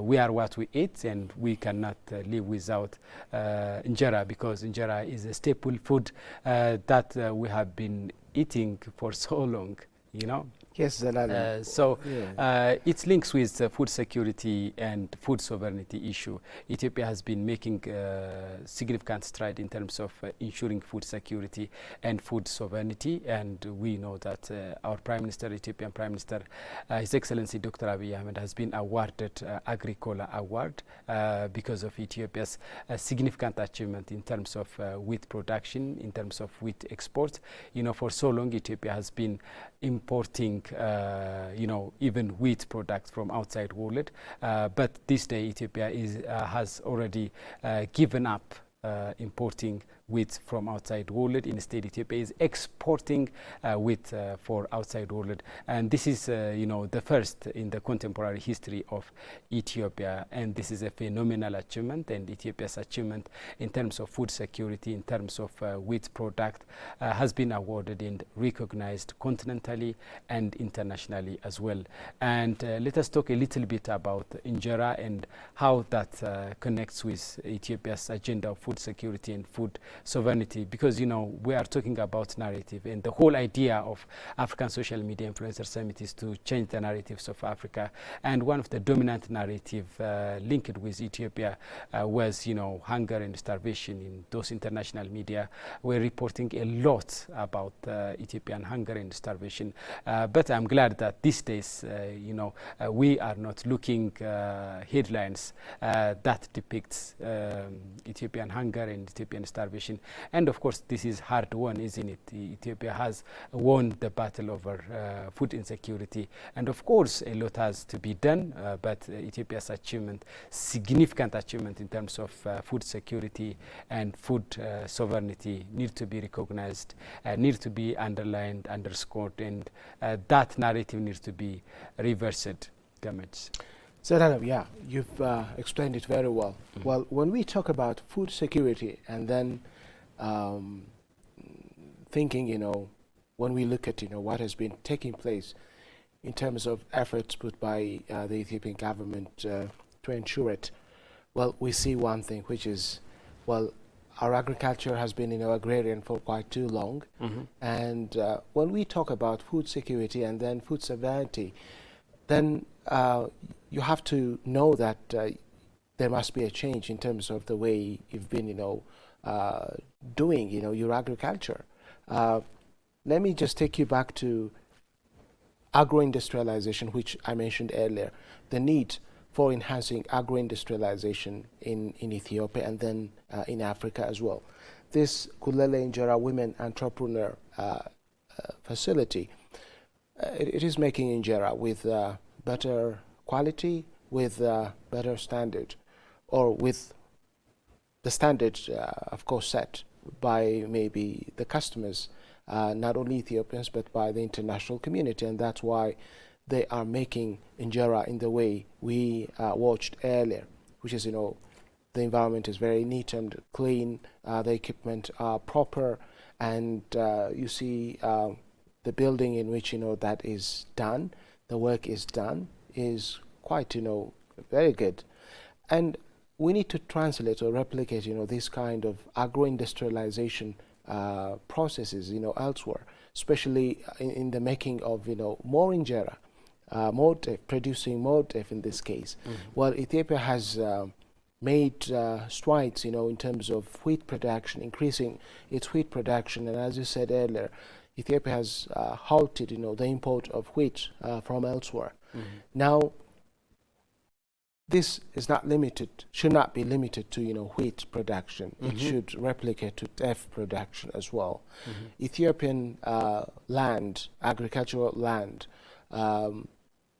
we are what we eat, and we cannot live without Injera, because Injera is a staple food that we have been eating for so long, Yes, Zalala. It links with food security and food sovereignty issue. Ethiopia has been making significant stride in terms of ensuring food security and food sovereignty, and we know that our Prime Minister, Ethiopian Prime Minister, His Excellency Dr. Abiy Ahmed, has been awarded Agricola Award because of Ethiopia's significant achievement in terms of wheat production, in terms of wheat export. For so long, Ethiopia has been importing even wheat products from outside world, but this day Ethiopia has already given up importing wheat from outside world. Instead, Ethiopia is exporting wheat for outside world, and this is the first in the contemporary history of Ethiopia, and this is a phenomenal achievement. And Ethiopia's achievement in terms of food security, in terms of wheat product, has been awarded and recognized continentally and internationally as well. And let us talk a little bit about Injera and how that connects with Ethiopia's agenda of food security and food sovereignty, because we are talking about narrative, and the whole idea of African Social Media Influencer Summit is to change the narratives of Africa. And one of the dominant narrative linked with Ethiopia was hunger and starvation. In those international media were reporting a lot about Ethiopian hunger and starvation, but I'm glad that these days we are not looking headlines that depicts Ethiopian hunger and Ethiopian starvation. And of course, this is hard won, isn't it? Ethiopia has won the battle over food insecurity, and of course, a lot has to be done. But Ethiopia's achievement, significant achievement in terms of food security and food sovereignty, need to be recognized, need to be underlined, underscored, and that narrative needs to be reversed. Zainab, yeah, you've explained it very well. Well, when we talk about food security and then thinking, when we look at, what has been taking place in terms of efforts put by the Ethiopian government to ensure it, well, we see one thing, which is, well, our agriculture has been, agrarian for quite too long. And when we talk about food security and then food sovereignty, then you have to know that there must be a change in terms of the way you've been, doing, your agriculture. Let me just take you back to agro-industrialization, which I mentioned earlier, the need for enhancing agro-industrialization in Ethiopia and then in Africa as well. This Culinary Injera Women Entrepreneur facility, it is making Injera with better quality, with better standard, or with the standard, of course, set by maybe the customers, not only Ethiopians, but by the international community. And that's why they are making Injera in the way we watched earlier, which is, the environment is very neat and clean, the equipment are proper, and you see the building in which, that is done, the work is done, is quite, very good. And we need to translate or replicate, this kind of agro-industrialization processes, elsewhere, especially in the making of, more Injera, more producing more in this case. Well, Ethiopia has made strides, in terms of wheat production, increasing its wheat production, and as you said earlier, Ethiopia has halted, the import of wheat from elsewhere. Now, this is not limited, should not be limited to, wheat production. It should replicate to teff production as well. Ethiopian land, agricultural land,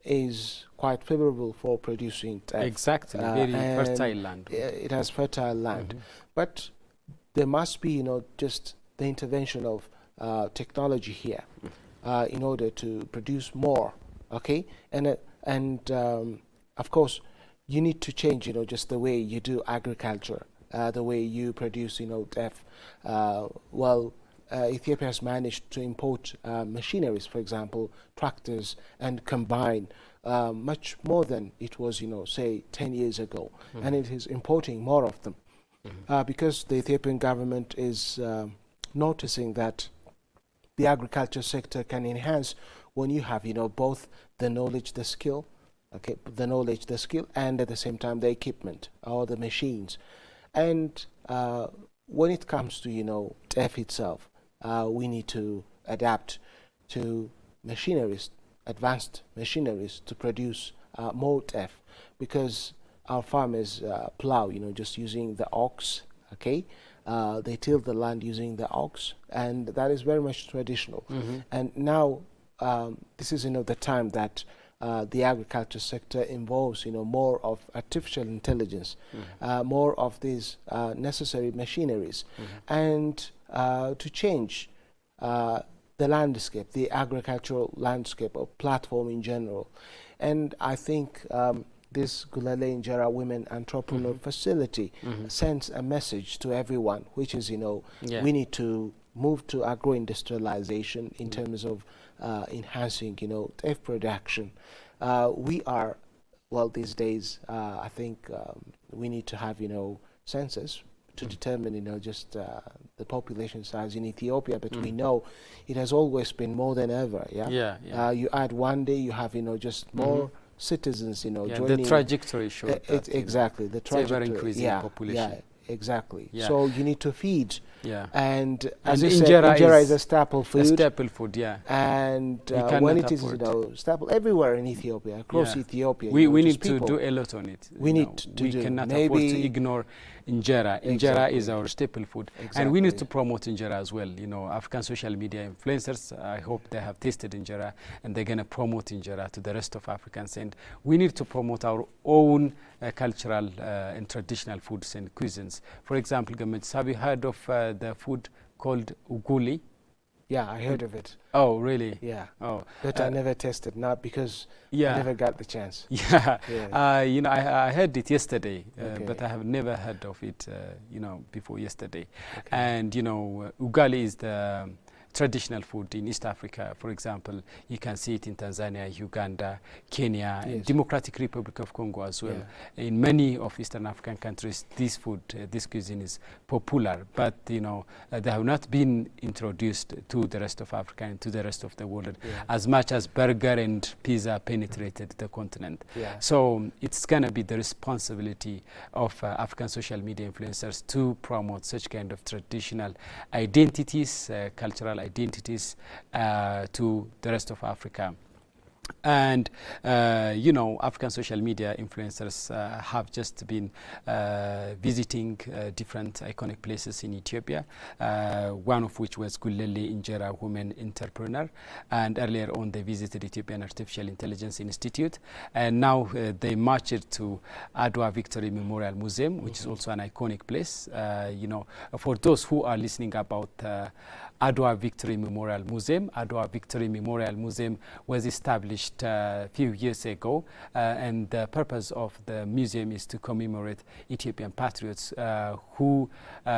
is quite favorable for producing teff. Exactly, very fertile land. It has fertile land. But there must be, just the intervention of technology here in order to produce more, okay? And of course, you need to change, just the way you do agriculture, the way you produce, teff. Ethiopia has managed to import machineries, for example, tractors and combine much more than it was, say 10 years ago. And it is importing more of them because the Ethiopian government is noticing that the agriculture sector can enhance when you have, both the knowledge, the skill, and at the same time the equipment or the machines. And when it comes to, teff itself, we need to adapt to machineries, advanced machineries to produce more teff, because our farmers plow, just using the ox, okay? They till the land using the ox, and that is very much traditional. And now this is, the time that the agriculture sector involves, more of artificial intelligence, more of these necessary machineries, and to change the landscape, the agricultural landscape or platform in general. And I think this Gulale Injera Women Entrepreneur Facility sends a message to everyone, which is, we need to move to agro-industrialization in terms of enhancing, teff production. We are, well, these days, I think we need to have, census to determine, just the population size in Ethiopia, but we know it has always been more than ever, you add one day, you have, just more citizens, joining. The trajectory shows that, exactly, the trajectory. Ever-increasing population. Exactly. So you need to feed. And as you Injera said, Injera is a staple food. A staple food, And when it is, staple everywhere in Ethiopia, across Ethiopia. We need to do a lot on it. We need to we cannot afford to ignore Injera. Injera is our staple food. And we need to promote Injera as well. African social media influencers, I hope they have tasted Injera and they're going to promote Injera to the rest of Africans. And we need to promote our own cultural and traditional foods and cuisines. For example, have you heard of the food called uguli? Yeah, I heard of it. Oh, really? Yeah. Oh, but I never tested, not because I never got the chance. I heard it yesterday, but I have never heard of it, before yesterday. And ugali is traditional food in East Africa, for example. You can see it in Tanzania, Uganda, Kenya, and Democratic Republic of Congo as well. In many of Eastern African countries, this food, this cuisine is popular, but they have not been introduced to the rest of Africa and to the rest of the world as much as burger and pizza penetrated the continent. So it's going to be the responsibility of African social media influencers to promote such kind of traditional identities, cultural identities to the rest of Africa. And African social media influencers have just been visiting different iconic places in Ethiopia, one of which was Culinary, Injera, women entrepreneur, and earlier on they visited Ethiopian Artificial Intelligence Institute, and now they marched to Adwa Victory Memorial Museum, which is also an iconic place. For those who are listening about Adwa Victory Memorial Museum. Adwa Victory Memorial Museum was established a few years ago, and the purpose of the museum is to commemorate Ethiopian patriots who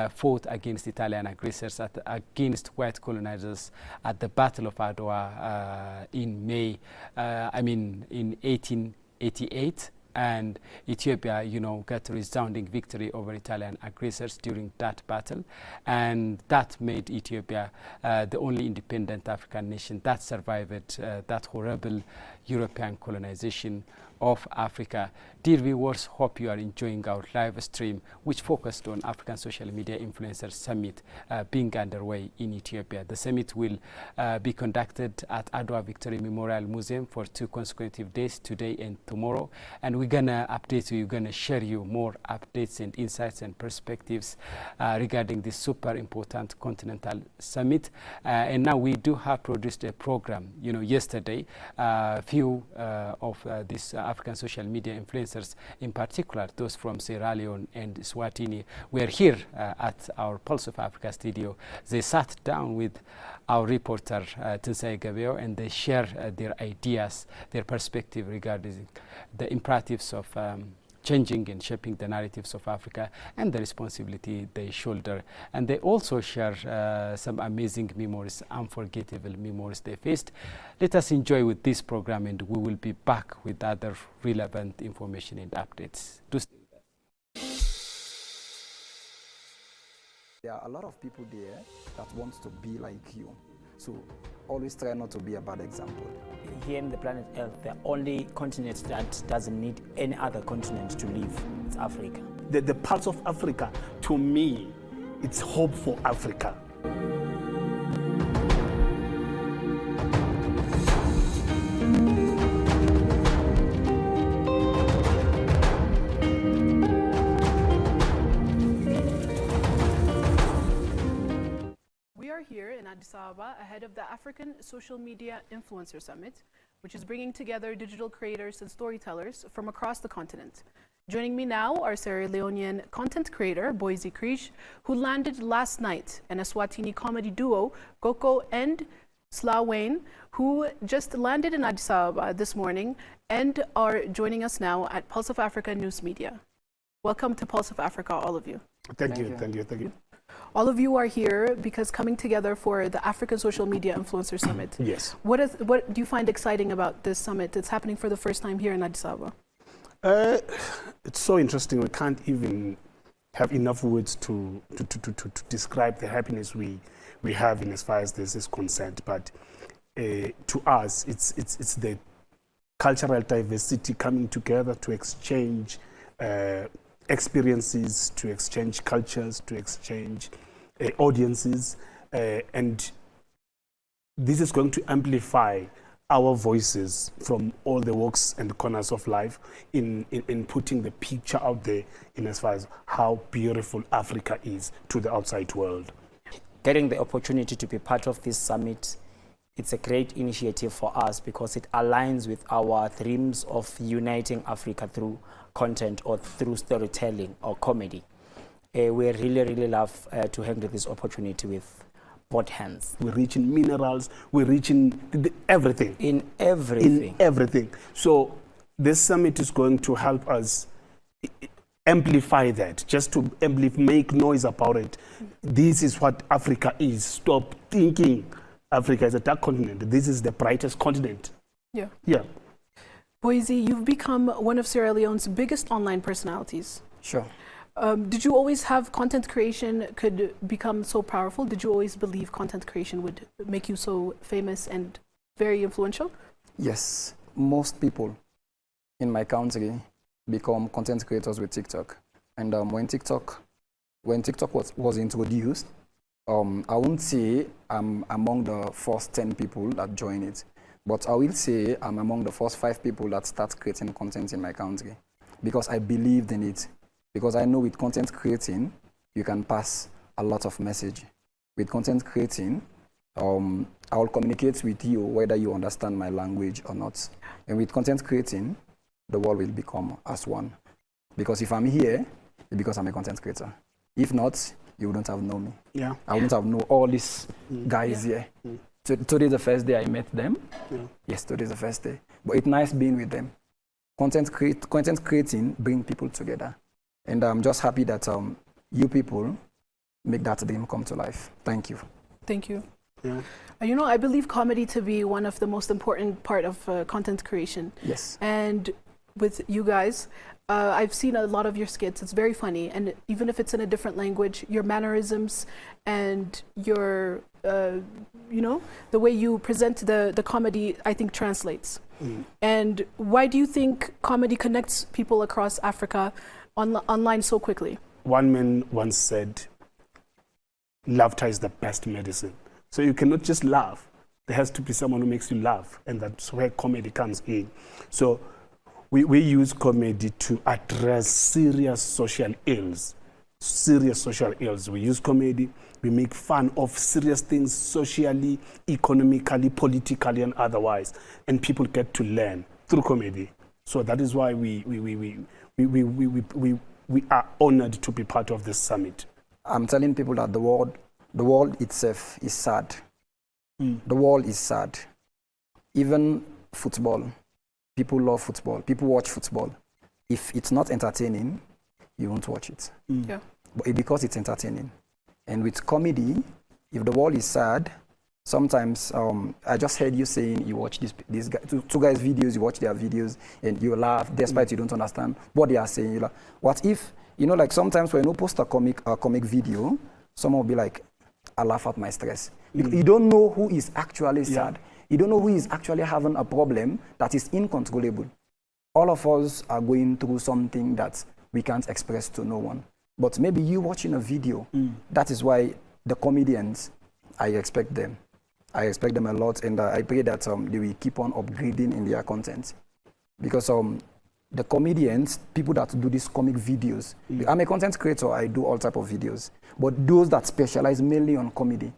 fought against Italian aggressors, against white colonizers at the Battle of Adwa in 1888. And Ethiopia, got a resounding victory over Italian aggressors during that battle. And that made Ethiopia the only independent African nation that survived that horrible European colonization of Africa. Dear viewers, hope you are enjoying our live stream, which focused on African Social Media Influencers Summit being underway in Ethiopia. The summit will be conducted at Adwa Victory Memorial Museum for 2 consecutive days, today and tomorrow. And we're gonna update you, we're gonna share you more updates and insights and perspectives regarding this super important continental summit. And now we do have produced a program. Yesterday, few of these African social media influencers, in particular those from Sierra Leone and Swatini, were here at our Pulse of Africa studio. They sat down with our reporter Tinsai Gabeo, and they share their ideas, their perspective regarding the imperatives of changing and shaping the narratives of Africa and the responsibility they shoulder. And they also share some amazing memories, unforgettable memories they faced. Let us enjoy with this program, and we will be back with other relevant information and updates. There are a lot of people there that want to be like you. So always try not to be a bad example. Here in the planet Earth, the only continent that doesn't need any other continent to live is Africa. The pulse of Africa, to me, it's hope for Africa. Here in Addis Ababa ahead of the African Social Media Influencer Summit, which is bringing together digital creators and storytellers from across the continent. Joining me now are Sierra Leonean content creator Boise Krish, who landed last night, and a Swatini comedy duo, Coco and Slawayne, who just landed in Addis Ababa this morning and are joining us now at Pulse of Africa News Media. Welcome to Pulse of Africa, all of you. Thank you. All of you are here because coming together for the African Social Media Influencer Summit. Yes. What do you find exciting about this summit? It's happening for the first time here in Addis Ababa. It's so interesting. We can't even have enough words to describe the happiness we have in as far as this is concerned. But to us, it's the cultural diversity coming together to exchange experiences, to exchange cultures, to exchange audiences, and this is going to amplify our voices from all the walks and corners of life in putting the picture out there in as far as how beautiful Africa is to the outside world. Getting the opportunity to be part of this summit, it's a great initiative for us because it aligns with our dreams of uniting Africa through content or through storytelling or comedy. We really love to handle this opportunity with both hands. We're reaching minerals, we're reaching everything. In everything. So this summit is going to help us amplify that, just to make noise about it. This is what Africa is. Stop thinking Africa is a dark continent. This is the brightest continent. Yeah. Yeah. Boise, you've become one of Sierra Leone's biggest online personalities. Sure. Did you always have content creation could become so powerful? Did you always believe content creation would make you so famous and very influential? Yes. Most people in my country become content creators with TikTok. And when TikTok was introduced, I won't say I'm among the first 10 people that join it, but I will say I'm among the first 5 people that start creating content in my country because I believed in it. Because I know with content creating, you can pass a lot of message. With content creating, I will communicate with you whether you understand my language or not. And with content creating, the world will become as one. Because if I'm here, it's because I'm a content creator. If not, you wouldn't have known me. Yeah. I wouldn't have known all these guys here. Today's the first day I met them. Yes, today's the first day. But it's nice being with them. Content creating brings people together. And I'm just happy that you people make that dream come to life. Thank you. Thank you. Yeah. You know, I believe comedy to be one of the most important part of content creation. Yes. And with you guys, I've seen a lot of your skits. It's very funny. And even if it's in a different language, your mannerisms and your, you know, the way you present the comedy, I think translates. And why do you think comedy connects people across Africa online so quickly? One man once said, laughter is the best medicine. So you cannot just laugh. There has to be someone who makes you laugh, and that's where comedy comes in. So we use comedy to address serious social ills. Serious social ills. We use comedy, we make fun of serious things socially, economically, politically, and otherwise. And people get to learn through comedy. So that is why we are honored to be part of this summit. I'm telling people that the world itself is sad. The world is sad. Even football, people love football. People watch football. If it's not entertaining, you won't watch it. Yeah. But because it's entertaining. And with comedy, if the world is sad, sometimes I just heard you saying you watch these guys, two guys' videos, you watch their videos, and you laugh despite you don't understand what they are saying. You laugh. What if, you know, like sometimes when you post a comic video, someone will be like, I laugh at my stress. You don't know who is actually sad. You don't know who is actually having a problem that is uncontrollable. All of us are going through something that we can't express to no one. But maybe you watching a video, that is why the comedians, I expect them. I expect them a lot, and I pray that they will keep on upgrading in their content. Because the comedians, people that do these comic videos, I'm a content creator, I do all type of videos. But those that specialize mainly on comedy,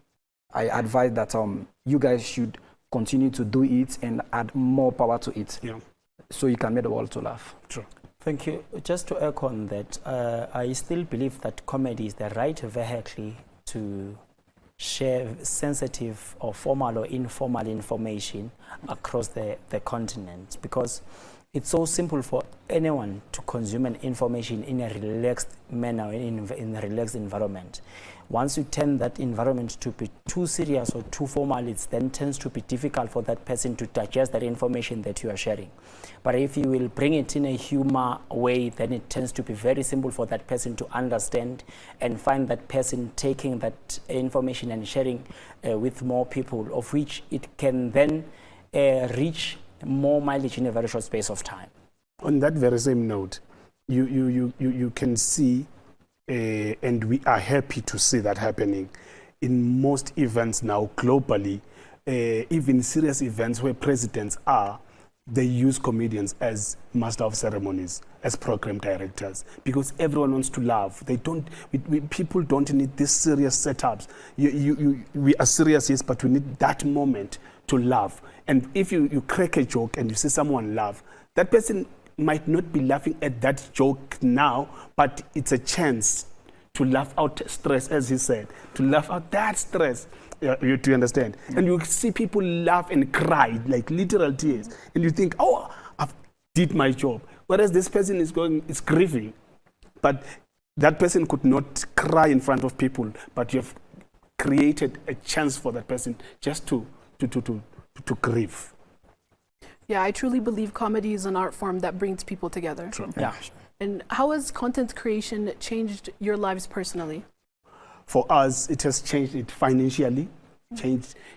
I advise that you guys should continue to do it and add more power to it. So you can make the world to laugh. True. Thank you. Just to echo on that, I still believe that comedy is the right vehicle to share sensitive or formal or informal information across the continent, because it's so simple for anyone to consume an information in a relaxed manner, in a relaxed environment. Once you turn that environment to be too serious or too formal, it then tends to be difficult for that person to digest that information that you are sharing. But if you will bring it in a humor way, then it tends to be very simple for that person to understand and find that person taking that information and sharing with more people, of which it can then reach more mileage in a very short space of time. On that very same note, you can see, and we are happy to see that happening in most events now globally, even serious events where presidents are, they use comedians as master of ceremonies, as program directors, because everyone wants to laugh. They don't. People don't need these serious setups. We are serious, yes, but we need that moment to laugh. And if you crack a joke and you see someone laugh, that person might not be laughing at that joke now, but it's a chance to laugh out stress, as he said, to laugh out that stress. You do understand? And you see people laugh and cry, like literal tears. And you think, oh, I've did my job. Whereas this person is grieving. But that person could not cry in front of people, but you've created a chance for that person just to grieve. Yeah, I truly believe comedy is an art form that brings people together. True. Yeah. And how has content creation changed your lives personally? For us, it has changed it financially,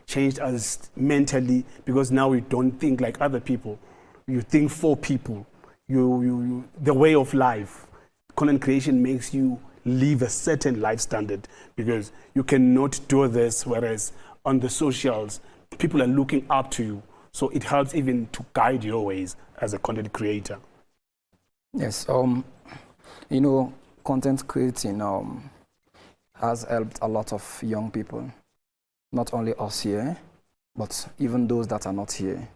changed us mentally, because now we don't think like other people. You think for people. The way of life. Content creation makes you live a certain life standard, because you cannot do this, whereas on the socials, people are looking up to you. So it helps even to guide your ways as a content creator. Yes, you know, content creating has helped a lot of young people, not only us here, but even those that are not here.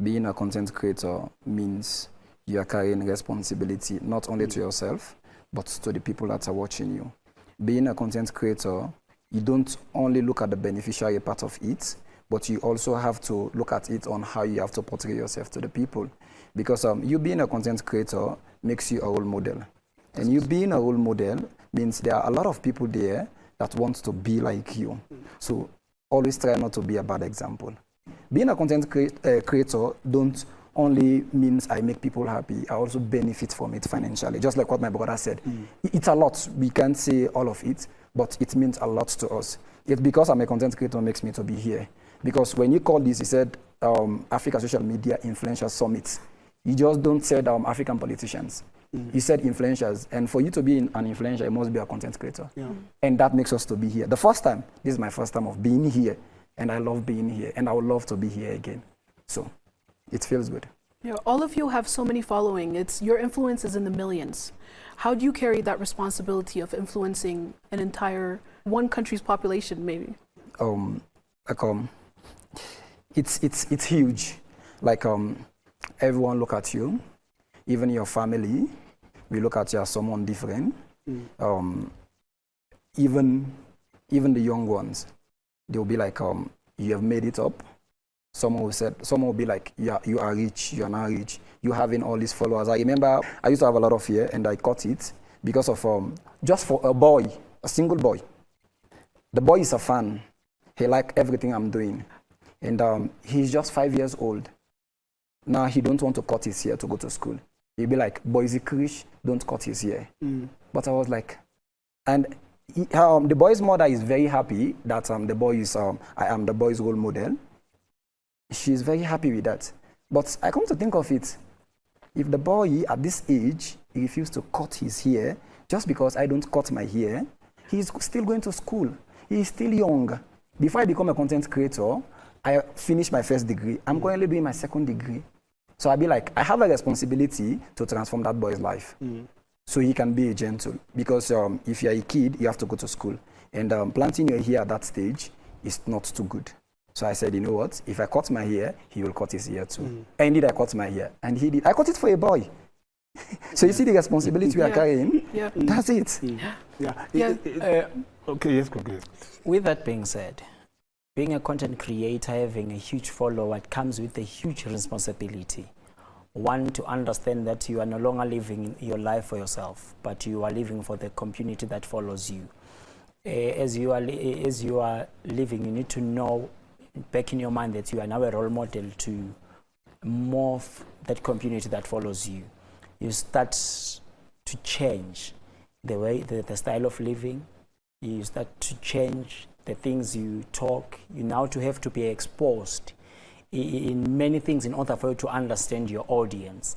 Being a content creator means you are carrying responsibility not only to yourself, but to the people that are watching you. Being a content creator, you don't only look at the beneficiary part of it, but you also have to look at it on how you have to portray yourself to the people. Because you being a content creator makes you a role model. And you being a role model means there are a lot of people there that want to be like you. So always try not to be a bad example. Being a content creator don't only means I make people happy, I also benefit from it financially. Just like what my brother said. It's a lot. We can't say all of it, but it means a lot to us. It's because I'm a content creator makes me to be here. Because when you call this, you said Africa Social Media Influencers Summit. You just don't say African politicians. You said influencers. And for you to be an influencer, you must be a content creator. Yeah. And that makes us to be here. The first time, this is my first time of being here. And I love being here. And I would love to be here again. So it feels good. Yeah, all of you have so many following. Your influence is in the millions. How do you carry that responsibility of influencing an entire one country's population, maybe? It's huge. Like everyone look at you, even your family, we look at you as someone different. Even the young ones, they'll be like, you have made it up. Someone will be like, yeah, you are rich, you are not rich. You having all these followers. I remember I used to have a lot of fear and I cut it because of just for a boy, a single boy. The boy is a fan. He likes everything I'm doing. And he's just 5 years old. Now he don't want to cut his hair to go to school. He'll be like, boy, is he rich? Don't cut his hair. But I was like, and the boy's mother is very happy that the boy is, I am the boy's role model. She's very happy with that. But I come to think of it, if the boy at this age, he refused to cut his hair, just because I don't cut my hair, he's still going to school. He's still young. Before I become a content creator, I finished my first degree. I'm currently doing my second degree. So I'll be like, I have a responsibility to transform that boy's life. So he can be gentle. Because if you're a kid, you have to go to school. And planting your hair at that stage is not too good. So I said, you know what? If I cut my hair, he will cut his hair too. And indeed, I cut my hair. And he did. I cut it for a boy. So you see the responsibility we are carrying? Yeah. That's it. Okay, yes, go ahead. With that being said, being a content creator, having a huge follower, it comes with a huge responsibility. One, to understand that you are no longer living your life for yourself, but you are living for the community that follows you. As you are living, you need to know back in your mind that you are now a role model to morph that community that follows you. You start to change the way, the style of living. You start to change the things you talk. You now have to be exposed in many things in order for you to understand your audience.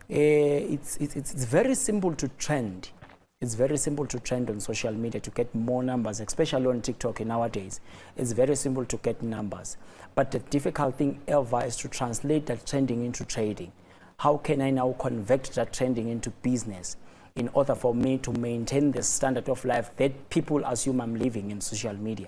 It's very simple to trend. It's very simple to trend on social media to get more numbers, especially on TikTok nowadays. It's very simple to get numbers. But the difficult thing ever is to translate that trending into trading. How can I now convert that trending into business in order for me to maintain the standard of life that people assume I'm living in social media?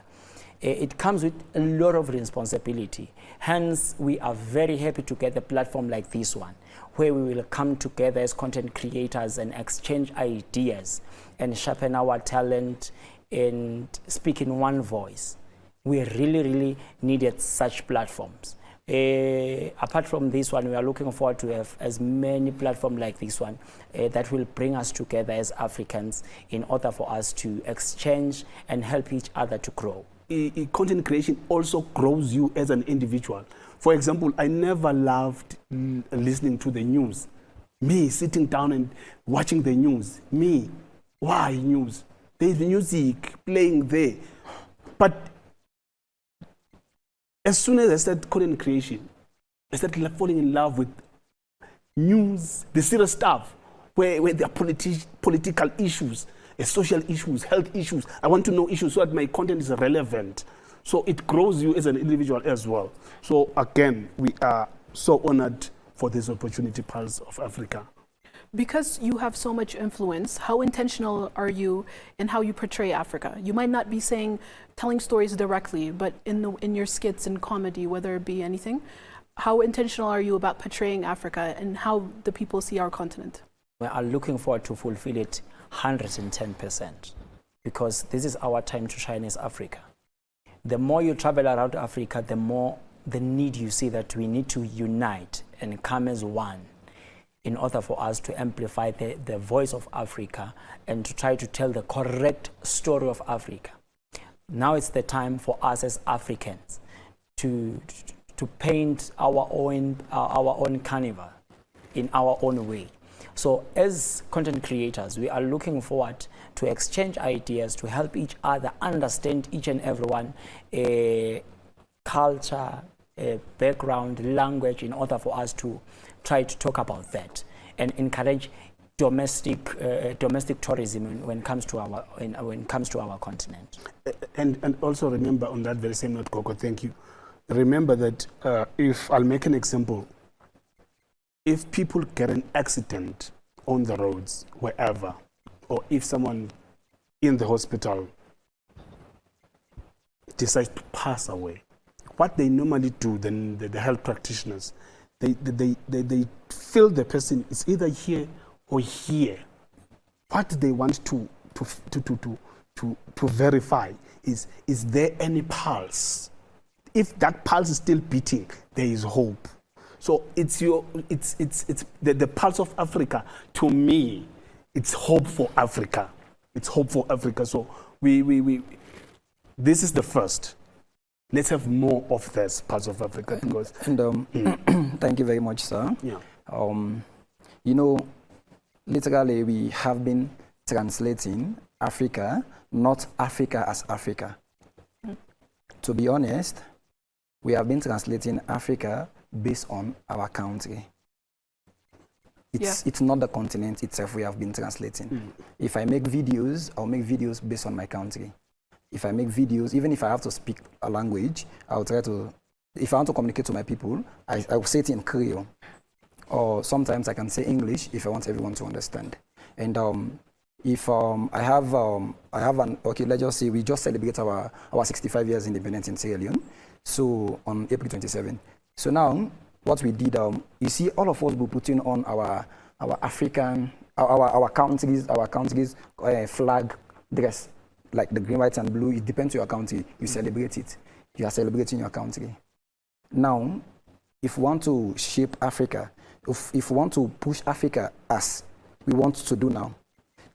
It comes with a lot of responsibility. Hence, we are very happy to get a platform like this one, where we will come together as content creators and exchange ideas and sharpen our talent and speak in one voice. We really, really needed such platforms. Apart from this one, we are looking forward to have as many platforms like this one that will bring us together as Africans in order for us to exchange and help each other to grow. content creation also grows you as an individual. For example, I never loved listening to the news. Me sitting down and watching the news. Me, why news? There's music playing there. But as soon as I started content creation, I started falling in love with news, the serious stuff, where there are political issues, social issues, health issues. I want to know issues so that my content is relevant. So it grows you as an individual as well. So again, we are so honored for this opportunity, Pulse of Africa. Because you have so much influence, how intentional are you in how you portray Africa? You might not be telling stories directly, but in your skits and comedy, whether it be anything, how intentional are you about portraying Africa and how the people see our continent? We are looking forward to fulfill it 110%, because this is our time to shine as Africa. The more you travel around Africa, the more the need you see that we need to unite and come as one in order for us to amplify the voice of Africa and to try to tell the correct story of Africa. Now it's the time for us as Africans to paint our own carnival in our own way. So as content creators, we are looking forward to exchange ideas, to help each other understand each and everyone culture, background, language, in order for us to try to talk about that and encourage domestic tourism when it comes to our continent. And also remember, on that very same note, Coco, thank you. Remember that if I'll make an example, if people get an accident on the roads, wherever, or if someone in the hospital decides to pass away, what they normally do, then the health practitioners, they feel the person is either here or here. What they want to verify is there any pulse? If that pulse is still beating, there is hope. So it's the pulse of Africa. To me, it's hope for Africa. It's hope for Africa. So this is the first. Let's have more of this parts of Africa, because thank you very much, sir. Yeah. You know, literally we have been translating Africa, not Africa as Africa. To be honest, we have been translating Africa based on our country. It's not the continent itself we have been translating. If I make videos, I'll make videos based on my country. If I make videos, even if I have to speak a language, I'll try to, if I want to communicate to my people, I will say it in Creole. Or sometimes I can say English if I want everyone to understand. And if I have okay, let's just say we just celebrate our 65 years independence in Sierra Leone, so on April 27. So now, what we did, you see, all of us will put in on our African, our countries flag dress, like the green, white, and blue. It depends on your country. You celebrate it. You are celebrating your country. Now, if we want to shape Africa, if we want to push Africa as we want to do now,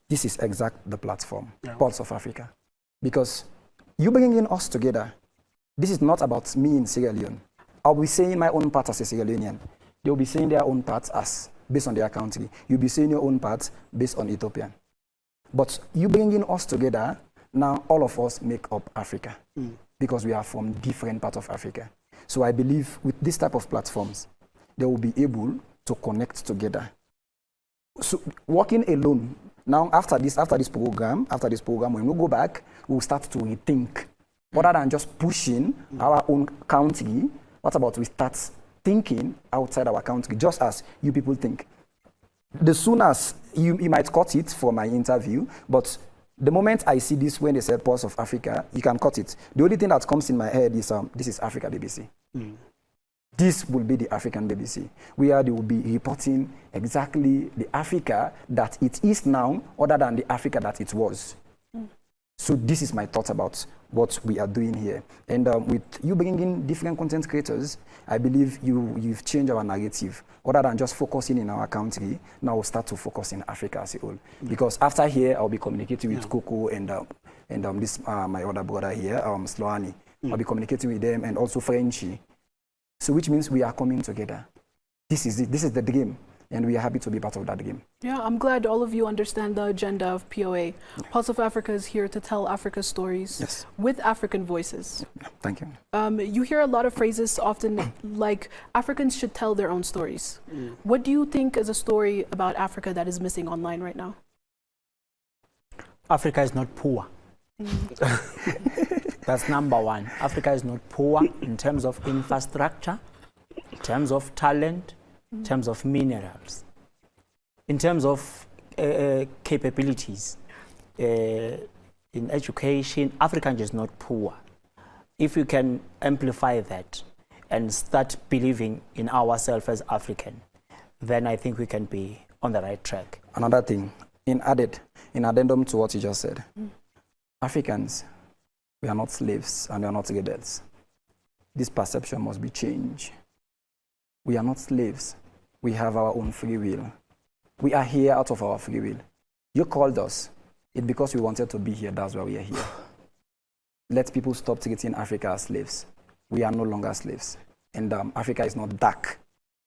this is the platform, Pulse of Africa. Because you bringing us together, this is not about me in Sierra Leone. I'll be saying my own part as a Sierra Leonean. They'll be saying their own parts as based on their country. You'll be saying your own parts based on Ethiopian. But you bringing us together, now all of us make up Africa because we are from different parts of Africa. So I believe with this type of platforms, they will be able to connect together. So working alone, now after this program, when we go back, we'll start to rethink. Rather than just pushing our own country, what about we start thinking outside our country, just as you people think. The soon as you might cut it for my interview, but the moment I see this when they say Pulse of Africa, you can cut it. The only thing that comes in my head is this is Africa BBC. This will be the African BBC, where they will be reporting exactly the Africa that it is now, other than the Africa that it was. So this is my thoughts about what we are doing here. And with you bringing in different content creators, I believe you've changed our narrative. Other than just focusing in our country, now we'll start to focus in Africa as a whole. Because after here, I'll be communicating with Coco and and this my other brother here, Sloani. I'll be communicating with them, and also Frenchy. So which means we are coming together. This is it. This is the dream, and we are happy to be part of that dream. Yeah, I'm glad all of you understand the agenda of POA. Pulse of Africa is here to tell Africa's stories with African voices. Thank you. You hear a lot of phrases often like Africans should tell their own stories. What do you think is a story about Africa that is missing online right now? Africa is not poor. That's number one. Africa is not poor in terms of infrastructure, in terms of talent, in terms of minerals, in terms of capabilities. In education, Africa is not poor. If we can amplify that and start believing in ourselves as African, then I think we can be on the right track. Another thing, in addendum to what you just said, Africans, we are not slaves and we are not rebels. This perception must be changed. We are not slaves. We have our own free will. We are here out of our free will. You called us. It's because we wanted to be here. That's why we are here. Let people stop treating Africa as slaves. We are no longer slaves. And Africa is not dark.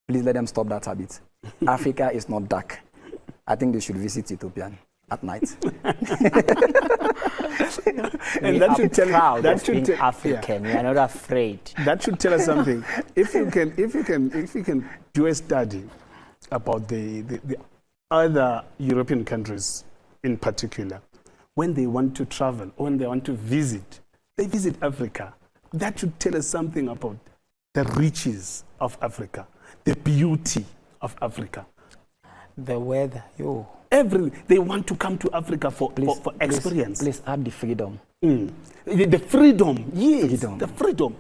Please let them stop that habit. Africa is not dark. I think they should visit Ethiopian at night. And that should tell that should being African. We are not afraid. That should tell us something. If you can do a study about the other European countries in particular, when they want to travel, when they want to visit, they visit Africa. That should tell us something about the riches of Africa, the beauty of Africa. The weather, they want to come to Africa for experience. Please add the freedom. The freedom, yes, freedom. The freedom.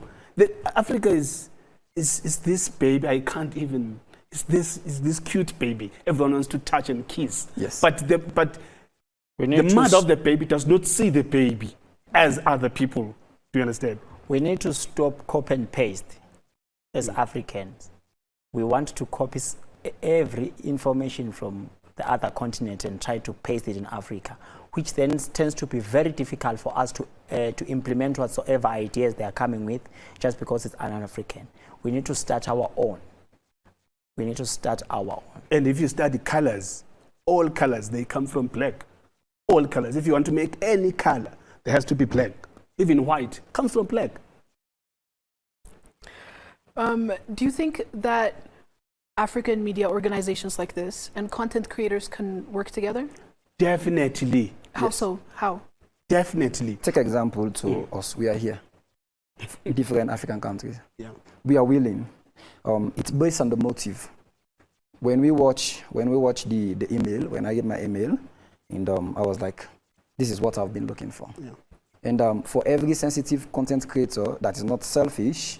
Africa is this baby. I can't even. Is this cute baby? Everyone wants to touch and kiss. Yes. But the mother of the baby does not see the baby as other people. Do you understand? We need to stop copy and paste as Africans. We want to copy every information from the other continent and try to paste it in Africa, which then tends to be very difficult for us to implement whatsoever ideas they are coming with just because it's an African. We need to start our own. We need to start our own. And if you study colors, all colors, they come from black. All colors. If you want to make any color, there has to be black. Even white comes from black. Do you think that African media organizations like this and content creators can work together? Definitely. How so? How? Definitely. Take example to us. We are here. Different African countries. Yeah. We are willing. It's based on the motive. When we watch the email, when I get my email, and I was like, this is what I've been looking for. Yeah. And for every sensitive content creator that is not selfish,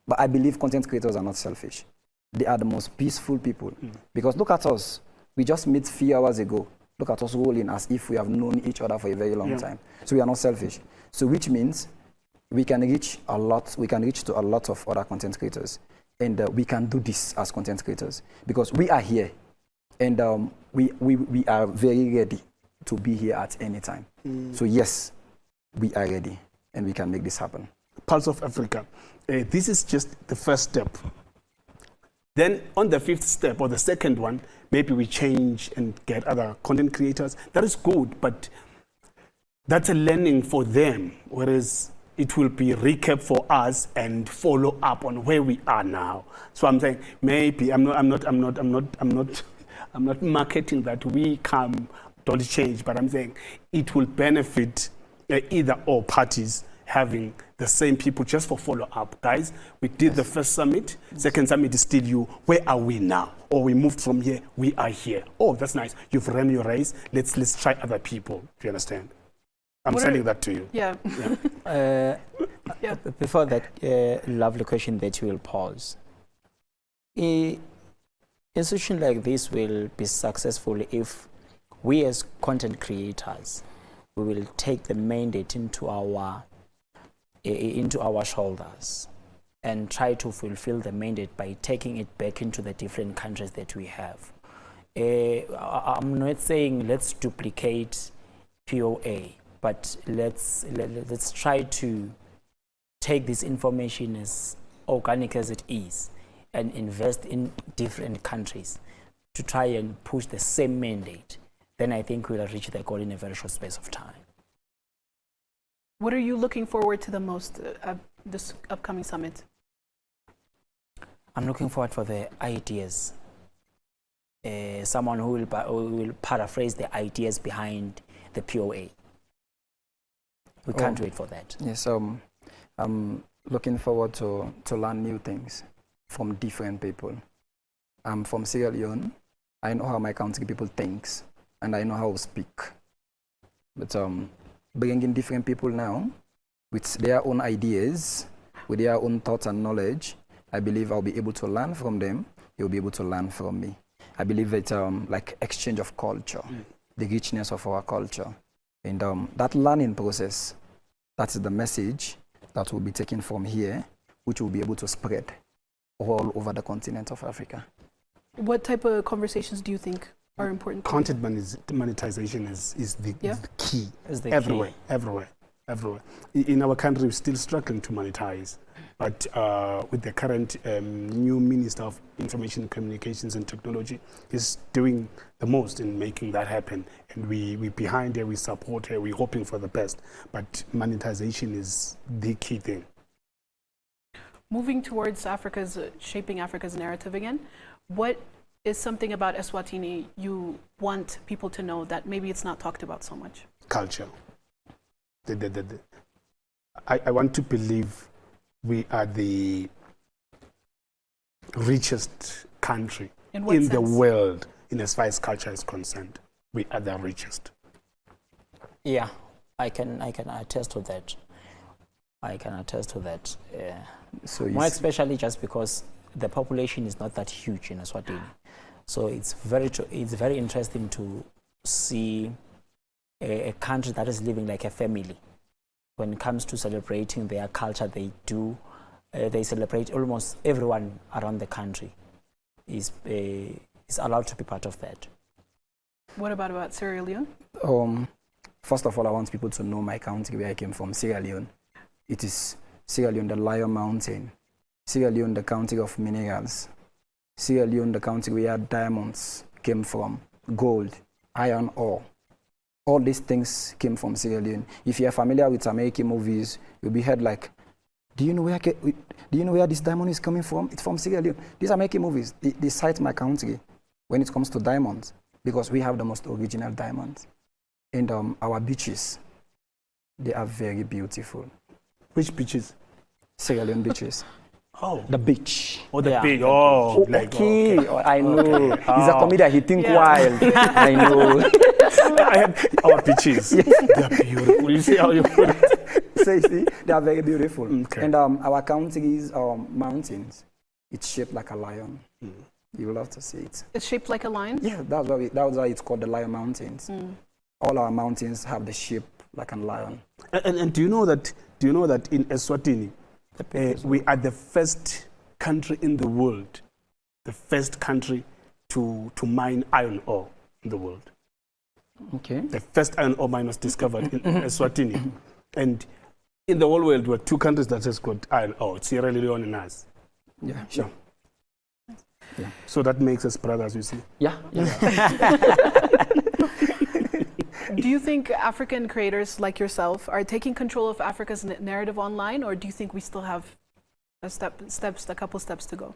but I believe content creators are not selfish. They are the most peaceful people. Because look at us. We just met 3 hours ago. Look at us rolling as if we have known each other for a very long time. So we are not selfish. So which means we can reach a lot. We can reach to a lot of other content creators. And we can do this as content creators. Because we are here. And we are very ready to be here at any time. So yes, we are ready. And we can make this happen. Pulse of Africa. This is just the first step. Then on the 5th step or the second one, maybe we change and get other content creators. That is good, but that's a learning for them, whereas it will be recap for us and follow up on where we are now. So I'm saying maybe I'm not marketing that we don't change, but I'm saying it will benefit either or parties having the same people just for follow-up. Guys, we did the first summit. Second summit is still you. Where are we now? Or we moved from here, we are here. Oh, that's nice. You've run your race. Let's try other people. Do you understand? I'm sending that to you. Yeah. Before that lovely question that you will pause. An institution like this will be successful if we as content creators, we will take the mandate into our shoulders and try to fulfill the mandate by taking it back into the different countries that we have. I'm not saying let's duplicate POA, but let's try to take this information as organic as it is and invest in different countries to try and push the same mandate. Then I think we'll reach the goal in a very short space of time. What are you looking forward to the most at this upcoming summit? I'm looking forward for the ideas. Someone who will paraphrase the ideas behind the POA. We can't wait for that. Yes, I'm looking forward to learn new things from different people. I'm from Sierra Leone. I know how my country people thinks, and I know how to speak. But bringing different people now with their own ideas, with their own thoughts and knowledge, I believe I'll be able to learn from them. You'll be able to learn from me. I believe it's like exchange of culture, the richness of our culture. And that learning process, that's the message that will be taken from here, which will be able to spread all over the continent of Africa. What type of conversations do you think are important? Content monetization is the key. Everywhere. In our country, we're still struggling to monetize. But with the current new Minister of Information Communications and Technology, he's doing the most in making that happen. And we're behind her, we support her, we're hoping for the best. But monetization is the key thing. Moving towards shaping Africa's narrative again, what is something about Eswatini you want people to know that maybe it's not talked about so much? Culture. I want to believe we are the richest country in the world in as far as culture is concerned. We are the richest. Yeah, I can attest to that. I can attest to that. So more especially just because the population is not that huge in Eswatini. So it's very interesting to see a country that is living like a family. When it comes to celebrating their culture, they celebrate almost everyone around the country is allowed to be part of that. What about Sierra Leone? First of all, I want people to know my country where I came from, Sierra Leone. It is Sierra Leone, the Lion Mountain. Sierra Leone, the country of minerals. Sierra Leone, the country where diamonds came from, gold, iron ore. All these things came from Sierra Leone. If you're familiar with American movies, you'll be heard like, do you know where this diamond is coming from? It's from Sierra Leone. These American movies, they cite my country when it comes to diamonds because we have the most original diamonds. And our beaches, they are very beautiful. Which beaches? Sierra Leone beaches. Oh. The beach. Oh, the beach. Oh, like, okay. I know. Okay. He's a comedian. He think wild. I know. I have our beaches. Yes. They're beautiful. You see how you put it? So see, they are very beautiful. Okay. And our country's mountains, it's shaped like a lion. You will have to see it. It's shaped like a lion? Yeah, that's why it's called the Lion Mountains. All our mountains have the shape like a lion. And do you know that in Eswatini, we are the first country in the world, the first country to mine iron ore in the world. Okay. The first iron ore mine was discovered in Eswatini. And in the whole world, there were two countries that has got iron ore, Sierra Leone and us. Yeah, sure. Yeah. So that makes us brothers, you see. Yeah. Do you think African creators like yourself are taking control of Africa's narrative online, or do you think we still have a couple steps to go?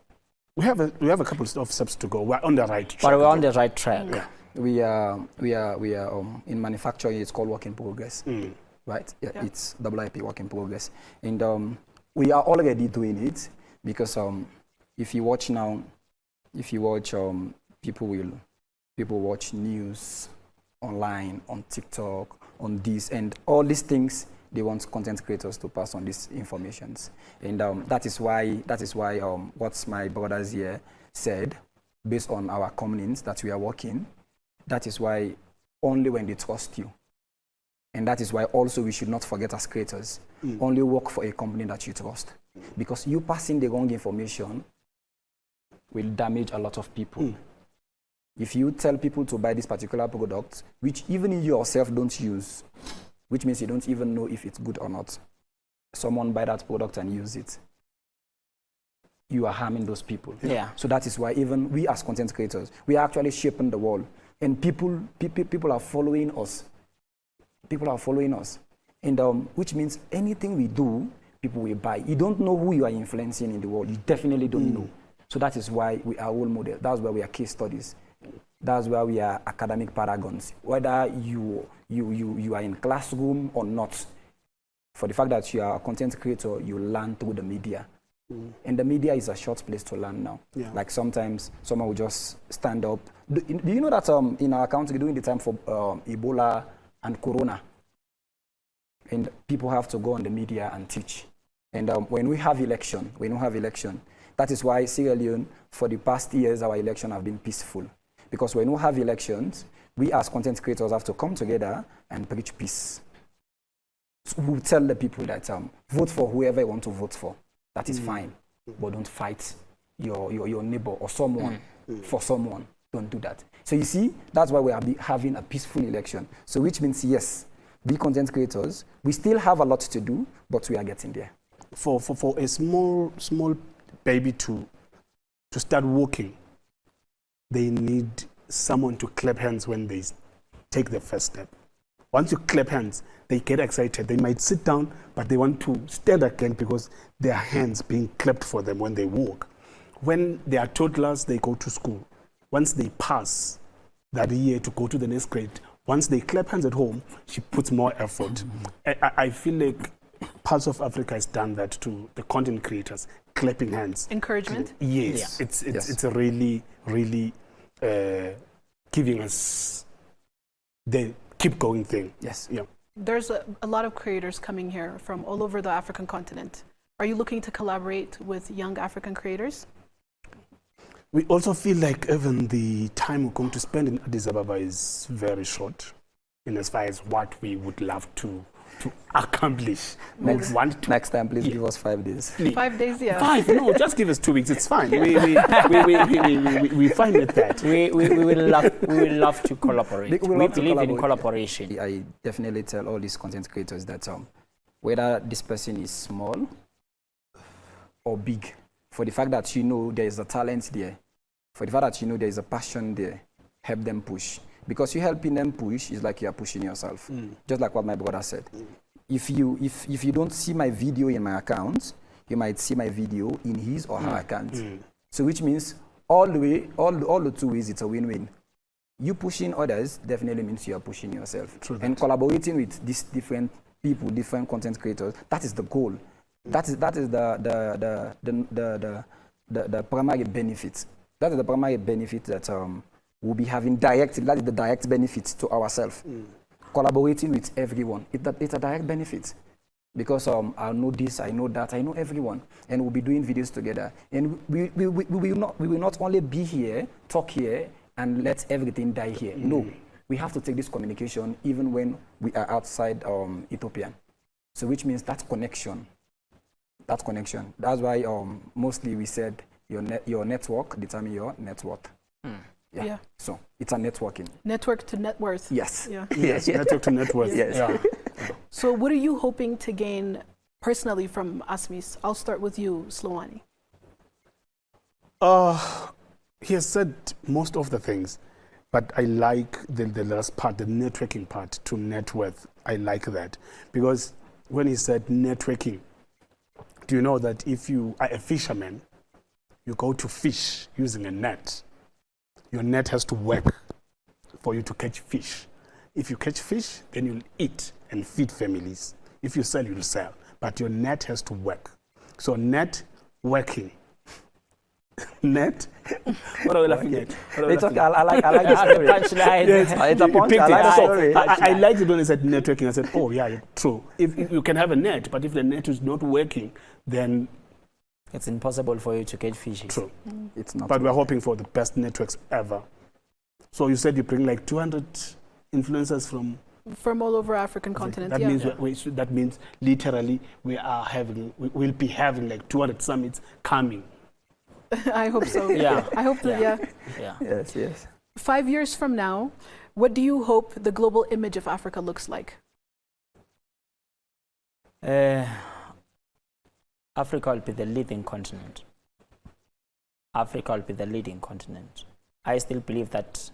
We have a couple of steps to go. We're on the right track. But we're on the right track. Yeah. We are in manufacturing. It's called work in progress, right? Yeah, yeah. It's WIP, work in progress, and we are already doing it because if you watch people watch news online, on TikTok, on this, and all these things, they want content creators to pass on these informations. And that is why what my brothers here said, based on our communities that we are working, that is why only when they trust you. And that is why also we should not forget as creators, only work for a company that you trust. Because you passing the wrong information will damage a lot of people. If you tell people to buy this particular product, which even you yourself don't use, which means you don't even know if it's good or not. Someone buy that product and use it. You are harming those people. Yeah. So that is why even we as content creators, we are actually shaping the world. And people are following us. People are following us. And which means anything we do, people will buy. You don't know who you are influencing in the world. You definitely don't know. So that is why we are role models. That's why we are case studies. That's why we are academic paragons. Whether you are in classroom or not, for the fact that you are a content creator, you learn through the media. And the media is a short place to learn now. Yeah. Like sometimes someone will just stand up. Do you know that in our country during the time for Ebola and Corona, and people have to go on the media and teach. And when we have election, that is why Sierra Leone, for the past years, our election have been peaceful. Because when we have elections, we as content creators have to come together and preach peace. So we tell the people that vote for whoever you want to vote for. That is fine, but don't fight your neighbor or someone for someone. Don't do that. So you see, that's why we are having a peaceful election. So which means, yes, be content creators. We still have a lot to do, but we are getting there. For a small baby to start walking, they need someone to clap hands when they take the first step. Once you clap hands, they get excited. They might sit down, but they want to stand again because their hands being clapped for them when they walk. When they are toddlers, they go to school. Once they pass that year to go to the next grade, once they clap hands at home, she puts more effort. I feel like Pulse of Africa has done that to the content creators, clapping hands. Encouragement? Yes, yeah. It's a really giving us the keep going thing. Yes. Yeah. There's a lot of creators coming here from all over the African continent. Are you looking to collaborate with young African creators? We also feel like even the time we're going to spend in Addis Ababa is very short in as far as what we would love to accomplish. Next time, please give us 5 days. 5 days, yeah. 5? No, just give us 2 weeks. It's fine. We find with that. We will love to collaborate. We believe in collaboration. I definitely tell all these content creators that whether this person is small or big, for the fact that you know there is a talent there, for the fact that you know there is a passion there, help them push. Because you helping them push is like you are pushing yourself. Just like what my brother said. If you don't see my video in my account, you might see my video in his or her account. So which means all the 2 ways it's a win-win. You pushing others definitely means you are pushing yourself. And collaborating with these different people, different content creators, that is the goal. That is the primary benefit. That is the primary benefit that we'll be having directly. That is the direct benefit to ourselves. Collaborating with everyone, it's a direct benefit. Because I know this, I know that, I know everyone. And we'll be doing videos together. And we will not only be here, talk here, and let everything die here. No, we have to take this communication even when we are outside Ethiopia. So which means that connection. That's why mostly we said your network determine your net worth. Yeah. So it's a networking. Network to net worth. Yes. Yeah. Yes. Network to net worth. Yes. Yeah. So what are you hoping to gain personally from ASMIS? I'll start with you, Sloani. He has said most of the things, but I like the last part, the networking part to net worth. I like that because when he said networking, do you know that if you are a fisherman, you go to fish using a net. Your net has to work for you to catch fish. If you catch fish, then you'll eat and feed families. If you sell, you'll sell. But your net has to work. So net working. Net? What are we laughing at? It's okay. I like the story. Yes, it's a punch. I like the story. I liked it when he said networking. I said, oh yeah, true. If you can have a net, but if the net is not working, then it's impossible for you to catch fish. True. It's not. But we're hoping for the best networks ever. So you said you bring like 200 influencers from all over African continent. That means that means literally we'll be having like 200 summits coming. I hope so. Yeah. I hope that. Yeah. Yes. 5 years from now, what do you hope the global image of Africa looks like? Africa will be the leading continent. Africa will be the leading continent. I still believe that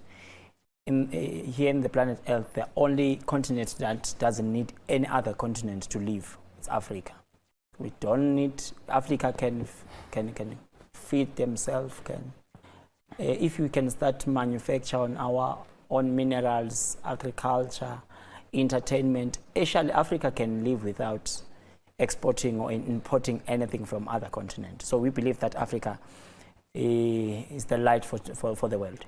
here in the planet Earth, the only continent that doesn't need any other continent to live is Africa. We don't need, Africa can feed themselves. If we can start manufacturing our own minerals, agriculture, entertainment, actually Africa can live without exporting or importing anything from other continents. So we believe that Africa is the light for the world.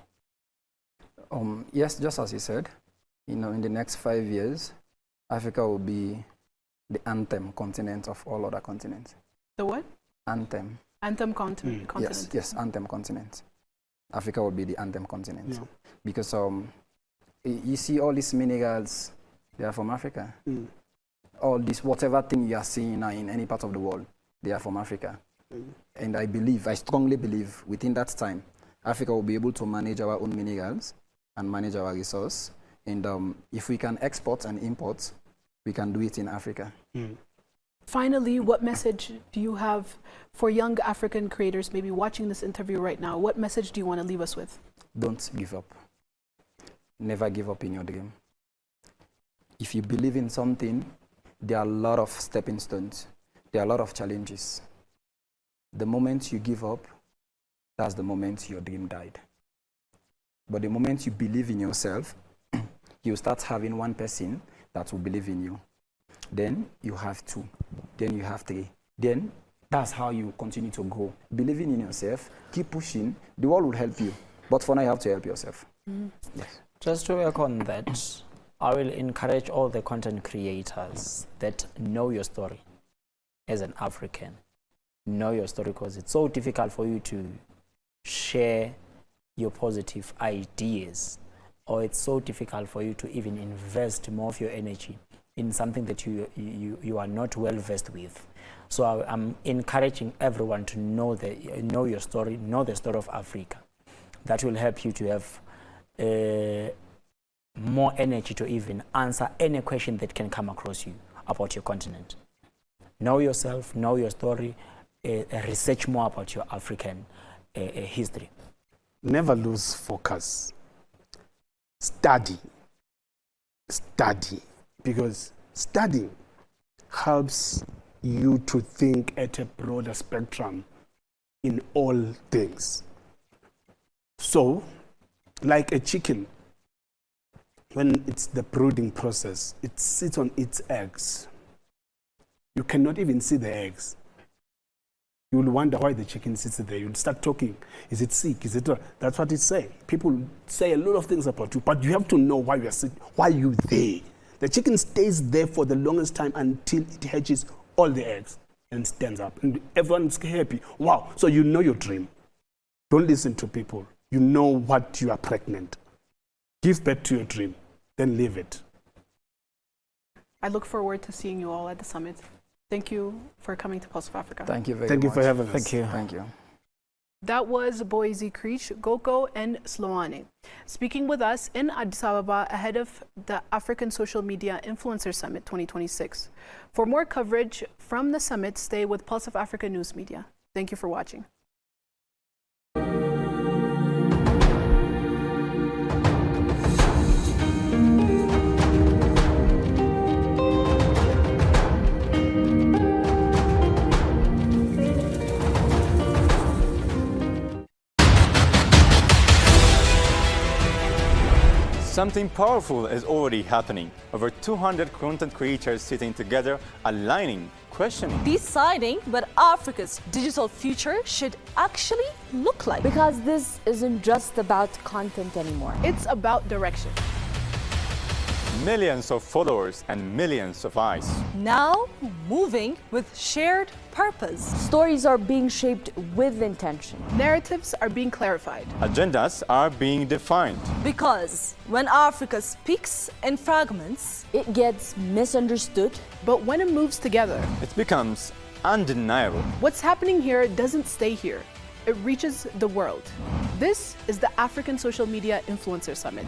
Yes, just as you said, in the next 5 years, Africa will be the anthem continent of all other continents. The what? Anthem. Anthem continent. Yes, anthem continent. Africa will be the anthem continent. Yeah. Because you see all these minerals, they are from Africa. All this, whatever thing you are seeing now in any part of the world, they are from Africa. And I strongly believe within that time, Africa will be able to manage our own minerals and manage our resource. And if we can export and import, we can do it in Africa. Finally, what message do you have for young African creators maybe watching this interview right now? What message do you want to leave us with? Don't give up. Never give up in your dream. If you believe in something, there are a lot of stepping stones. There are a lot of challenges. The moment you give up, that's the moment your dream died. But the moment you believe in yourself, you start having one person that will believe in you. Then you have two. Then you have three. Then that's how you continue to grow. Believing in yourself, keep pushing. The world will help you. But for now, you have to help yourself. Yes. Just to work on that, I will encourage all the content creators that know your story as an African. Know your story, because it's so difficult for you to share your positive ideas, or it's so difficult for you to even invest more of your energy in something that you are not well versed with. So I'm encouraging everyone to know your story, know the story of Africa. That will help you to have more energy to even answer any question that can come across you about your continent. Know yourself, know your story, research more about your African history. Never lose focus. Study. Because studying helps you to think at a broader spectrum in all things. So, like a chicken, when it's the brooding process, it sits on its eggs. You cannot even see the eggs. You will wonder why the chicken sits there. You'll start talking. Is it sick? Is it? That's what it's saying. People say a lot of things about you, but you have to know why you are sitting, why you're there. The chicken stays there for the longest time until it hatches all the eggs and stands up. And everyone's happy. Wow. So you know your dream. Don't listen to people. You know what you are pregnant. Give birth to your dream. Then live it. I look forward to seeing you all at the summit. Thank you for coming to Pulse of Africa. Thank you very much. Thank you for having us. Thank you. Thank you. That was Boise Creech, Goko, and Sloane speaking with us in Addis Ababa ahead of the African Social Media Influencer Summit 2026. For more coverage from the summit, stay with Pulse of Africa News Media. Thank you for watching. Something powerful is already happening. Over 200 content creators sitting together, aligning, questioning, deciding what Africa's digital future should actually look like. Because this isn't just about content anymore. It's about direction. millions of followers and millions of eyes. Now moving with shared purpose. Stories are being shaped with intention. Narratives are being clarified. Agendas are being defined. Because when Africa speaks in fragments, it gets misunderstood. But when it moves together, it becomes undeniable. What's happening here doesn't stay here. It reaches the world. This is the African Social Media Influencer Summit.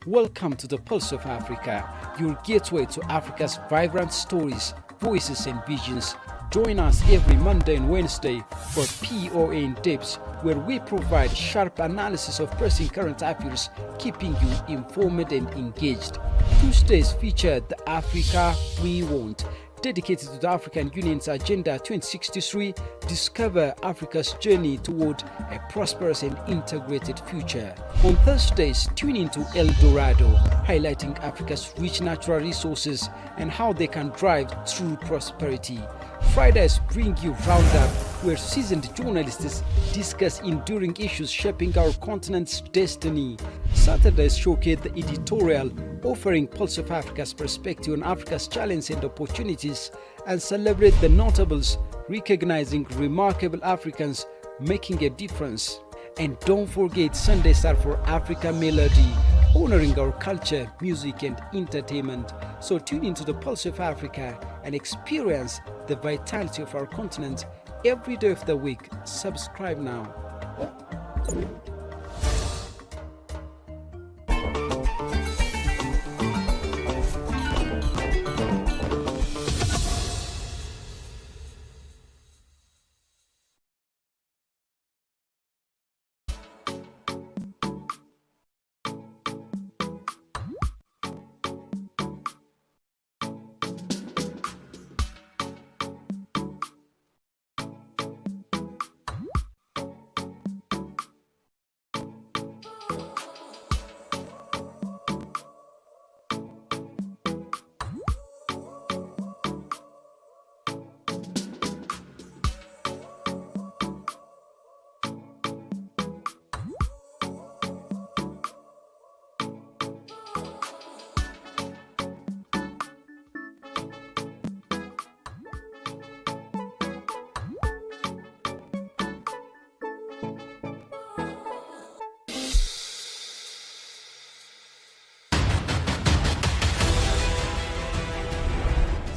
Welcome to the Pulse of Africa, your gateway to Africa's vibrant stories, voices and visions. Join us every Monday and Wednesday for POA in Depth, where we provide sharp analysis of pressing current affairs, keeping you informed and engaged. Tuesdays feature the Africa We Want, dedicated to the African Union's Agenda 2063, discover Africa's journey toward a prosperous and integrated future. On Thursdays, tune into El Dorado, highlighting Africa's rich natural resources and how they can drive true prosperity. Fridays bring you Roundup, where seasoned journalists discuss enduring issues shaping our continent's destiny. Saturdays showcase the editorial, offering Pulse of Africa's perspective on Africa's challenges and opportunities, and celebrate the notables, recognizing remarkable Africans making a difference. And don't forget, Sundays are for Africa Melody, honoring our culture, music and entertainment. So tune into the Pulse of Africa and experience the vitality of our continent every day of the week. Subscribe now.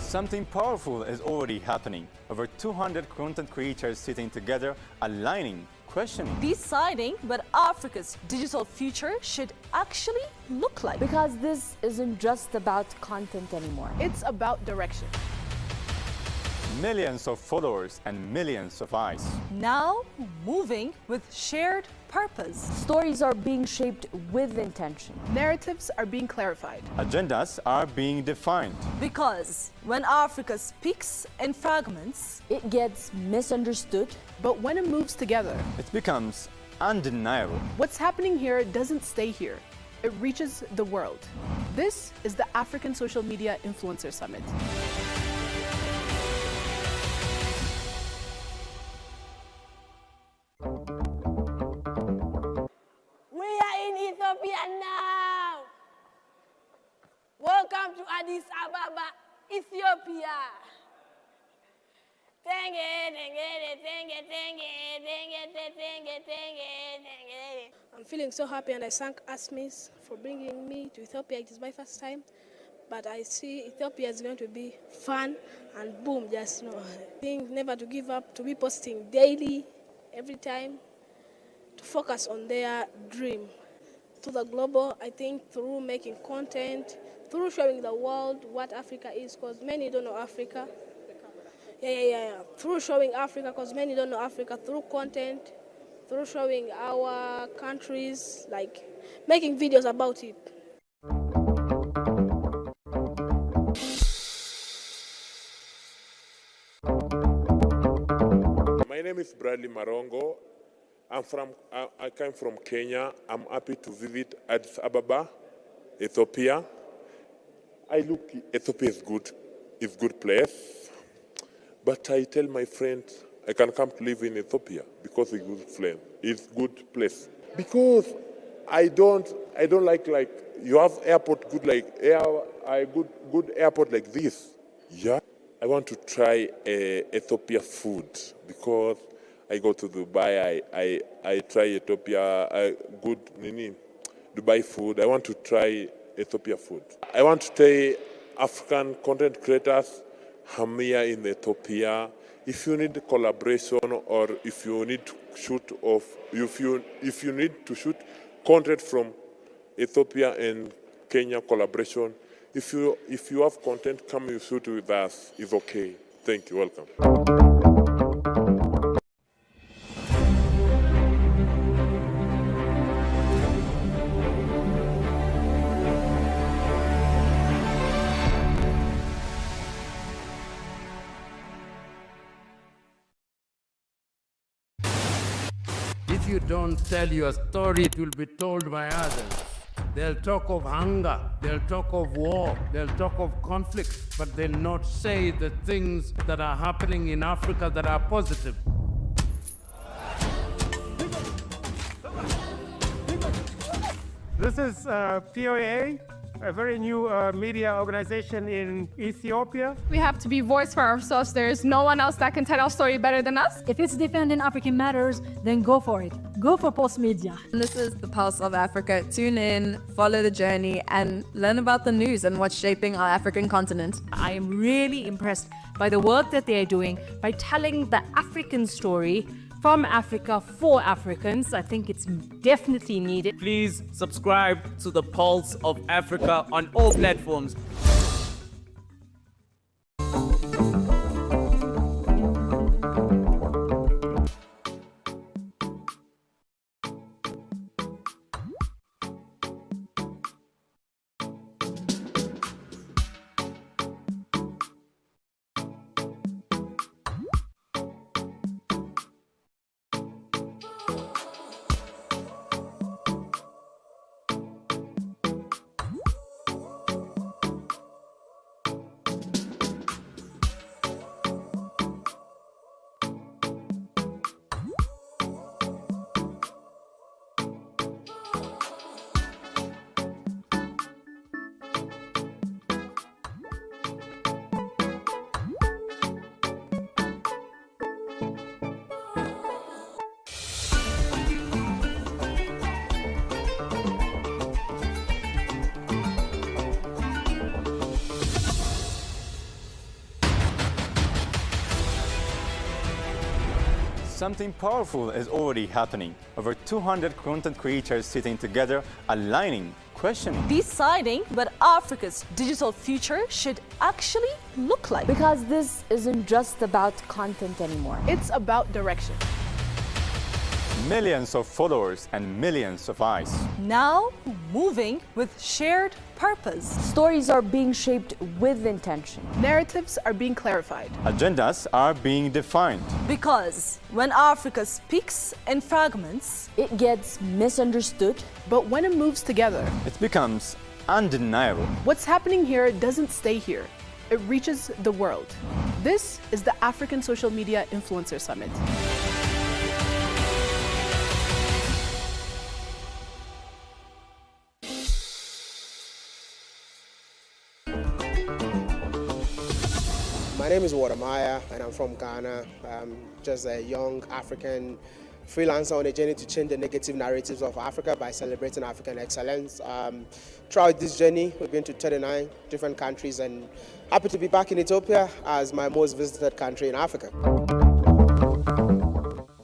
Something powerful is already happening. Over 200 content creators sitting together, aligning, questioning, deciding what Africa's digital future should actually look like. Because this isn't just about content anymore. It's about direction. Millions of followers and millions of eyes. Now moving with shared purpose. Stories are being shaped with intention. Narratives are being clarified. Agendas are being defined. Because when Africa speaks in fragments, it gets misunderstood. But when it moves together, it becomes undeniable. What's happening here doesn't stay here. It reaches the world. This is the African Social Media Influencer Summit. Now, welcome to Addis Ababa, Ethiopia. I'm feeling so happy, and I thank ASMIS for bringing me to Ethiopia. It is my first time, but I see Ethiopia is going to be fun and boom, just think never to give up, to be posting daily, every time, to focus on their dream. To the global, I think through making content, through showing the world what Africa is, because many don't know Africa. Through showing Africa, because many don't know Africa, through content, through showing our countries, like making videos about it. My name is Bradley Marongo. I came from Kenya. I'm happy to visit Addis Ababa, Ethiopia. Ethiopia is good place. But I tell my friends I can come to live in Ethiopia because it's good place. Because I don't like you have airport good airport like this. Yeah, I want to try Ethiopia food because I go to Dubai. I try Ethiopia good Dubai food. I want to try Ethiopia food. I want to tell African content creators here in Ethiopia. If you need collaboration or if you need to shoot content from Ethiopia and Kenya collaboration. If you have content, come and shoot with us. It's okay. Thank you. Welcome. If you don't tell your story, it will be told by others. They'll talk of hunger, they'll talk of war, they'll talk of conflict, but they'll not say the things that are happening in Africa that are positive. This is POA, a very new media organization in Ethiopia. We have to be voice for ourselves. There is no one else that can tell our story better than us. If it's defending African matters, then go for it. Go for Pulse Media. This is the Pulse of Africa. Tune in, follow the journey, and learn about the news and what's shaping our African continent. I am really impressed by the work that they are doing by telling the African story from Africa for Africans. I think it's definitely needed. Please subscribe to the Pulse of Africa on all platforms. Something powerful is already happening. Over 200 content creators sitting together, aligning, questioning, deciding what Africa's digital future should actually look like. Because this isn't just about content anymore. It's about direction. millions of followers and millions of eyes. Now moving with shared purpose. Stories are being shaped with intention. Narratives are being clarified. Agendas are being defined. Because when Africa speaks in fragments, it gets misunderstood. But when it moves together, it becomes undeniable. What's happening here doesn't stay here. It reaches the world. This is the African Social Media Influencer Summit. My name is Watermaya and I'm from Ghana. I'm just a young African freelancer on a journey to change the negative narratives of Africa by celebrating African excellence. Throughout this journey, we've been to 39 different countries and happy to be back in Ethiopia as my most visited country in Africa.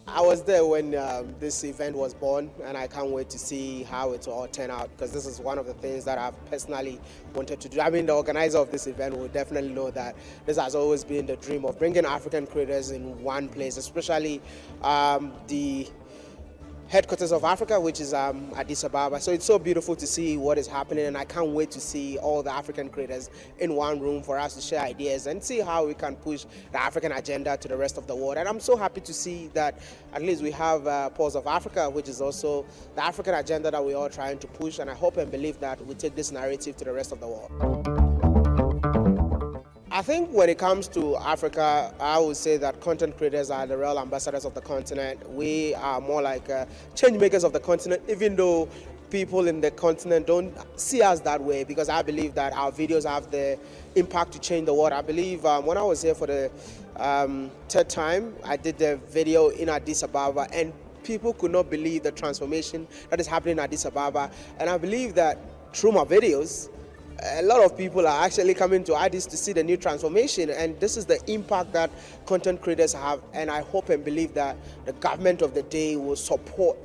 I was there when this event was born, and I can't wait to see how it will all turn out, because this is one of the things that I've personally wanted to do. I mean, the organizer of this event will definitely know that this has always been the dream of bringing African creators in one place, especially the headquarters of Africa, which is Addis Ababa. So it's so beautiful to see what is happening, and I can't wait to see all the African creators in one room for us to share ideas and see how we can push the African agenda to the rest of the world. And I'm so happy to see that at least we have Pulse of Africa, which is also the African agenda that we're all trying to push, and I hope and believe that we take this narrative to the rest of the world. I think when it comes to Africa, I would say that content creators are the real ambassadors of the continent. We are more like change makers of the continent, even though people in the continent don't see us that way, because I believe that our videos have the impact to change the world. I believe when I was here for the third time, I did the video in Addis Ababa, and people could not believe the transformation that is happening in Addis Ababa. And I believe that through my videos, a lot of people are actually coming to Addis to see the new transformation, and this is the impact that content creators have, and I hope and believe that the government of the day will support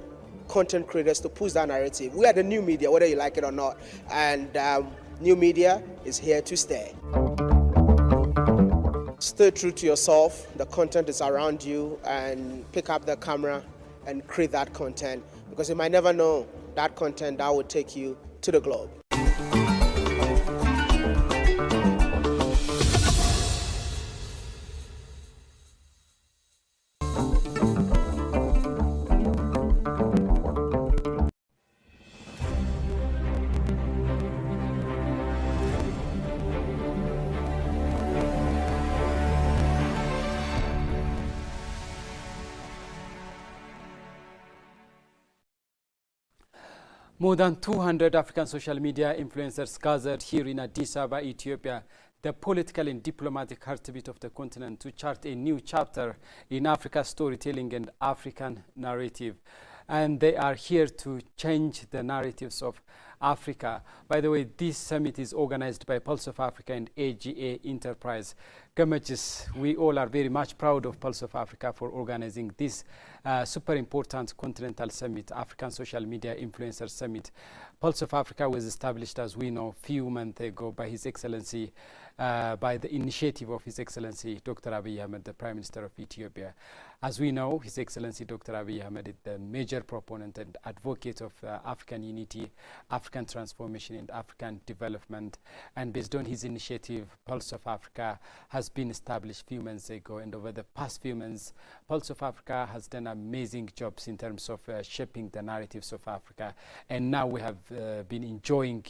content creators to push that narrative. We are the new media, whether you like it or not, and new media is here to stay. Stay true to yourself. The content is around you, and pick up the camera and create that content, because you might never know that content that will take you to the globe. More than 200 African social media influencers gathered here in Addis Ababa, Ethiopia, the political and diplomatic heartbeat of the continent, to chart a new chapter in Africa's storytelling and African narrative. And they are here to change the narratives of Africa. By the way, this summit is organized by Pulse of Africa and AGA Enterprise. Gamajis, we all are very much proud of Pulse of Africa for organizing this super important continental summit, African Social Media Influencer Summit. Pulse of Africa was established, as we know, a few months ago by His Excellency, by the initiative of His Excellency Dr. Abiy Ahmed, the Prime Minister of Ethiopia. As we know, His Excellency Dr. Abiy Ahmed is the major proponent and advocate of African unity, African transformation and African development. And based on his initiative, Pulse of Africa has been established a few months ago. And over the past few months, Pulse of Africa has done amazing jobs in terms of shaping the narratives of Africa. And now we have been enjoying,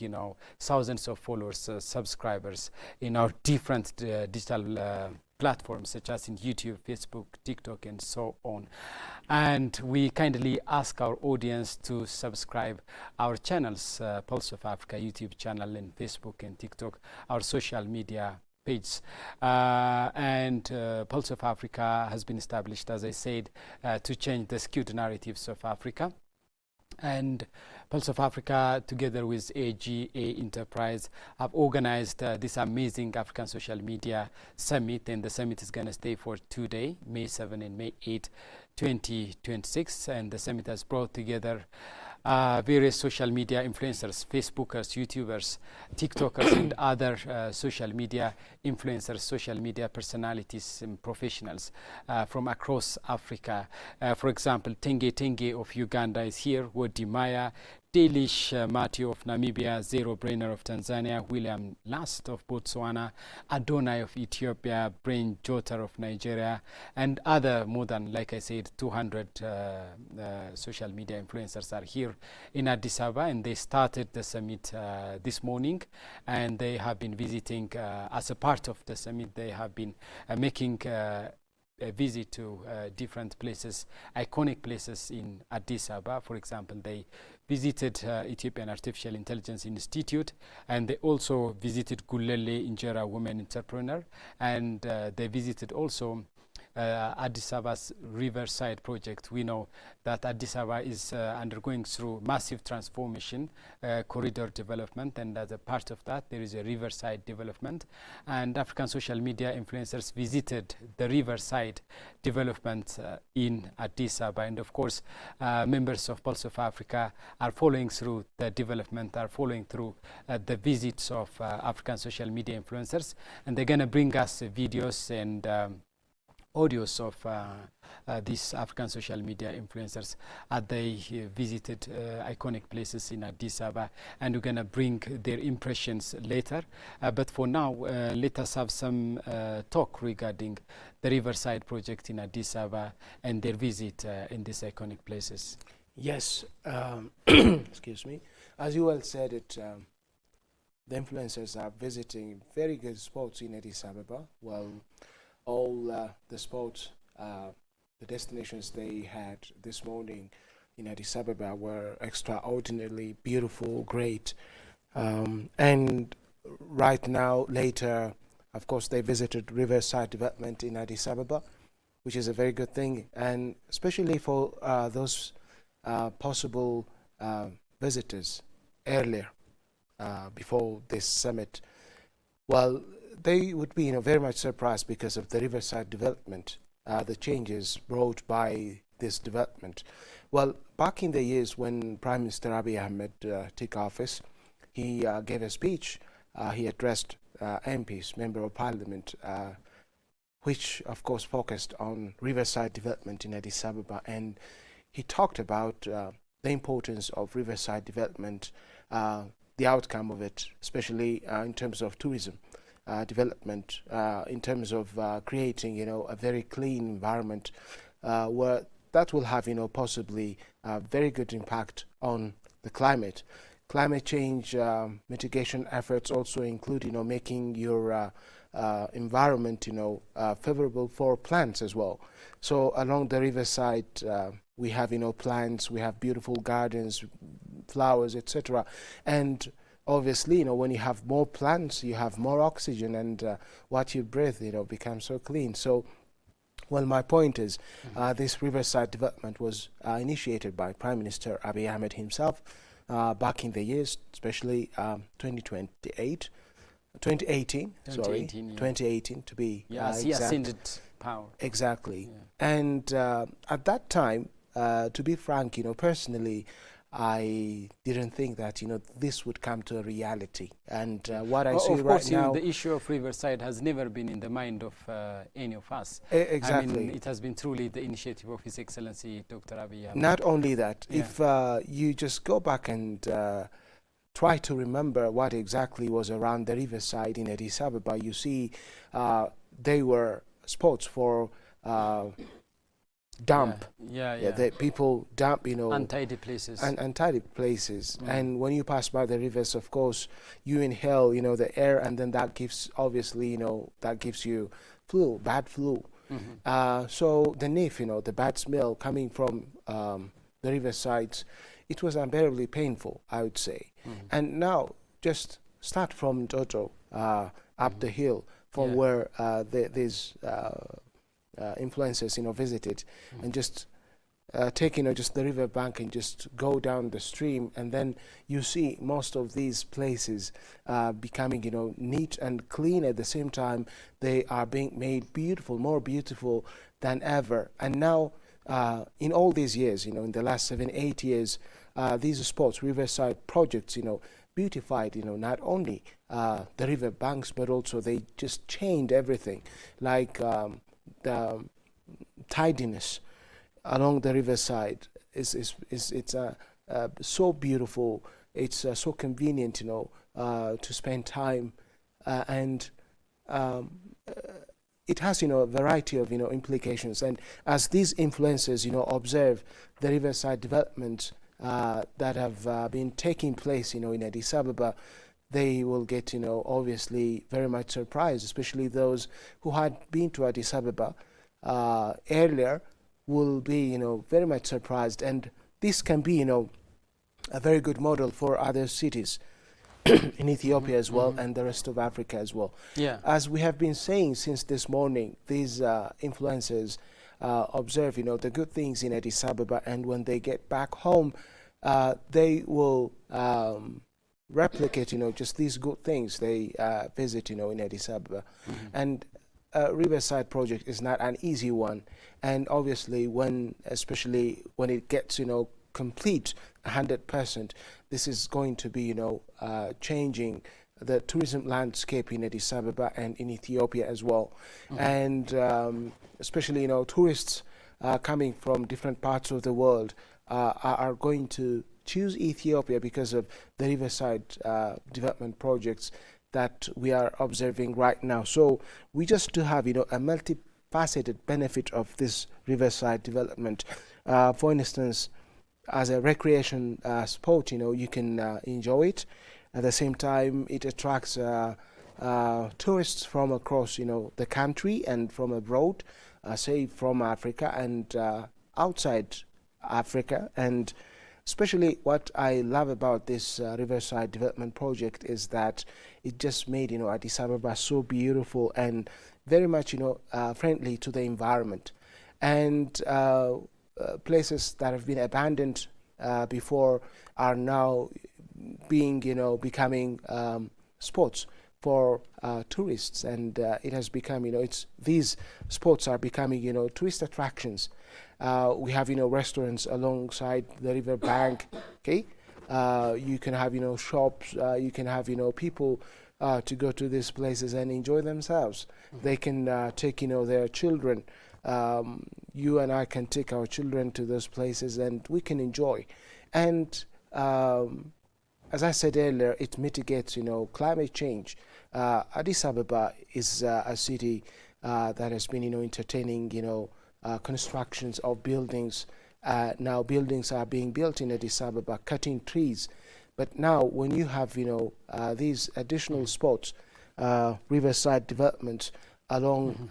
thousands of followers, subscribers in our different digital platforms, such as in YouTube, Facebook, TikTok, and so on. And we kindly ask our audience to subscribe our channels, Pulse of Africa YouTube channel, and Facebook and TikTok, our social media page. Pulse of Africa has been established, as I said, to change the skewed narratives of Africa. And Pulse of Africa, together with AGA Enterprise, have organized this amazing African Social Media Summit, and the summit is going to stay for 2 days, May 7 and May 8, 2026. And the summit has brought together various social media influencers, Facebookers, YouTubers, TikTokers, and other social media influencers, social media personalities and professionals from across Africa. For example, Tenge of Uganda is here, Wodi Maya, Delish Matthew of Namibia, Zero Brainer of Tanzania, William Last of Botswana, Adonai of Ethiopia, Brain Jota of Nigeria, and other more than, like I said, 200 social media influencers are here in Addis Ababa, and they started the summit this morning, and they have been visiting, as a part of the summit, they have been making a visit to different places, iconic places in Addis Ababa. For example, they visited Ethiopian Artificial Intelligence Institute, and they also visited Gulele Injera Women Entrepreneur, and they visited also Addis Ababa's Riverside project. We know that Addis Ababa is undergoing through massive transformation, corridor development, and as a part of that, there is a Riverside development. And African social media influencers visited the Riverside development in Addis Ababa. And of course, members of Pulse of Africa are following through the development, are following through the visits of African social media influencers. And they're going to bring us videos and audios of these African social media influencers as they visited iconic places in Addis Ababa, and we're going to bring their impressions later. But for now, let us have some talk regarding the Riverside project in Addis Ababa and their visit in these iconic places. Yes, excuse me. As you well said, the influencers are visiting very good spots in Addis Ababa. Well, all the spots, the destinations they had this morning in Addis Ababa were extraordinarily beautiful, great. And right now, later, of course, they visited Riverside Development in Addis Ababa, which is a very good thing, and especially for those possible visitors earlier, before this summit. Well, they would be very much surprised because of the Riverside development, the changes brought by this development. Well, back in the years when Prime Minister Abiy Ahmed took office, he gave a speech. He addressed MPs, Member of Parliament, which of course focused on riverside development in Addis Ababa, and he talked about the importance of riverside development, the outcome of it, especially in terms of tourism development, in terms of creating, a very clean environment where that will have, possibly a very good impact on the climate. Climate change mitigation efforts also include, making your environment, favorable for plants as well. So along the riverside, we have, plants, we have beautiful gardens, flowers, etc. And obviously, when you have more plants, you have more oxygen, and what you breathe, becomes so clean. So, well, my point is, this riverside development was initiated by Prime Minister Abiy Ahmed himself back in the years, especially 2018, 2018 to be he ascended power. Exactly. Yeah. And at that time, to be frank, personally, I didn't think that, this would come to a reality. And what I see right now... the issue of riverside has never been in the mind of any of us. Exactly. I mean, it has been truly the initiative of His Excellency, Dr. Abiy Ahmed. Not only that, if you just go back and try to remember what exactly was around the riverside in Addis Ababa, you see they were spots for dump. The people dump, untidy places. Untidy places. And when you pass by the rivers, of course, you inhale, the air, and then that gives, obviously, that gives you flu, bad flu. So the NIF, the bad smell coming from the riversides, it was unbearably painful, I would say. And now, just start from Toto up the hill from where these influencers, visited, and just take, just the river bank and just go down the stream, and then you see most of these places becoming, neat and clean. At the same time, they are being made beautiful, more beautiful than ever. And now, in all these years, in the last 7-8 years, these spots, riverside projects, beautified, not only the river banks, but also they just changed everything, like the tidiness along the riverside it's so beautiful. It's so convenient, to spend time, and it has, a variety of, implications. And as these influencers, observe the riverside development that have been taking place, in Addis Ababa, they will get, obviously very much surprised, especially those who had been to Addis Ababa earlier will be, very much surprised. And this can be, a very good model for other cities in Ethiopia as well, and the rest of Africa as well. As we have been saying since this morning, these influencers observe, the good things in Addis Ababa, and when they get back home, they will replicate, just these good things they visit, in Addis Ababa. And Riverside project is not an easy one, and obviously especially when it gets, complete 100%, this is going to be, changing the tourism landscape in Addis Ababa and in Ethiopia as well. And especially, tourists coming from different parts of the world are going to choose Ethiopia because of the riverside development projects that we are observing right now. So we just do have, a multifaceted benefit of this riverside development. For instance, as a recreation sport, you can enjoy it. At the same time, it attracts tourists from across, the country and from abroad, say from Africa and outside Africa. And especially what I love about this riverside development project is that it just made, Addis Ababa so beautiful and very much, friendly to the environment. And places that have been abandoned before are now being, becoming spots for tourists, and it has become, these spots are becoming, tourist attractions. We have, restaurants alongside the river bank. Okay, you can have, shops. You can have, people to go to these places and enjoy themselves. They can take, their children. You and I can take our children to those places, and we can enjoy. And as I said earlier, it mitigates, climate change. Addis Ababa is a city that has been, entertaining, constructions of buildings. Now buildings are being built in Addis Ababa, cutting trees. But now when you have, these additional spots, riverside developments along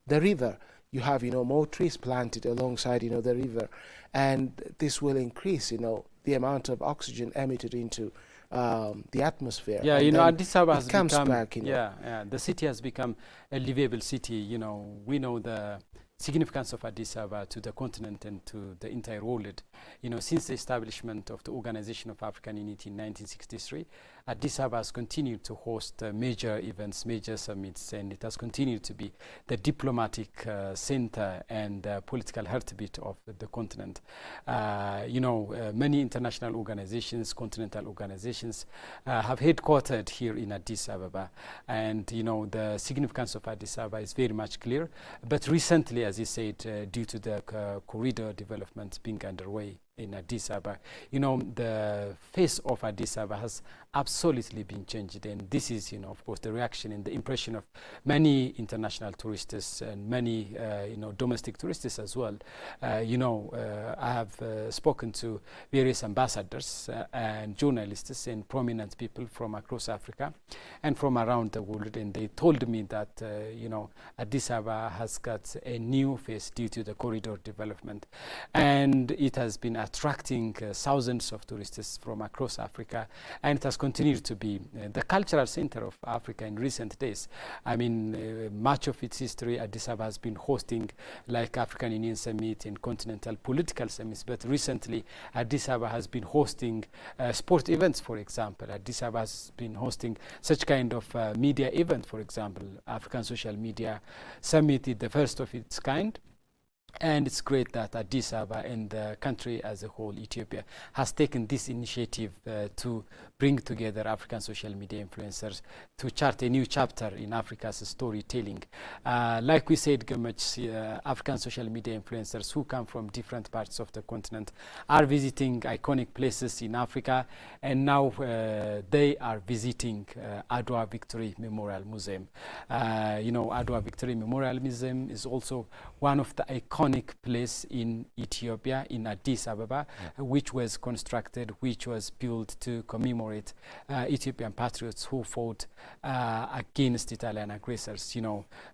the river, you have, more trees planted alongside, the river. And this will increase, the amount of oxygen emitted into the atmosphere. Yeah, Addis Ababa has become, back, the city has become a livable city. We know the significance of Addis Ababa to the continent and to the entire world. Since the establishment of the Organization of African Unity in 1963, Addis Ababa has continued to host major events, major summits, and it has continued to be the diplomatic center and political heartbeat of the continent. Many international organizations, continental organizations, have headquartered here in Addis Ababa, and the significance of Addis Ababa is very much clear. But recently, as you said, due to the corridor development being underway in Addis Ababa, the face of Addis Ababa has absolutely been changed, and this is, of course, the reaction and the impression of many international tourists and many, domestic tourists as well. I have spoken to various ambassadors and journalists and prominent people from across Africa and from around the world, and they told me that, Addis Ababa has got a new face due to the corridor development, and it has been attracting thousands of tourists from across Africa, and it has continued to be the cultural center of Africa in recent days. I mean, much of its history, Addis Ababa has been hosting like African Union Summit and continental political summits, but recently Addis Ababa has been hosting sport events, for example. Addis Ababa has been hosting such kind of media event, for example. African Social Media Summit is the first of its kind. And it's great that Addis Ababa and the country as a whole, Ethiopia, has taken this initiative to bring together African social media influencers to chart a new chapter in Africa's storytelling. Like we said, African social media influencers who come from different parts of the continent are visiting iconic places in Africa, and now they are visiting Adwa Victory Memorial Museum. Adwa Victory Memorial Museum is also one of the iconic place in Ethiopia, in Addis Ababa, which was constructed, which was built to commemorate Ethiopian patriots who fought against Italian aggressors.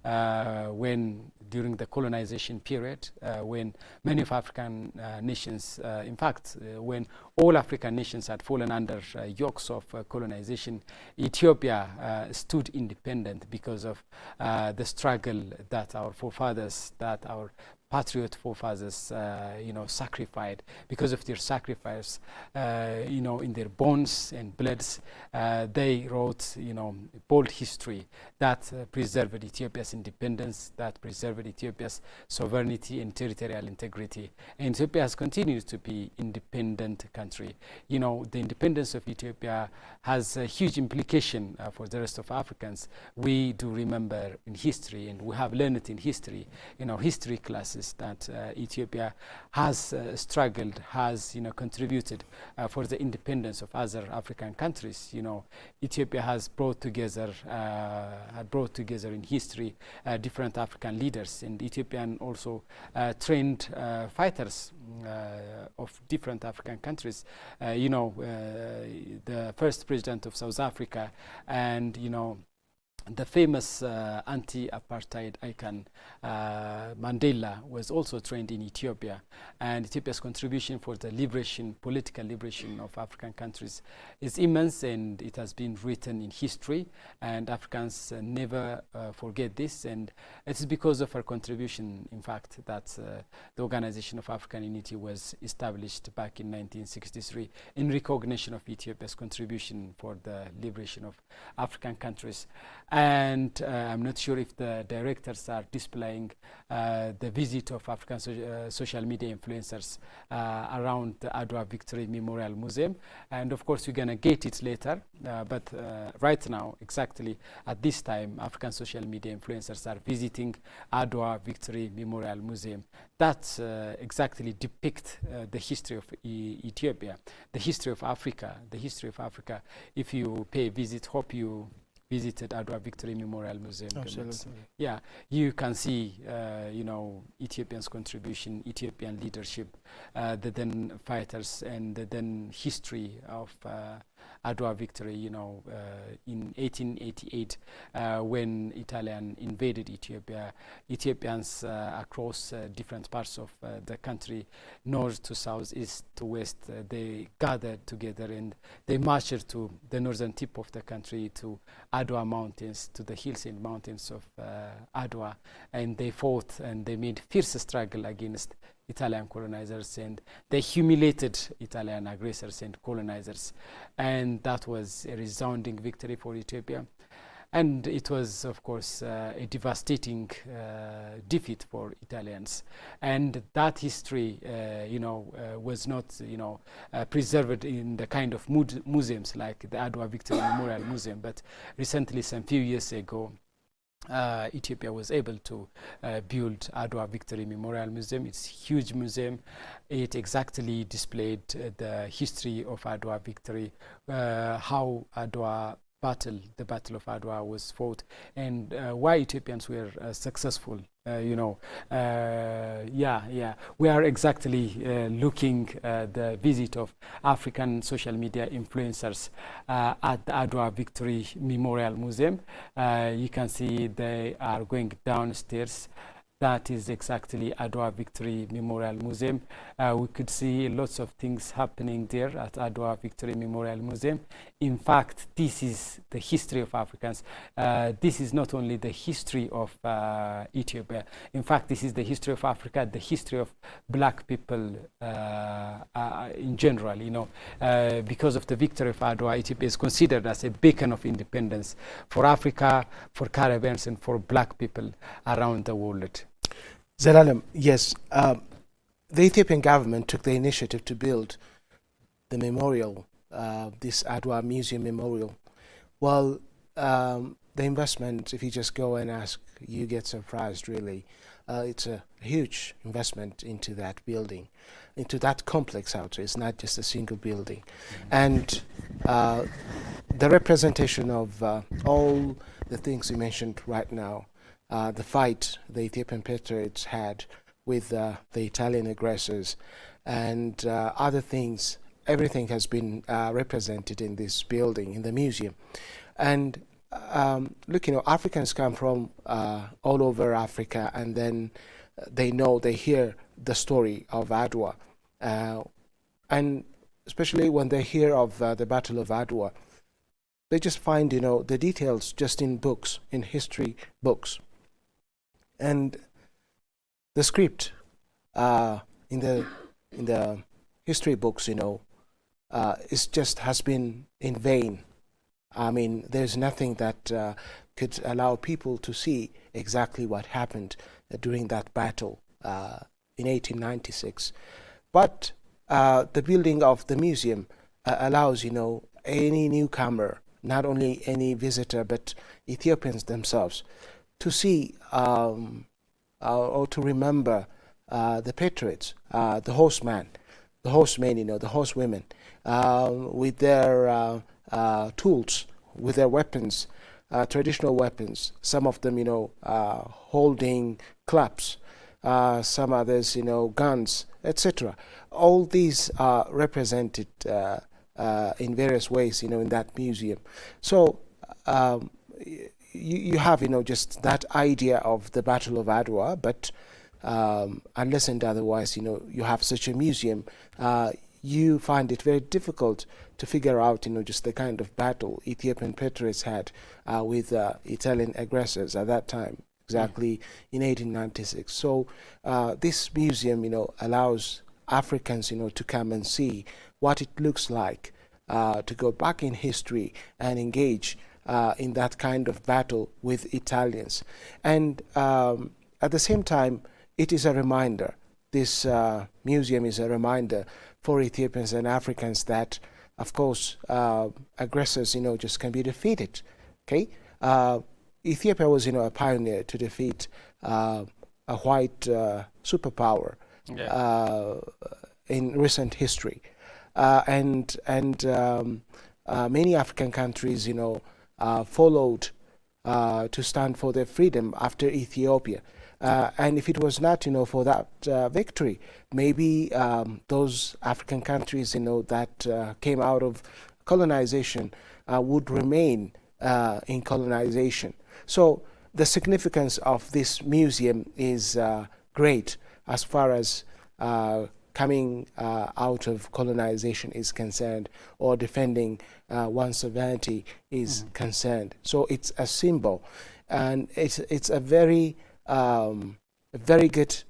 When during the colonization period, when many of African nations, in fact, when all African nations had fallen under yokes of colonization, Ethiopia stood independent because of the struggle that our forefathers, that our patriot forefathers, sacrificed. Because of their sacrifice, in their bones and bloods, they wrote, bold history that preserved Ethiopia's independence, that preserved Ethiopia's sovereignty and territorial integrity. And Ethiopia has continued to be independent country. The independence of Ethiopia has a huge implication for the rest of Africans. We do remember in history, and we have learned it in history, history classes, that Ethiopia has struggled, has contributed for the independence of other African countries. Ethiopia has brought together in history different African leaders, and Ethiopian also trained fighters of different African countries. The first president of South Africa, and the famous anti-apartheid icon Mandela was also trained in Ethiopia, and Ethiopia's contribution for the liberation, political liberation of African countries is immense, and it has been written in history, and Africans never forget this, and it is because of her contribution, in fact, that the Organization of African Unity was established back in 1963 in recognition of Ethiopia's contribution for the liberation of African countries. And I'm not sure if the directors are displaying the visit of African social media influencers around the Adwa Victory Memorial Museum. And of course, we're going to get it later. But right now, exactly at this time, African social media influencers are visiting Adwa Victory Memorial Museum. That exactly depicts the history of Ethiopia, the history of Africa, the history of Africa. If you pay a visit, hope you visited Adwa Victory Memorial Museum. Absolutely. Yeah, you can see, you know, Ethiopians' contribution, Ethiopian leadership, the then fighters, and the then history of Adwa Victory, you know, in 1888, when Italian invaded Ethiopia, Ethiopians across different parts of the country, north to south, east to west, they gathered together and they marched to the northern tip of the country, to Adwa Mountains, to the hills and mountains of Adwa, and they fought and they made fierce struggle against Italian colonizers, and they humiliated Italian aggressors and colonizers, and that was a resounding victory for Ethiopia. And it was, of course, a devastating defeat for Italians. And that history, you know, was not, you know, preserved in the kind of museums like the Adwa Victory Memorial Museum. But recently, some few years ago, Ethiopia was able to build Adwa Victory Memorial Museum. It's a huge museum. It exactly displayed the history of Adwa Victory, how Adwa the Battle of Adwa was fought, and why Ethiopians were successful. You know, we are exactly looking the visit of African social media influencers at the Adwa Victory Memorial Museum. You can see they are going downstairs. That is exactly Adwa Victory Memorial Museum. We could see lots of things happening there at Adwa Victory Memorial Museum. In fact, this is the history of Africans. This is not only the history of Ethiopia. In fact, this is the history of Africa, the history of black people in general. You know, because of the victory of Adwa, Ethiopia is considered as a beacon of independence for Africa, for Caribbeans, and for black people around the world. Zelalem, yes, the Ethiopian government took the initiative to build the memorial, this Adwa Museum Memorial. Well, the investment, if you just go and ask, you get surprised, really. It's a huge investment into that building, into that complex out. It's not just a single building. And the representation of all the things you mentioned right now, the fight the Ethiopian patriots had with the Italian aggressors and other things, everything has been represented in this building, in the museum. And look, you know, Africans come from all over Africa, and then they hear the story of Adwa. And especially when they hear of the Battle of Adwa, they just find, you know, the details just in books, in history books. And the script in the history books, you know, has been in vain. I mean, there's nothing that could allow people to see exactly what happened during that battle in 1896. But the building of the museum allows, you know, any newcomer, not only any visitor, but Ethiopians themselves, to see or to remember the patriots, the horsemen, you know, the horsewomen, with their tools, with their weapons, traditional weapons, some of them, you know, holding clubs, some others, you know, guns, etc. All these are represented in various ways, you know, in that museum. So you have, just that idea of the Battle of Adwa, but unless and otherwise, you have such a museum, you find it very difficult to figure out, just the kind of battle Ethiopian patriots had with Italian aggressors at that time, exactly in 1896. So this museum, allows Africans, to come and see what it looks like to go back in history and engage in that kind of battle with Italians. And at the same time, it is a reminder, this museum is a reminder for Ethiopians and Africans that, of course, aggressors, just can be defeated. Okay, Ethiopia was, a pioneer to defeat a white superpower in recent history, and many African countries, followed to stand for their freedom after Ethiopia. And if it was not, for that victory, maybe those African countries, that came out of colonization would remain in colonization. So the significance of this museum is great as far as coming out of colonization is concerned, or defending one's sovereignty is concerned. So it's a symbol, and it's a very good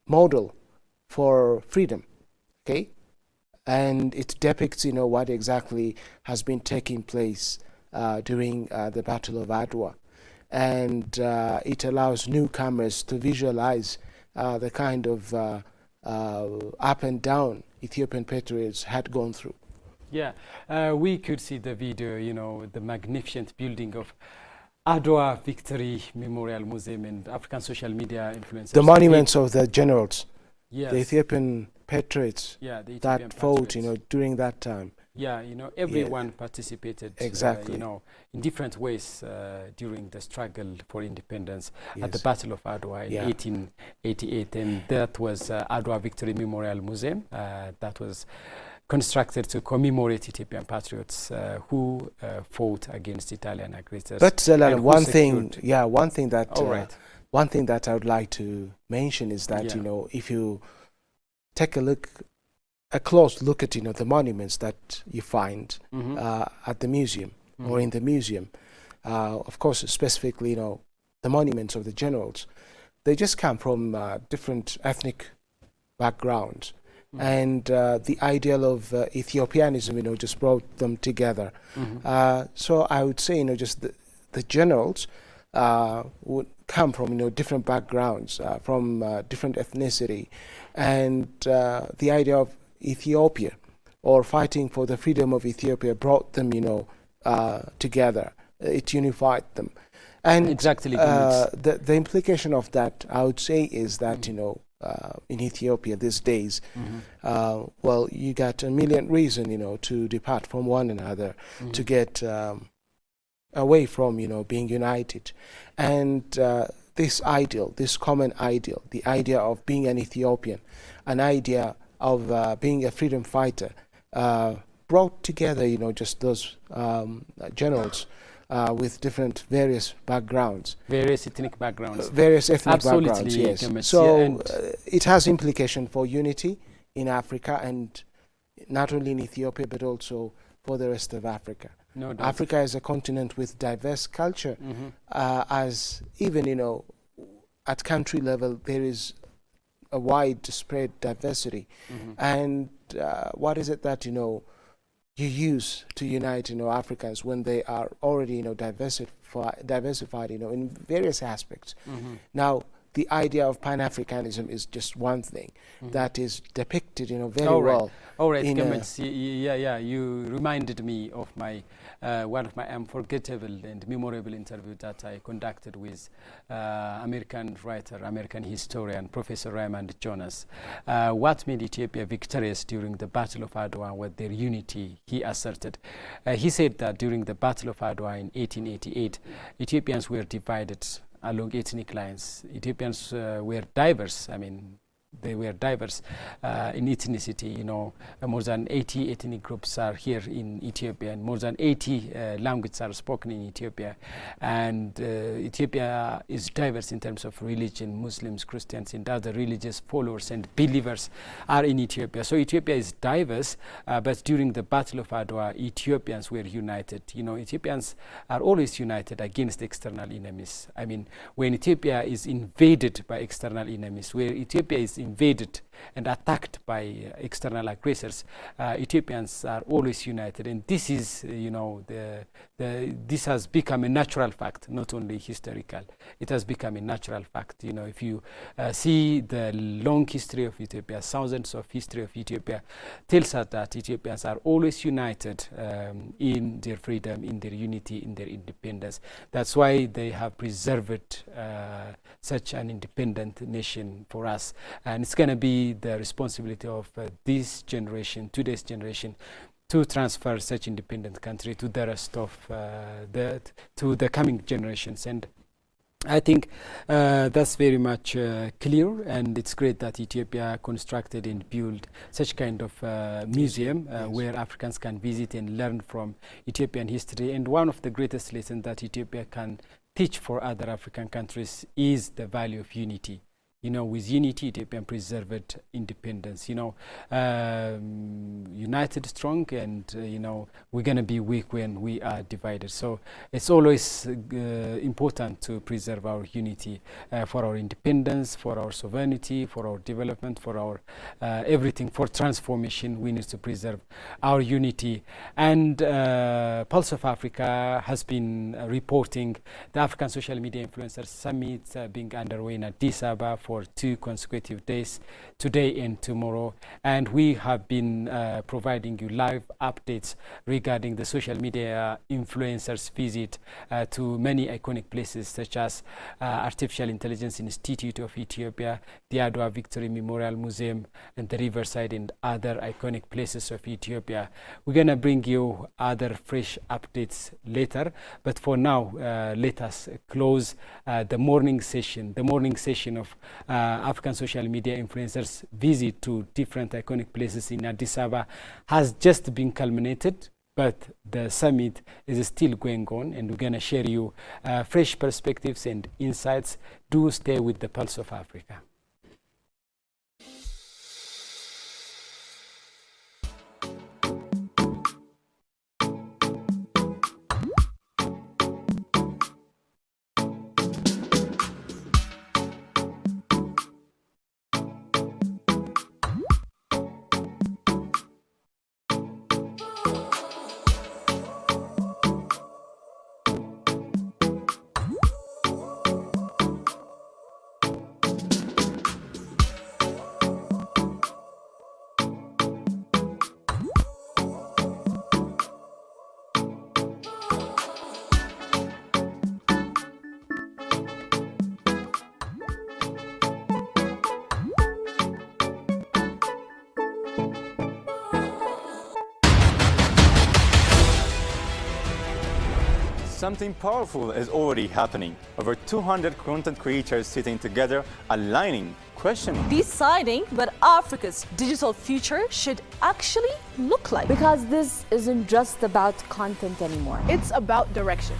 model for freedom, okay? And it depicts, what exactly has been taking place during the Battle of Adwa. And it allows newcomers to visualize the kind of up and down Ethiopian patriots had gone through. Yeah, we could see the video, the magnificent building of Adwa Victory Memorial Museum and African social media influencers. The monuments of the generals, yes, the Ethiopian patriots, yeah, the Ethiopian that fought, during that time. Yeah, everyone participated, exactly, in different ways during the struggle for independence yes, at the Battle of Adwa in 1888, and that was Adwa Victory Memorial Museum that was constructed to commemorate Ethiopian patriots who fought against Italian aggressors. But one thing that I would like to mention is that if you take a close look at the monuments that you find at the museum or in the museum, of course, specifically the monuments of the generals, they just come from different ethnic backgrounds. And the ideal of Ethiopianism, just brought them together. So I would say, just the generals would come from, different backgrounds, from different ethnicity. And the idea of Ethiopia, or fighting for the freedom of Ethiopia, brought them, together. It unified them. And exactly, the implication of that, I would say, is that, in Ethiopia these days, well, you got a million reasons, to depart from one another, to get away from, being united. And this ideal, this common ideal, the idea of being an Ethiopian, an idea of being a freedom fighter, brought together, just those generals with different various backgrounds. Various ethnic backgrounds. Various ethnic Absolutely, backgrounds, yes. Kemet. So Yeah, it has implication for unity in Africa, and not only in Ethiopia, but also for the rest of Africa. No doubt. Africa is a continent with diverse culture, as even, at country level, there is a widespread diversity. And what is it that, you use to unite, Africans when they are already, diversified, in various aspects. Now, the idea of Pan-Africanism is just one thing that is depicted, very well. All right, Clements, you reminded me of my one of my unforgettable and memorable interview that I conducted with American writer, American historian, Professor Raymond Jonas. What made Ethiopia victorious during the Battle of Adwa was their unity, he asserted. He said that during the Battle of Adwa in 1888, Ethiopians were divided along ethnic lines. Ethiopians were diverse. I mean, they were diverse in ethnicity. More than 80 ethnic groups are here in Ethiopia, and more than 80 languages are spoken in Ethiopia. And Ethiopia is diverse in terms of religion. Muslims, Christians, and other religious followers and believers are in Ethiopia. So Ethiopia is diverse, but during the Battle of Adwa, Ethiopians were united. Ethiopians are always united against external enemies. I mean, when Ethiopia is invaded by external enemies, where Ethiopia is invaded and attacked by external aggressors, Ethiopians are always united. And this is, this has become a natural fact, not only historical. It has become a natural fact. If you see the long history of Ethiopia, thousands of history of Ethiopia, tells us that Ethiopians are always united in their freedom, in their unity, in their independence. That's why they have preserved such an independent nation for us. And it's going to be the responsibility of this generation, today's generation, to transfer such independent country to the rest of to the coming generations. And I think that's very much clear, and it's great that Ethiopia constructed and built such kind of museum where Africans can visit and learn from Ethiopian history. And one of the greatest lessons that Ethiopia can teach for other African countries is the value of unity. With unity, Ethiopia preserved independence. United, strong, and we're going to be weak when we are divided. So it's always important to preserve our unity for our independence, for our sovereignty, for our development, for our everything, for transformation. We need to preserve our unity. And Pulse of Africa has been reporting the African Social Media Influencers Summit being underway in Addis Ababa for 2 consecutive days, today and tomorrow. And we have been providing you live updates regarding the social media influencers visit to many iconic places such as Artificial Intelligence Institute of Ethiopia, the Adwa Victory Memorial Museum, and the Riverside, and other iconic places of Ethiopia. We're going to bring you other fresh updates later, but for now, let us close the morning session of African social media influencers visit to different iconic places in Addis Ababa has just been culminated, but the summit is still going on, and we're going to share you fresh perspectives and insights. Do stay with the Pulse of Africa. Something powerful is already happening. Over 200 content creators sitting together, aligning, questioning, deciding what Africa's digital future should actually look like. Because this isn't just about content anymore. It's about direction.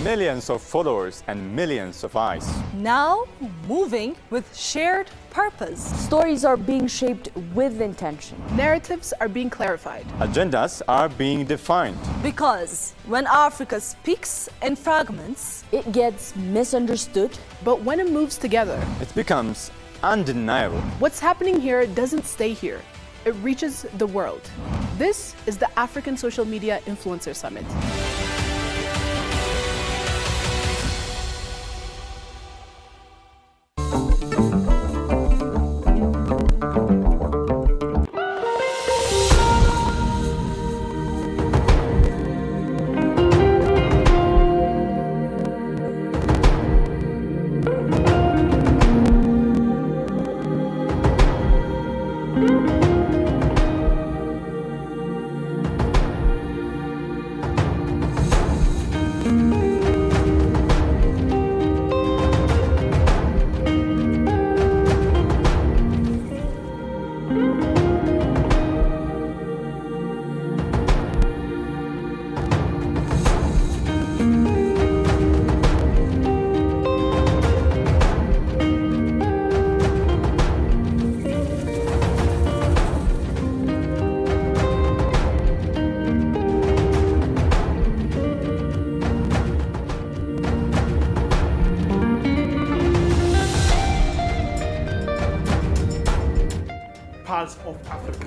Millions of followers and millions of eyes. Now moving with shared purpose. Stories are being shaped with intention. Narratives are being clarified. Agendas are being defined. Because when Africa speaks in fragments, it gets misunderstood. But when it moves together, it becomes undeniable. What's happening here doesn't stay here. It reaches the world. This is the African Social Media Influencer Summit. parts of Africa.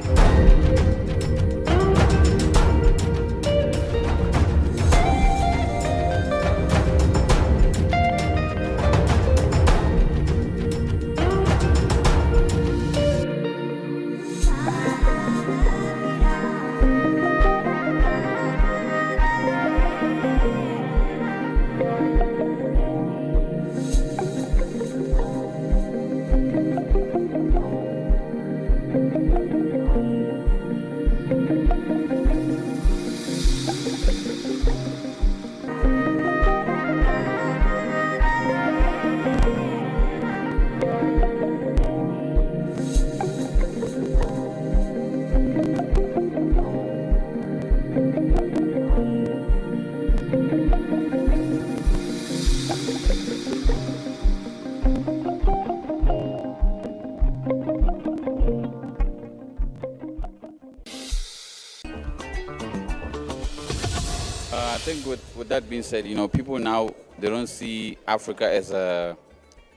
I think with that being said, people now, they don't see Africa as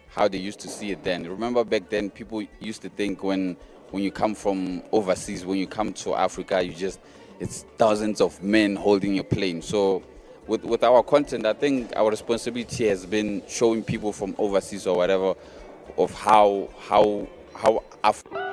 how they used to see it then. Remember back then, people used to think when you come from overseas, when you come to Africa, it's thousands of men holding your plane. So with our content, I think our responsibility has been showing people from overseas or whatever of how Africa